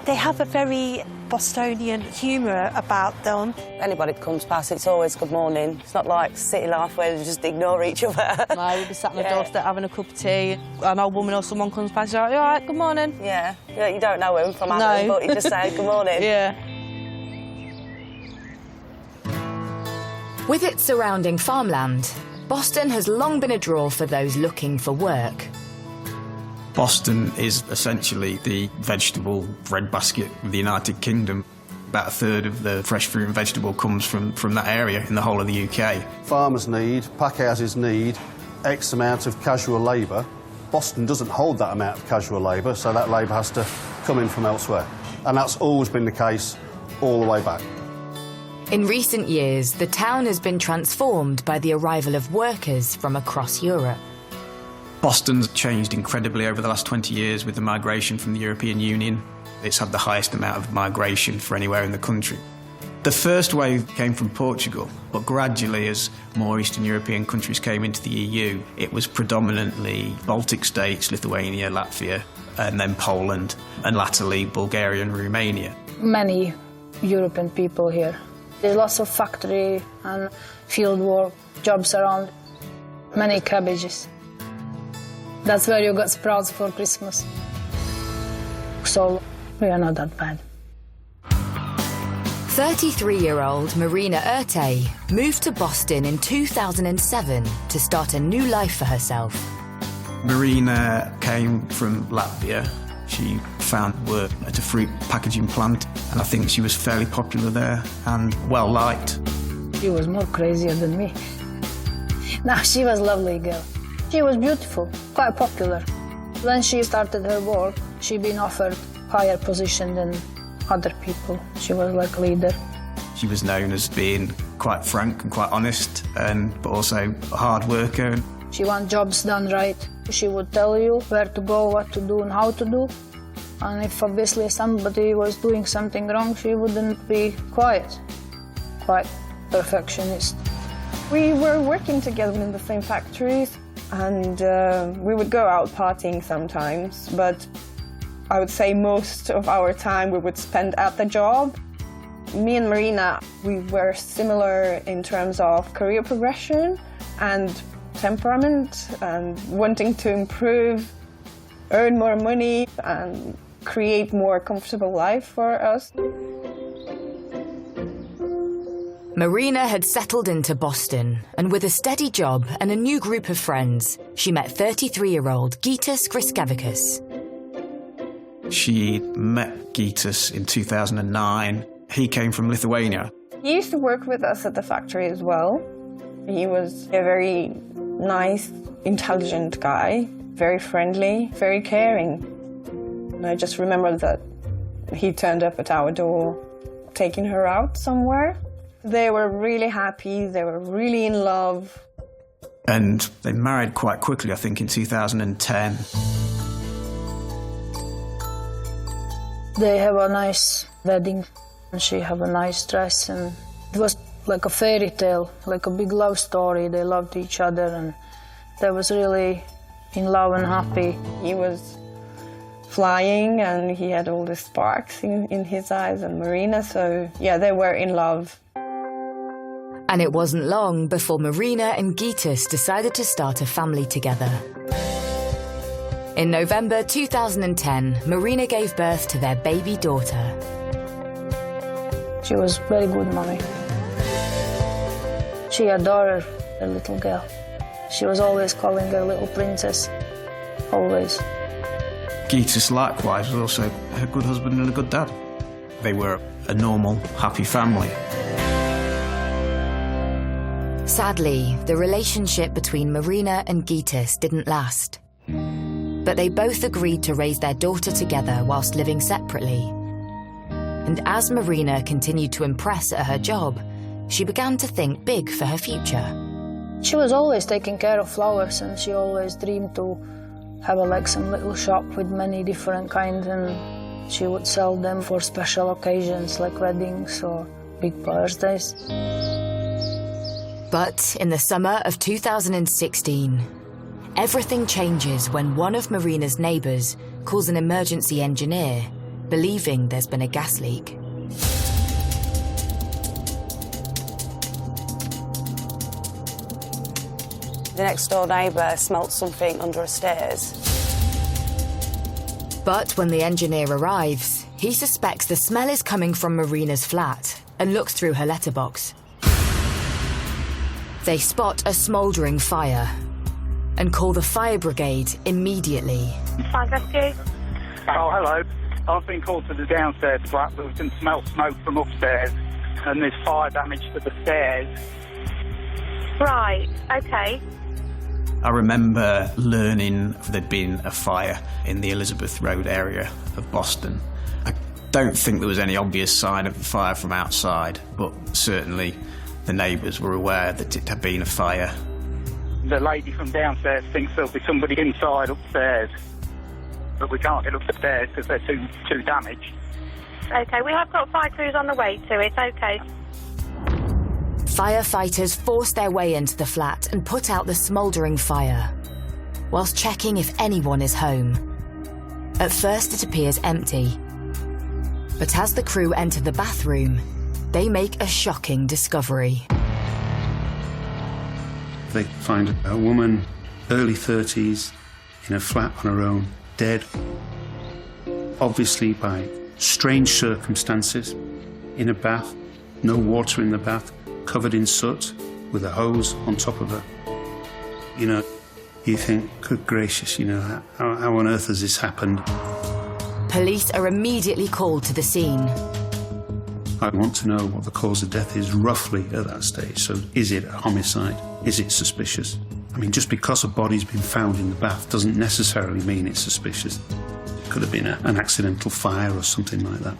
They have a very Bostonian humour about them. Anybody that comes past, it's always good morning. It's not like city life where they just ignore each other. No, we'd be sat on the doorstep having a cup of tea. An old woman or someone comes past, you're like, all right, good morning. Yeah, you don't know him from Adam, but you just say good morning. Yeah. With its surrounding farmland, Boston has long been a draw for those looking for work. Boston is essentially the vegetable breadbasket of the United Kingdom. About a third of the fresh fruit and vegetable comes from that area in the whole of the UK. Farmers need, packhouses need X amount of casual labour. Boston doesn't hold that amount of casual labour, so that labour has to come in from elsewhere. And that's always been the case all the way back. In recent years, the town has been transformed by the arrival of workers from across Europe. Boston's changed incredibly over the last 20 years with the migration from the European Union. It's had the highest amount of migration for anywhere in the country. The first wave came from Portugal, but gradually as more Eastern European countries came into the EU, it was predominantly Baltic states, Lithuania, Latvia, and then Poland, and latterly Bulgaria and Romania. Many European people here. There's lots of factory and field work jobs around, many cabbages. That's where you got sprouts for Christmas. So we are not that bad. 33-year-old Marina Urte moved to Boston in 2007 to start a new life for herself. Marina came from Latvia. She found work at a fruit packaging plant, and I think she was fairly popular there and well-liked. She was more crazier than me. No, she was a lovely girl. She was beautiful, quite popular. When she started her work, she'd been offered higher position than other people. She was like a leader. She was known as being quite frank and quite honest, but also a hard worker. She wants jobs done right. She would tell you where to go, what to do and how to do. And if obviously somebody was doing something wrong, she wouldn't be quiet. Quite perfectionist. We were working together in the same factories, and we would go out partying sometimes, but I would say most of our time we would spend at the job. Me and Marina, we were similar in terms of career progression and temperament and wanting to improve, earn more money and create more comfortable life for us. Marina had settled into Boston, and with a steady job and a new group of friends, she met 33-year-old Gytis Griskavikas. She met Gytis in 2009. He came from Lithuania. He used to work with us at the factory as well. He was a very nice, intelligent guy, very friendly, very caring. And I just remember that he turned up at our door, taking her out somewhere. They were really happy, they were really in love. And they married quite quickly, I think, in 2010. They have a nice wedding, and she have a nice dress, and it was like a fairy tale, like a big love story. They loved each other, and they was really in love and happy. He was flying, and he had all the sparks in his eyes, and Marina, so yeah, they were in love. And it wasn't long before Marina and Gytis decided to start a family together. In November 2010, Marina gave birth to their baby daughter. She was very good mommy. She adored her little girl. She was always calling her little princess, always. Gytis, likewise, was also a good husband and a good dad. They were a normal, happy family. Sadly, the relationship between Marina and Gytis didn't last. But they both agreed to raise their daughter together whilst living separately. And as Marina continued to impress at her job, she began to think big for her future. She was always taking care of flowers, and she always dreamed to have some little shop with many different kinds, and she would sell them for special occasions like weddings or big birthdays. But in the summer of 2016, everything changes when one of Marina's neighbours calls an emergency engineer, believing there's been a gas leak. The next door neighbour smelt something under her stairs. But when the engineer arrives, he suspects the smell is coming from Marina's flat and looks through her letterbox. They spot a smouldering fire and call the fire brigade immediately. Fire rescue. Oh, hello. I've been called to the downstairs flat, but we can smell smoke from upstairs, and there's fire damage to the stairs. Right, okay. I remember learning there'd been a fire in the Elizabeth Road area of Boston. I don't think there was any obvious sign of a fire from outside, but certainly the neighbours were aware that it had been a fire. The lady from downstairs thinks there'll be somebody inside upstairs, but we can't get up the stairs because they're too damaged. Okay, we have got fire crews on the way to it, okay. Firefighters force their way into the flat and put out the smouldering fire, whilst checking if anyone is home. At first it appears empty, but as the crew enter the bathroom, they make a shocking discovery. They find a woman, early 30s, in a flat on her own, dead, obviously by strange circumstances, in a bath, no water in the bath, covered in soot, with a hose on top of her. You know, you think, good gracious, you know, how on earth has this happened? Police are immediately called to the scene. I want to know what the cause of death is roughly at that stage. So is it a homicide? Is it suspicious? I mean, just because a body's been found in the bath doesn't necessarily mean it's suspicious. It could have been an accidental fire or something like that.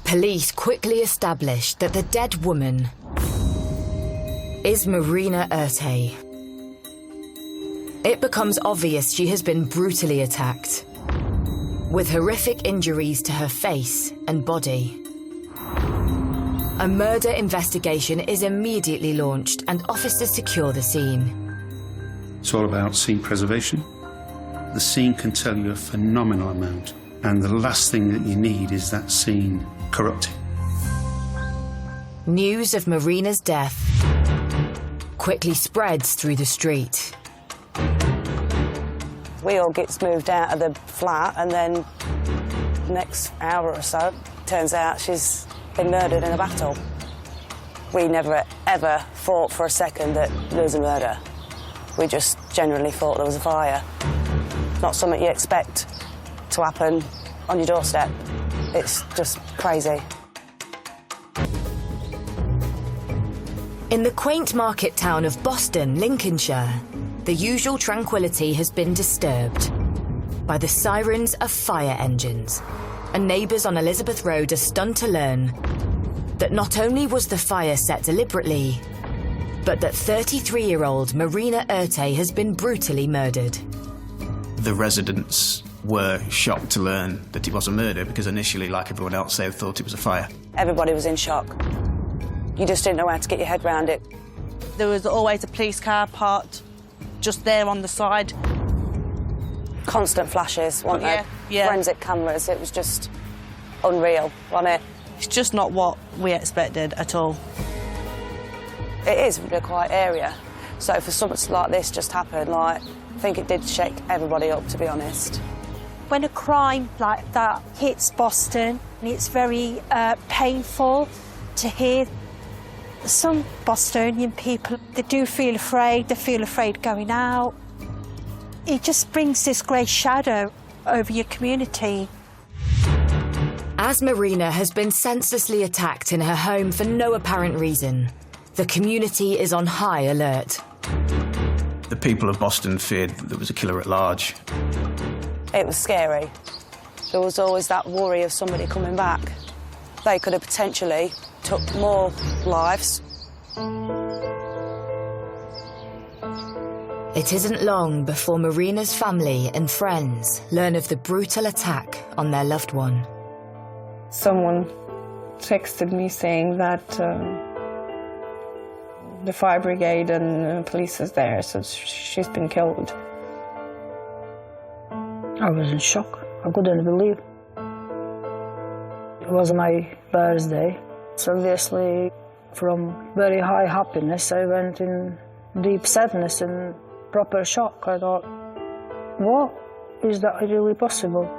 Police quickly established that the dead woman is Marina Urte. It becomes obvious she has been brutally attacked, with horrific injuries to her face and body. A murder investigation is immediately launched and officers secure the scene. It's all about scene preservation. The scene can tell you a phenomenal amount, and the last thing that you need is that scene corrupting. News of Marina's death quickly spreads through the street. We all get moved out of the flat, and then the next hour or so, turns out she's been murdered in a battle. We never, ever thought for a second that there was a murder. We just generally thought there was a fire. Not something you expect to happen on your doorstep. It's just crazy. In the quaint market town of Boston, Lincolnshire, the usual tranquility has been disturbed by the sirens of fire engines, and neighbours on Elizabeth Road are stunned to learn that not only was the fire set deliberately, but that 33-year-old Marina Urte has been brutally murdered. The residents were shocked to learn that it was a murder because initially, like everyone else, they thought it was a fire. Everybody was in shock. You just didn't know how to get your head around it. There was always a police car parked just there on the side. Constant flashes, weren't there? Yeah. Forensic cameras, it was just unreal, wasn't it? It's just not what we expected at all. It is a quiet area, so for something like this just happened, like, I think it did shake everybody up, to be honest. When a crime like that hits Boston, it's very painful to hear. Some Bostonian people, they do feel afraid, they feel afraid going out. It just brings this grey shadow over your community. As Marina has been senselessly attacked in her home for no apparent reason, the community is on high alert. The people of Boston feared that there was a killer at large. It was scary. There was always that worry of somebody coming back. They could have potentially took more lives. It isn't long before Marina's family and friends learn of the brutal attack on their loved one. Someone texted me saying that the fire brigade and police is there, so she's been killed. I was in shock. I couldn't believe. was my birthday. So obviously, from very high happiness, I went in deep sadness and proper shock. I thought, what? Is that really possible?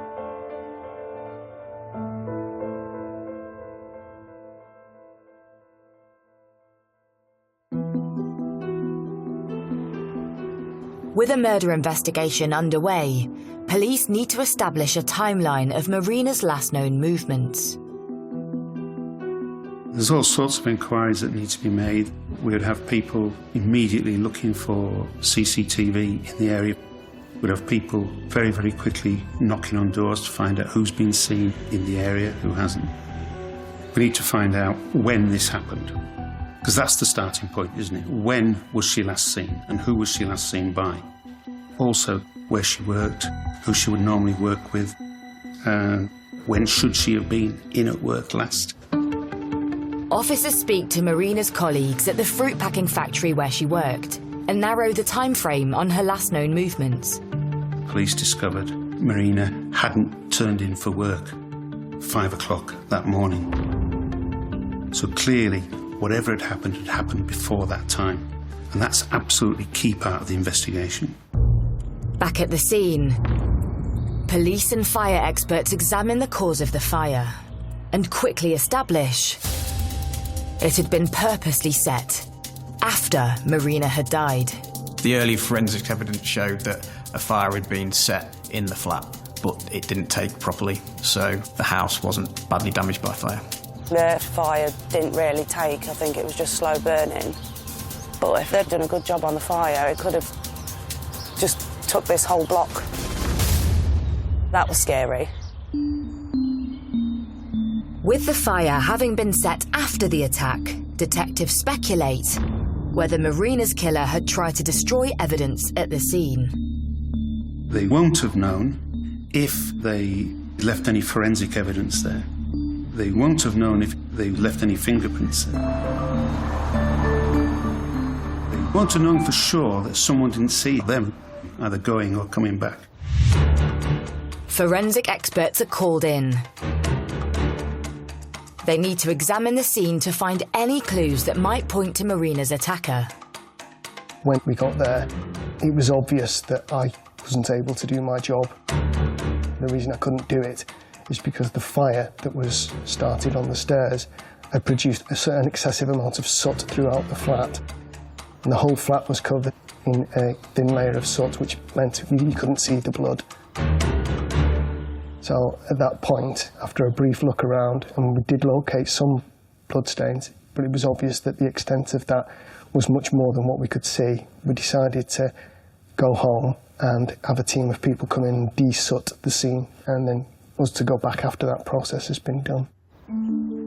With a murder investigation underway, police need to establish a timeline of Marina's last known movements. There's all sorts of inquiries that need to be made. We would have people immediately looking for CCTV in the area. We'd have people very, very quickly knocking on doors to find out who's been seen in the area, who hasn't. We need to find out when this happened, because that's the starting point, isn't it? When was she last seen, and who was she last seen by? Also, where she worked, who she would normally work with, when should she have been in at work last? Officers speak to Marina's colleagues at the fruit packing factory where she worked and narrow the time frame on her last known movements. Police discovered Marina hadn't turned in for work 5 o'clock that morning. So clearly, whatever had happened before that time. And that's absolutely key part of the investigation. Back at the scene, police and fire experts examine the cause of the fire and quickly establish it had been purposely set after Marina had died. The early forensic evidence showed that a fire had been set in the flat, but it didn't take properly, so the house wasn't badly damaged by fire. The fire didn't really take, I think it was just slow burning. But if they'd done a good job on the fire, it could have just took this whole block. That was scary. With the fire having been set after the attack, detectives speculate whether Marina's killer had tried to destroy evidence at the scene. They won't have known if they left any forensic evidence there. They won't have known if they left any fingerprints there. They won't have known for sure that someone didn't see them either going or coming back. Forensic experts are called in. They need to examine the scene to find any clues that might point to Marina's attacker. When we got there, it was obvious that I wasn't able to do my job. The reason I couldn't do it is because the fire that was started on the stairs had produced a certain excessive amount of soot throughout the flat. And the whole flat was covered in a thin layer of soot, which meant you couldn't see the blood. So at that point, after a brief look around, and we did locate some bloodstains, but it was obvious that the extent of that was much more than what we could see, we decided to go home and have a team of people come in and de-soot the scene, and then us to go back after that process has been done.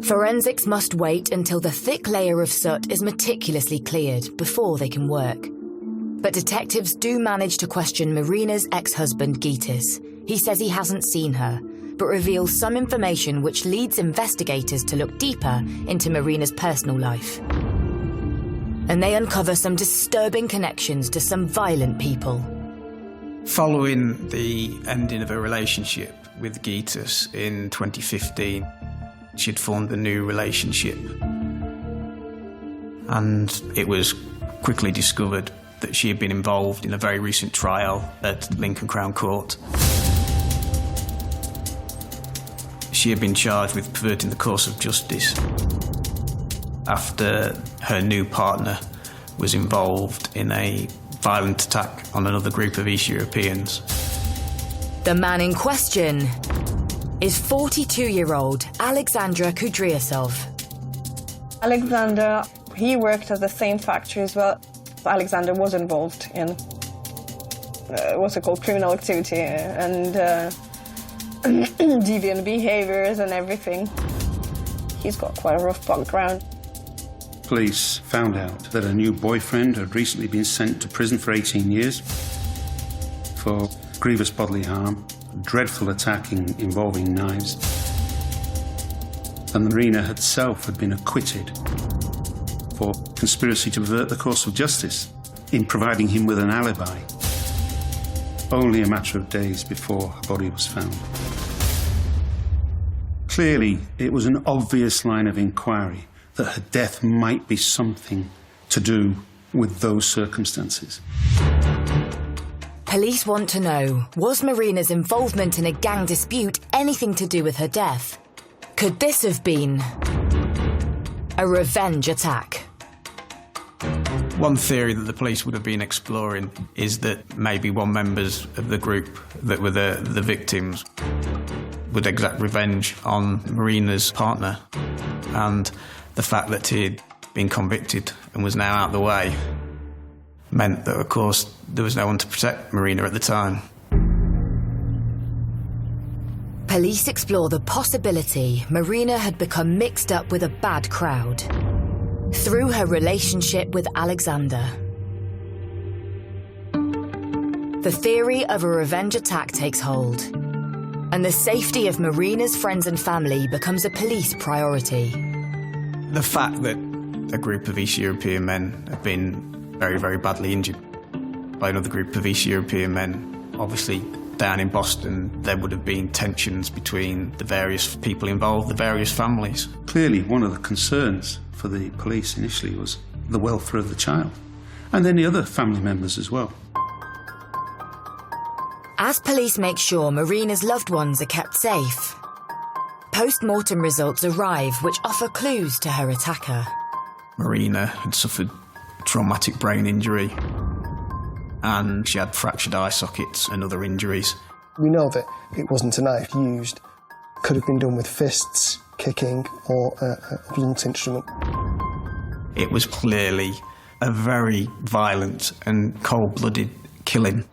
Forensics must wait until the thick layer of soot is meticulously cleared before they can work. But detectives do manage to question Marina's ex-husband, Gitis. He says he hasn't seen her, but reveals some information which leads investigators to look deeper into Marina's personal life. And they uncover some disturbing connections to some violent people. Following the ending of a relationship with Gitis in 2015, she'd formed a new relationship. And it was quickly discovered that she had been involved in a very recent trial at Lincoln Crown Court. She had been charged with perverting the course of justice after her new partner was involved in a violent attack on another group of East Europeans. The man in question is 42-year-old Alexandra Kudryasov. Alexander, he worked at the same factory as well. Alexander was involved in what's it called, criminal activity and deviant behaviors and everything. He's got quite a rough background. Police found out that a new boyfriend had recently been sent to prison for 18 years for grievous bodily harm, dreadful attack involving knives. And Marina herself had been acquitted for conspiracy to pervert the course of justice in providing him with an alibi, only a matter of days before her body was found. Clearly, it was an obvious line of inquiry that her death might be something to do with those circumstances. Police want to know, was Marina's involvement in a gang dispute anything to do with her death? Could this have been a revenge attack? One theory that the police would have been exploring is that maybe one members of the group that were the victims would exact revenge on Marina's partner, and the fact that he'd been convicted and was now out of the way meant that, of course, there was no one to protect Marina at the time. Police explore the possibility Marina had become mixed up with a bad crowd through her relationship with Alexander. The theory of a revenge attack takes hold, and the safety of Marina's friends and family becomes a police priority. The fact that a group of East European men have been very, very badly injured by another group of East European men, obviously down in Boston, there would have been tensions between the various people involved, the various families. Clearly, one of the concerns for the police initially was the welfare of the child, and then the other family members as well. As police make sure Marina's loved ones are kept safe, post-mortem results arrive which offer clues to her attacker. Marina had suffered traumatic brain injury, and she had fractured eye sockets and other injuries. We know that it wasn't a knife used. Could have been done with fists, kicking, or a blunt instrument. It was clearly a very violent and cold-blooded killing.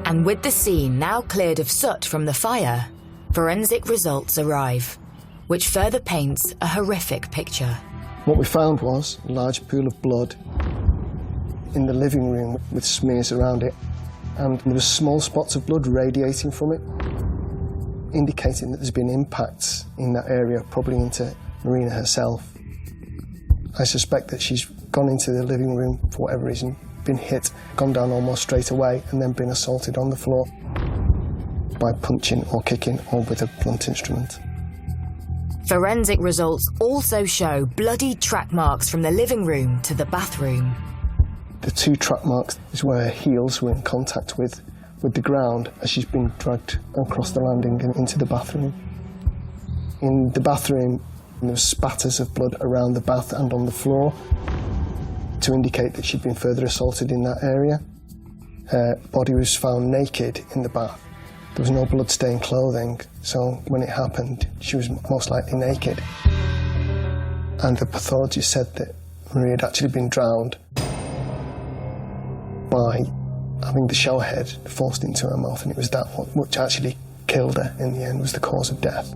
And with the scene now cleared of soot from the fire, forensic results arrive, which further paints a horrific picture. What we found was a large pool of blood in the living room with smears around it, and there were small spots of blood radiating from it, indicating that there's been impacts in that area, probably into Marina herself. I suspect that she's gone into the living room for whatever reason, been hit, gone down almost straight away, and then been assaulted on the floor by punching or kicking or with a blunt instrument. Forensic results also show bloodied track marks from the living room to the bathroom. The two track marks is where her heels were in contact with the ground as she's been dragged across the landing and into the bathroom. In the bathroom, there were spatters of blood around the bath and on the floor to indicate that she'd been further assaulted in that area. Her body was found naked in the bath. There was no blood-stained clothing, so when it happened, she was most likely naked. And the pathologist said that Maria had actually been drowned by having the shower head forced into her mouth, and it was that which actually killed her in the end, was the cause of death.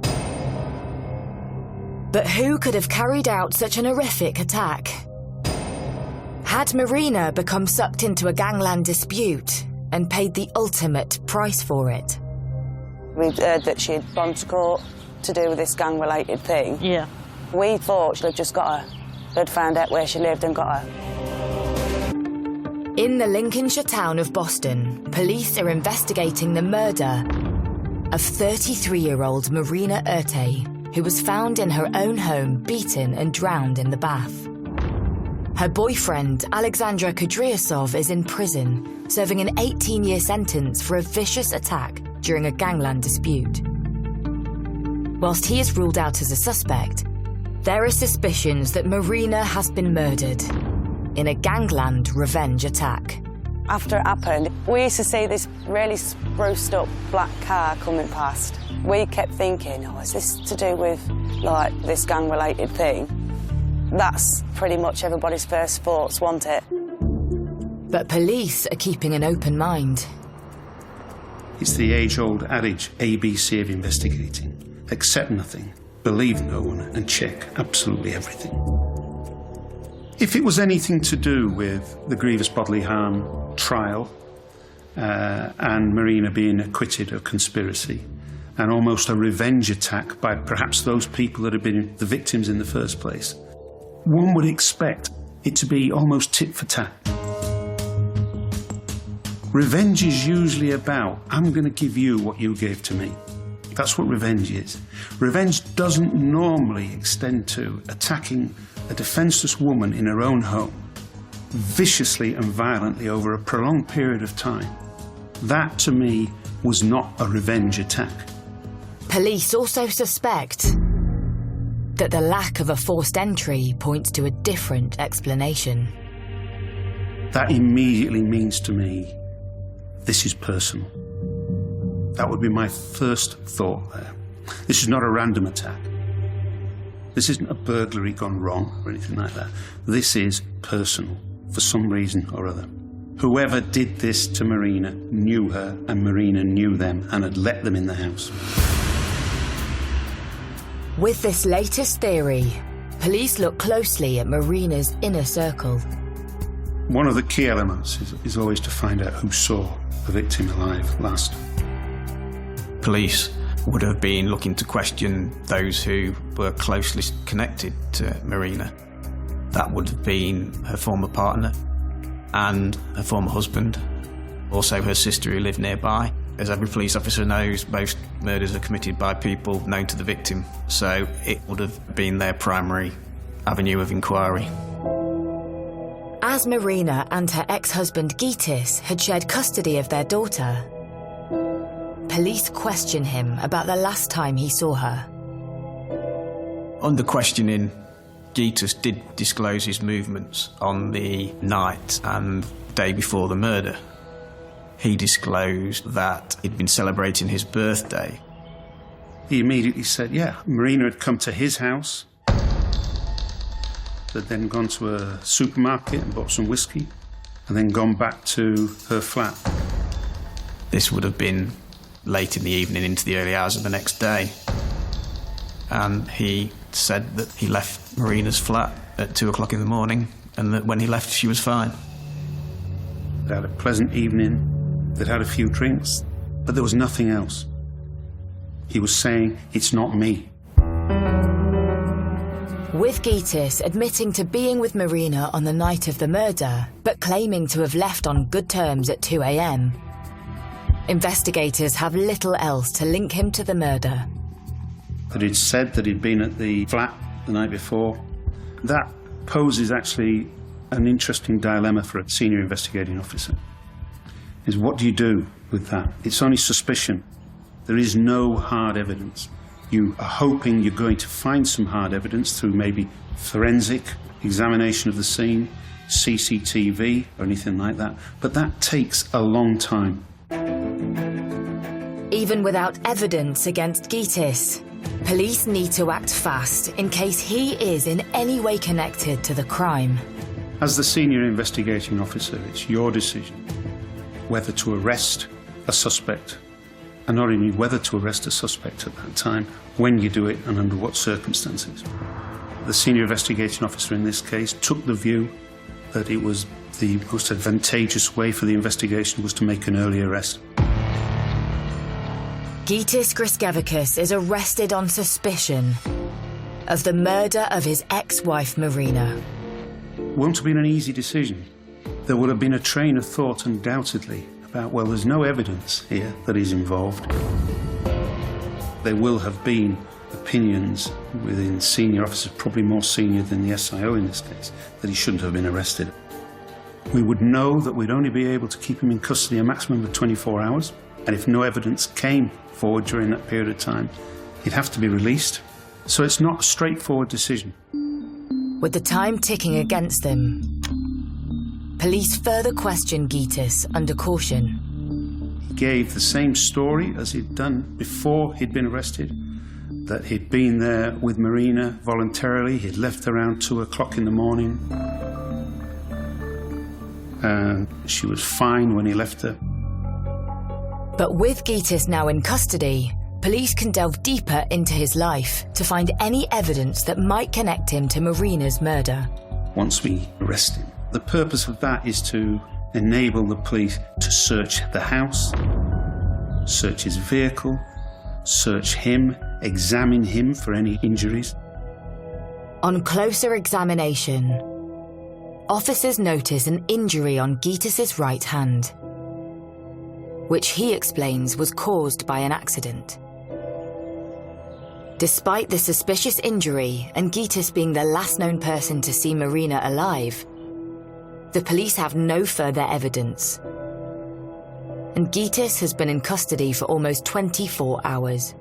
But who could have carried out such an horrific attack? Had Marina become sucked into a gangland dispute and paid the ultimate price for it? We'd heard that she'd gone to court to do with this gang-related thing. Yeah. We thought she'd just got her. They'd found out where she lived and got her. In the Lincolnshire town of Boston, police are investigating the murder of 33-year-old Marina Urte, who was found in her own home beaten and drowned in the bath. Her boyfriend, Alexandra Kudryasov, is in prison, serving an 18-year sentence for a vicious attack during a gangland dispute. Whilst he is ruled out as a suspect, there are suspicions that Marina has been murdered in a gangland revenge attack. After it happened, we used to see this really spruced up black car coming past. We kept thinking, oh, is this to do with, like, this gang-related thing? That's pretty much everybody's first thoughts, wasn't it? But police are keeping an open mind. It's the age-old adage, ABC of investigating. Accept nothing, believe no one, and check absolutely everything. If it was anything to do with the grievous bodily harm trial and Marina being acquitted of conspiracy and almost a revenge attack by perhaps those people that had been the victims in the first place, one would expect it to be almost tit for tat. Revenge is usually about, I'm going to give you what you gave to me. That's what revenge is. Revenge doesn't normally extend to attacking a defenseless woman in her own home, viciously and violently over a prolonged period of time. That, to me, was not a revenge attack. Police also suspect that the lack of a forced entry points to a different explanation. That immediately means to me, this is personal. That would be my first thought there. This is not a random attack. This isn't a burglary gone wrong or anything like that. This is personal, for some reason or other. Whoever did this to Marina knew her, and Marina knew them and had let them in the house. With this latest theory, police look closely at Marina's inner circle. One of the key elements is always to find out who saw the victim alive last. Police would have been looking to question those who were closely connected to Marina. That would have been her former partner and her former husband, also her sister who lived nearby. As every police officer knows, most murders are committed by people known to the victim, so it would have been their primary avenue of inquiry. As Marina and her ex-husband Gitis had shared custody of their daughter, police question him about the last time he saw her. Under questioning, Gitis did disclose his movements on the night and day before the murder. He disclosed that he'd been celebrating his birthday. He immediately said, yeah, Marina had come to his house, had then gone to a supermarket and bought some whiskey, and then gone back to her flat. This would have been late in the evening into the early hours of the next day. And he said that he left Marina's flat at 2 o'clock in the morning, and that when he left, she was fine. They had a pleasant evening, they'd had a few drinks, but there was nothing else. He was saying, it's not me. With Gitis admitting to being with Marina on the night of the murder, but claiming to have left on good terms at 2 a.m, investigators have little else to link him to the murder. That he'd said that he'd been at the flat the night before. That poses actually an interesting dilemma for a senior investigating officer. Is what do you do with that? It's only suspicion. There is no hard evidence. You are hoping you're going to find some hard evidence through maybe forensic examination of the scene, CCTV, or anything like that, but that takes a long time. Even without evidence against Gitis, police need to act fast in case he is in any way connected to the crime. As the senior investigating officer, it's your decision whether to arrest a suspect, and not only whether to arrest a suspect at that time, when you do it and under what circumstances. The senior investigating officer in this case took the view that it was the most advantageous way for the investigation was to make an early arrest. Gitis Griskevicius is arrested on suspicion of the murder of his ex-wife Marina. Won't have been an easy decision. There would have been a train of thought undoubtedly about, well, there's no evidence here that he's involved. There will have been opinions within senior officers, probably more senior than the SIO in this case, that he shouldn't have been arrested. We would know that we'd only be able to keep him in custody a maximum of 24 hours, and if no evidence came forward during that period of time, he'd have to be released. So it's not a straightforward decision. With the time ticking against them, police further question Gitis under caution. He gave the same story as he'd done before he'd been arrested, that he'd been there with Marina voluntarily, he'd left around 2 o'clock in the morning, and she was fine when he left her. But with Gitis now in custody, police can delve deeper into his life to find any evidence that might connect him to Marina's murder. Once we arrest him, the purpose of that is to enable the police to search the house, search his vehicle, search him, examine him for any injuries. On closer examination, officers notice an injury on Gitis's right hand, which he explains was caused by an accident. Despite the suspicious injury and Gitis being the last known person to see Marina alive, the police have no further evidence. And Gitis has been in custody for almost 24 hours.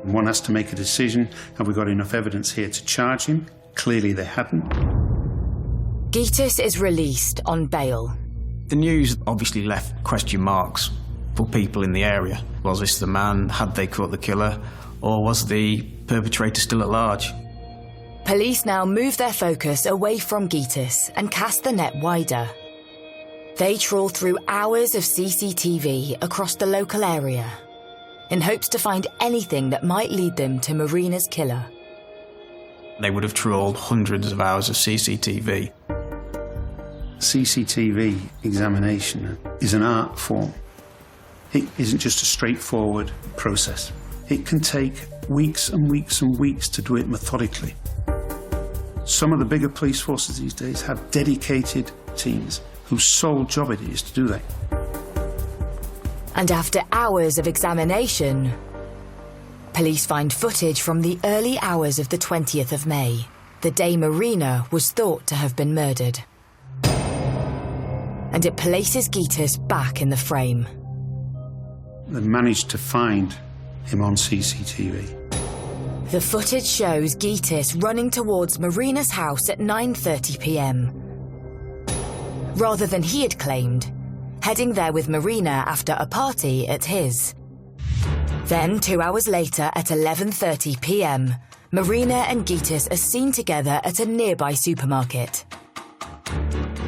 One has to make a decision. Have we got enough evidence here to charge him? Clearly they hadn't. Gitis is released on bail. The news obviously left question marks for people in the area. Was this the man? Had they caught the killer? Or was the perpetrator still at large? Police now move their focus away from Gitis and cast the net wider. They trawl through hours of CCTV across the local area in hopes to find anything that might lead them to Marina's killer. They would have trawled hundreds of hours of CCTV. CCTV examination is an art form. It isn't just a straightforward process. It can take weeks and weeks and weeks to do it methodically. Some of the bigger police forces these days have dedicated teams whose sole job it is to do that. And after hours of examination, police find footage from the early hours of the 20th of May, the day Marina was thought to have been murdered. And it places Gitis back in the frame. They managed to find him on CCTV. The footage shows Gitis running towards Marina's house at 9:30 p.m. Rather than he had claimed, heading there with Marina after a party at his. Then, 2 hours later at 11:30 p.m, Marina and Gitis are seen together at a nearby supermarket.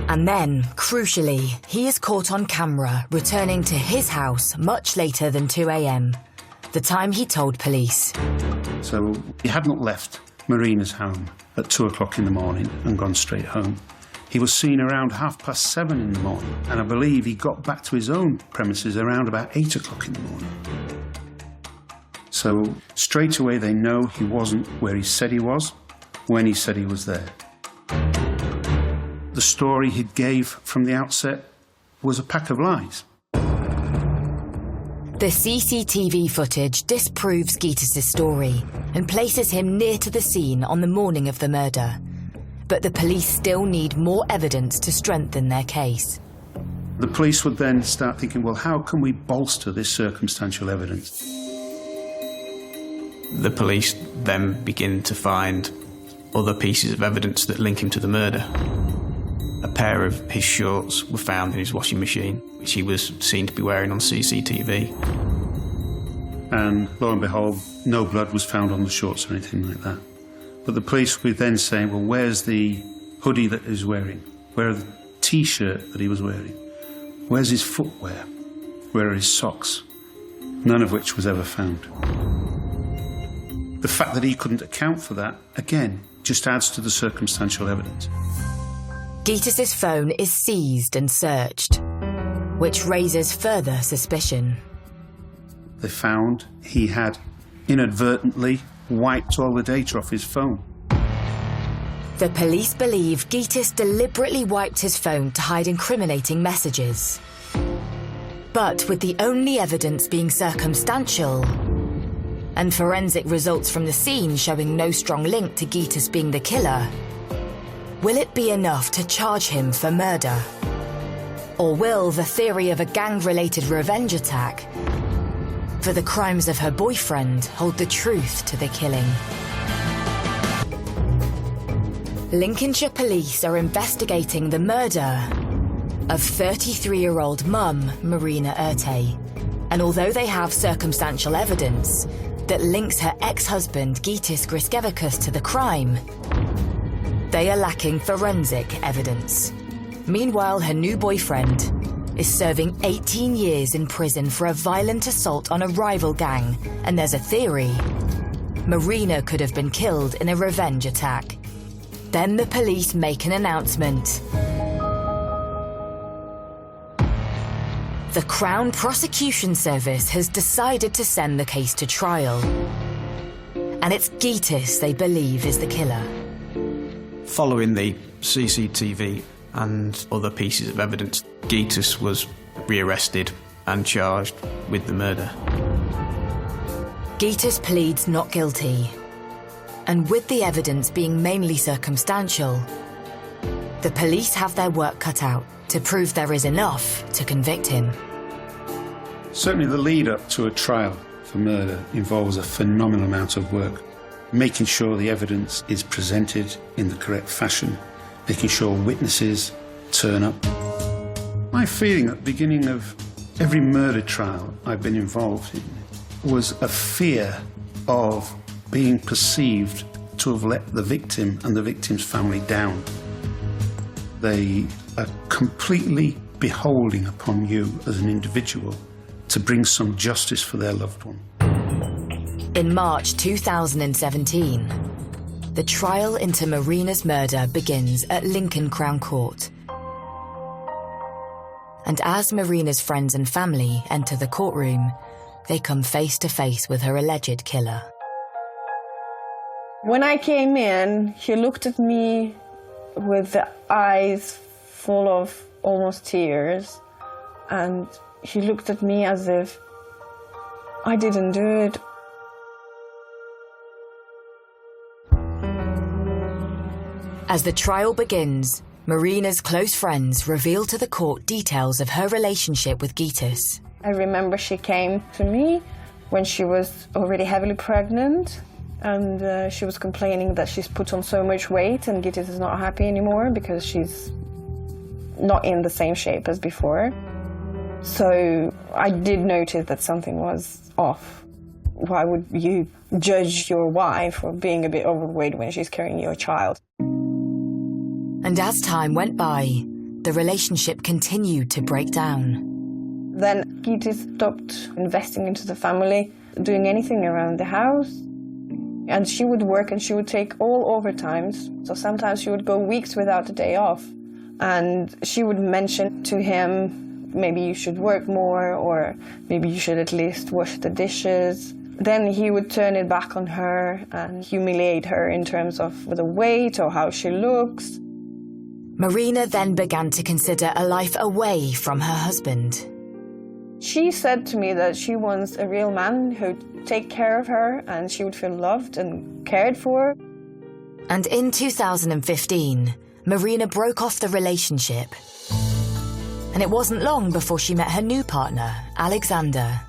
And then, crucially, he is caught on camera returning to his house much later than 2 a.m, the time he told police. So he had not left Marina's home at 2 o'clock in the morning and gone straight home. He was seen around 7:30 in the morning, and I believe he got back to his own premises around about 8 o'clock in the morning. So straight away they know he wasn't where he said he was, when he said he was there. The story he gave from the outset was a pack of lies. The CCTV footage disproves Gitis' story and places him near to the scene on the morning of the murder. But the police still need more evidence to strengthen their case. The police would then start thinking, well, how can we bolster this circumstantial evidence? The police then begin to find other pieces of evidence that link him to the murder. A pair of his shorts were found in his washing machine, which he was seen to be wearing on CCTV. And lo and behold, no blood was found on the shorts or anything like that. But the police would then say, well, where's the hoodie that he was wearing? Where are the T-shirt that he was wearing? Where's his footwear? Where are his socks? None of which was ever found. The fact that he couldn't account for that, again, just adds to the circumstantial evidence. Gitis' phone is seized and searched, which raises further suspicion. They found he had inadvertently wiped all the data off his phone. The police believe Gitis deliberately wiped his phone to hide incriminating messages. But with the only evidence being circumstantial, and forensic results from the scene showing no strong link to Gitis being the killer, will it be enough to charge him for murder? Or will the theory of a gang-related revenge attack for the crimes of her boyfriend hold the truth to the killing? Lincolnshire police are investigating the murder of 33-year-old mum Marina Urte. And although they have circumstantial evidence that links her ex-husband Gitis Griskevikus to the crime, they are lacking forensic evidence. Meanwhile, her new boyfriend is serving 18 years in prison for a violent assault on a rival gang, and there's a theory Marina could have been killed in a revenge attack. Then the police make an announcement. The Crown Prosecution Service has decided to send the case to trial. And it's Gitis they believe is the killer. Following the CCTV and other pieces of evidence, Gitis was rearrested and charged with the murder. Gitis pleads not guilty And with the evidence being mainly circumstantial, the police have their work cut out to prove there is enough to convict him. Certainly the lead up to a trial for murder involves a phenomenal amount of work. Making sure the evidence is presented in the correct fashion, making sure witnesses turn up. My feeling at the beginning of every murder trial I've been involved in was a fear of being perceived to have let the victim and the victim's family down. They are completely beholding upon you as an individual to bring some justice for their loved one. In March 2017, the trial into Marina's murder begins at Lincoln Crown Court. And as Marina's friends and family enter the courtroom, they come face to face with her alleged killer. When I came in, he looked at me with the eyes full of almost tears, and he looked at me as if I didn't do it. As the trial begins, Marina's close friends reveal to the court details of her relationship with Gytis. I remember she came to me when she was already heavily pregnant, and she was complaining that she's put on so much weight and Gytis is not happy anymore because she's not in the same shape as before. So I did notice that something was off. Why would you judge your wife for being a bit overweight when she's carrying your child? And as time went by, the relationship continued to break down. Then Gytis stopped investing into the family, doing anything around the house. And she would work and she would take all overtimes. So sometimes she would go weeks without a day off. And she would mention to him, maybe you should work more, or maybe you should at least wash the dishes. Then he would turn it back on her and humiliate her in terms of the weight or how she looks. Marina then began to consider a life away from her husband. She said to me that she wants a real man who'd take care of her and she would feel loved and cared for. And in 2015, Marina broke off the relationship. And it wasn't long before she met her new partner, Alexander.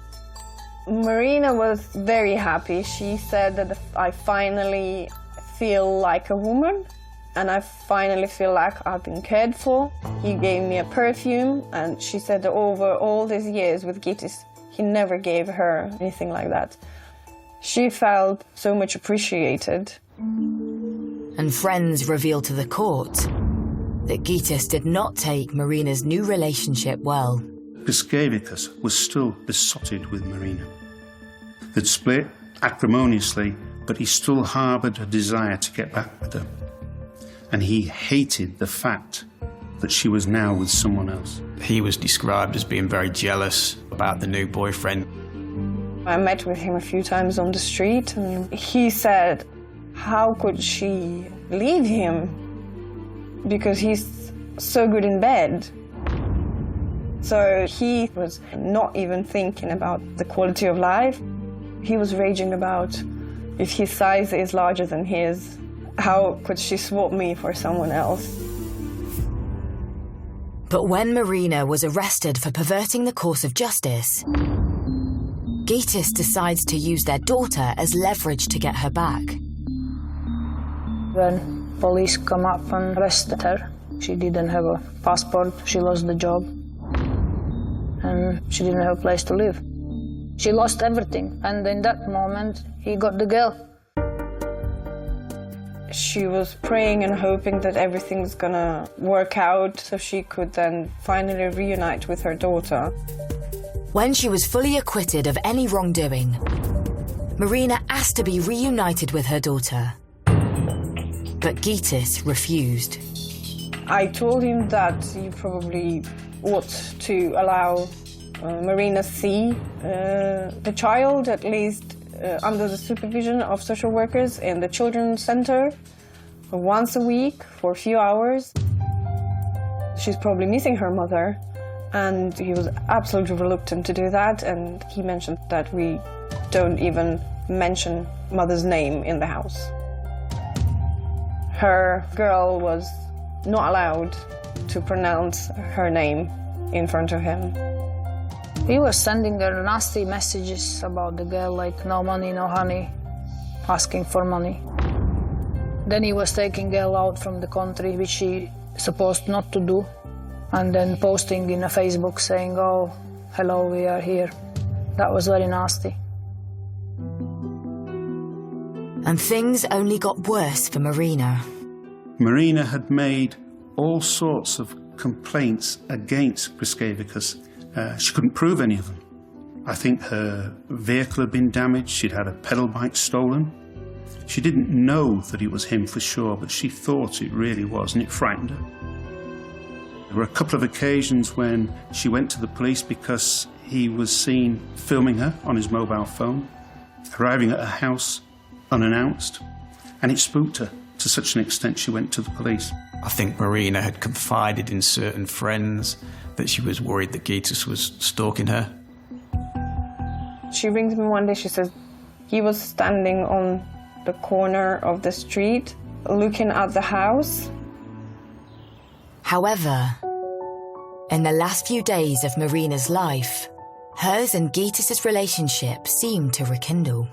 Marina was very happy. She said that I finally feel like a woman. And I finally feel like I've been cared for. He gave me a perfume, and she said that over all these years with Gytis, he never gave her anything like that. She felt so much appreciated. And friends revealed to the court that Gytis did not take Marina's new relationship well. Piskevicius was still besotted with Marina. They'd split acrimoniously, but he still harboured a desire to get back with her. And he hated the fact that she was now with someone else. He was described as being very jealous about the new boyfriend. I met with him a few times on the street, and he said, how could she leave him? Because he's so good in bed. So he was not even thinking about the quality of life. He was raging about if his size is larger than his, how could she swap me for someone else? But when Marina was arrested for perverting the course of justice, Gytis decides to use their daughter as leverage to get her back. When police come up and arrested her, she didn't have a passport, she lost the job, and she didn't have a place to live. She lost everything, and in that moment, he got the girl. She was praying and hoping that everything's gonna work out so she could then finally reunite with her daughter. When she was fully acquitted of any wrongdoing, Marina asked to be reunited with her daughter. But Gytis refused. I told him that he probably ought to allow Marina see the child, at least under the supervision of social workers in the children's center once a week for a few hours. She's probably missing her mother, and he was absolutely reluctant to do that, and he mentioned that we don't even mention mother's name in the house. her girl was not allowed to pronounce her name in front of him. He was sending her nasty messages about the girl, like no money, no honey, asking for money. Then he was taking girl out from the country, which he supposed not to do, and then posting in a Facebook saying, oh, hello, we are here. That was very nasty. And things only got worse for Marina. Marina had made all sorts of complaints against Griskevicius. She couldn't prove any of them. I think her vehicle had been damaged, she'd had a pedal bike stolen. She didn't know that it was him for sure, but she thought it really was, and it frightened her. There were a couple of occasions when she went to the police because he was seen filming her on his mobile phone, arriving at her house unannounced, and it spooked her to such an extent she went to the police. I think Marina had confided in certain friends that she was worried that Gitas was stalking her. She rings me one day, she says, he was standing on the corner of the street looking at the house. However, in the last few days of Marina's life, hers and Gitas' relationship seemed to rekindle.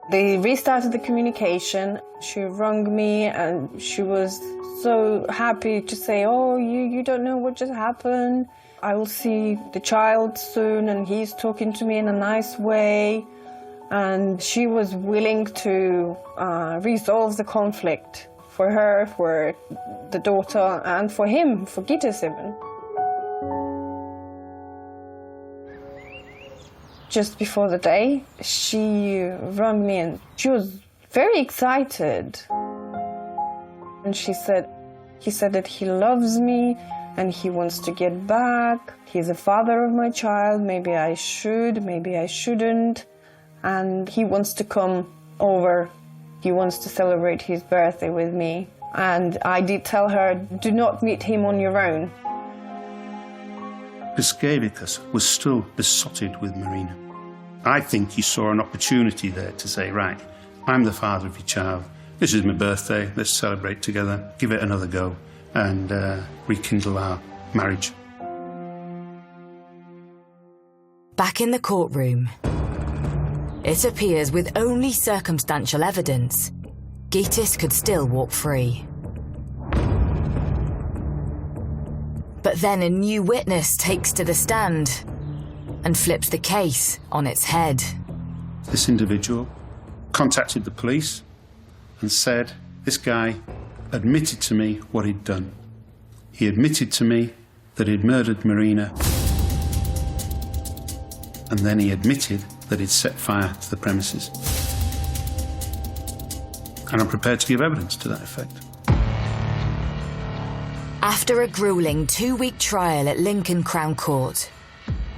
They restarted the communication. She rang me and she was so happy to say, oh, you don't know what just happened. I will see the child soon and he's talking to me in a nice way. And she was willing to resolve the conflict for her, for the daughter, and for him, for Gitas even. Just before the day, she rang me and she was very excited. And he said that he loves me and he wants to get back. He's the father of my child. Maybe I should, maybe I shouldn't. And he wants to come over. He wants to celebrate his birthday with me. And I did tell her, do not meet him on your own. Griskevicius was still besotted with Marina. I think he saw an opportunity there to say, right, I'm the father of your child, this is my birthday, let's celebrate together, give it another go, and rekindle our marriage. Back in the courtroom, it appears with only circumstantial evidence, Gitas could still walk free. But then a new witness takes to the stand and flips the case on its head. This individual contacted the police and said, this guy admitted to me what he'd done. He admitted to me that he'd murdered Marina, and then he admitted that he'd set fire to the premises. And I'm prepared to give evidence to that effect. After a grueling 2-week trial at Lincoln Crown Court,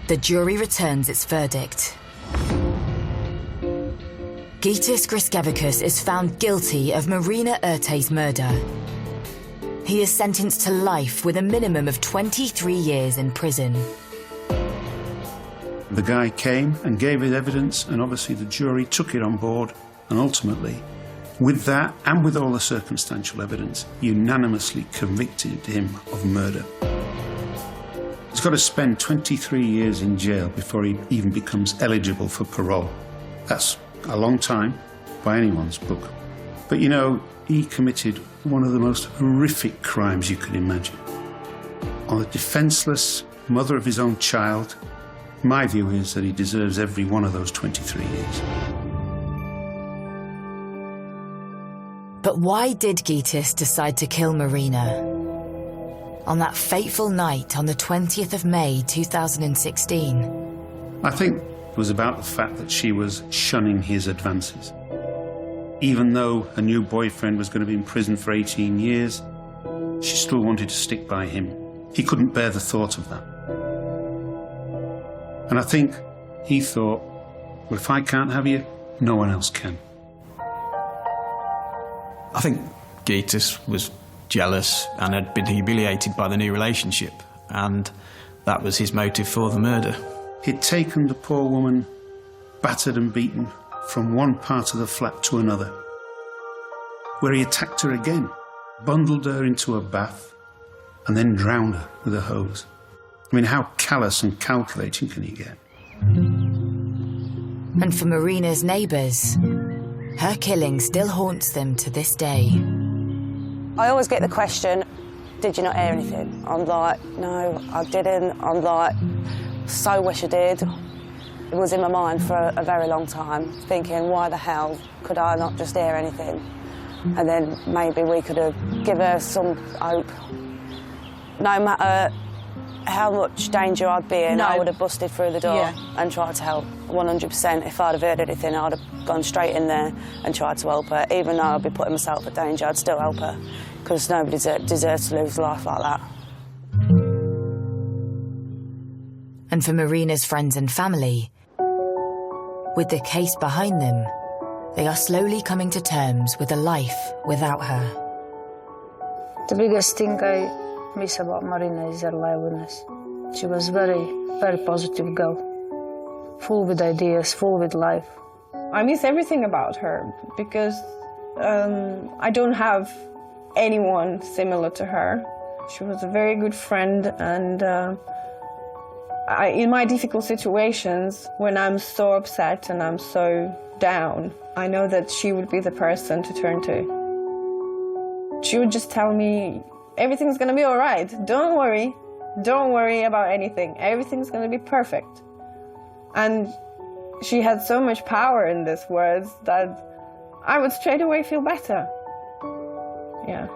the jury returns its verdict. Gitas Griskevicius is found guilty of Marina Urte's murder. He is sentenced to life with a minimum of 23 years in prison. The guy came and gave his evidence, and obviously the jury took it on board, and ultimately, with that and with all the circumstantial evidence, unanimously convicted him of murder. He's got to spend 23 years in jail before he even becomes eligible for parole. That's a long time by anyone's book. But you know, he committed one of the most horrific crimes you could imagine. On a defenceless mother of his own child, my view is that he deserves every one of those 23 years. But why did Gitas decide to kill Marina? On that fateful night on the 20th of May 2016. I think it was about the fact that she was shunning his advances. Even though her new boyfriend was going to be in prison for 18 years, she still wanted to stick by him. He couldn't bear the thought of that. And I think he thought, well, if I can't have you, no one else can. I think Gitas was jealous and had been humiliated by the new relationship, and that was his motive for the murder. He'd taken the poor woman, battered and beaten, from one part of the flat to another, where he attacked her again bundled her into a bath, and then drowned her with a hose. I mean, how callous and calculating can you get? And for Marina's neighbours, her killing still haunts them to this day. I always get the question, did you not hear anything? I'm like, no, I didn't. I'm like, so wish I did. It was in my mind for a very long time, thinking, why the hell could I not just hear anything? And then maybe we could have given her some hope. No matter how much danger I'd be in, I would have busted through the door and tried to help. 100%. If I'd have heard anything, I'd have gone straight in there and tried to help her. Even though I'd be putting myself at danger, I'd still help her, because nobody deserves to lose life like that. And for Marina's friends and family, with the case behind them, they are slowly coming to terms with a life without her. The biggest thing I miss about Marina is her liveliness. She was very, very positive girl, full with ideas, full with life. I miss everything about her because I don't have anyone similar to her. She was a very good friend, and in my difficult situations, when I'm so upset and I'm so down, I know that she would be the person to turn to. She would just tell me, everything's gonna be all right. Don't worry about anything. Everything's gonna be perfect. And she had so much power in these words that I would straight away feel better. Yeah.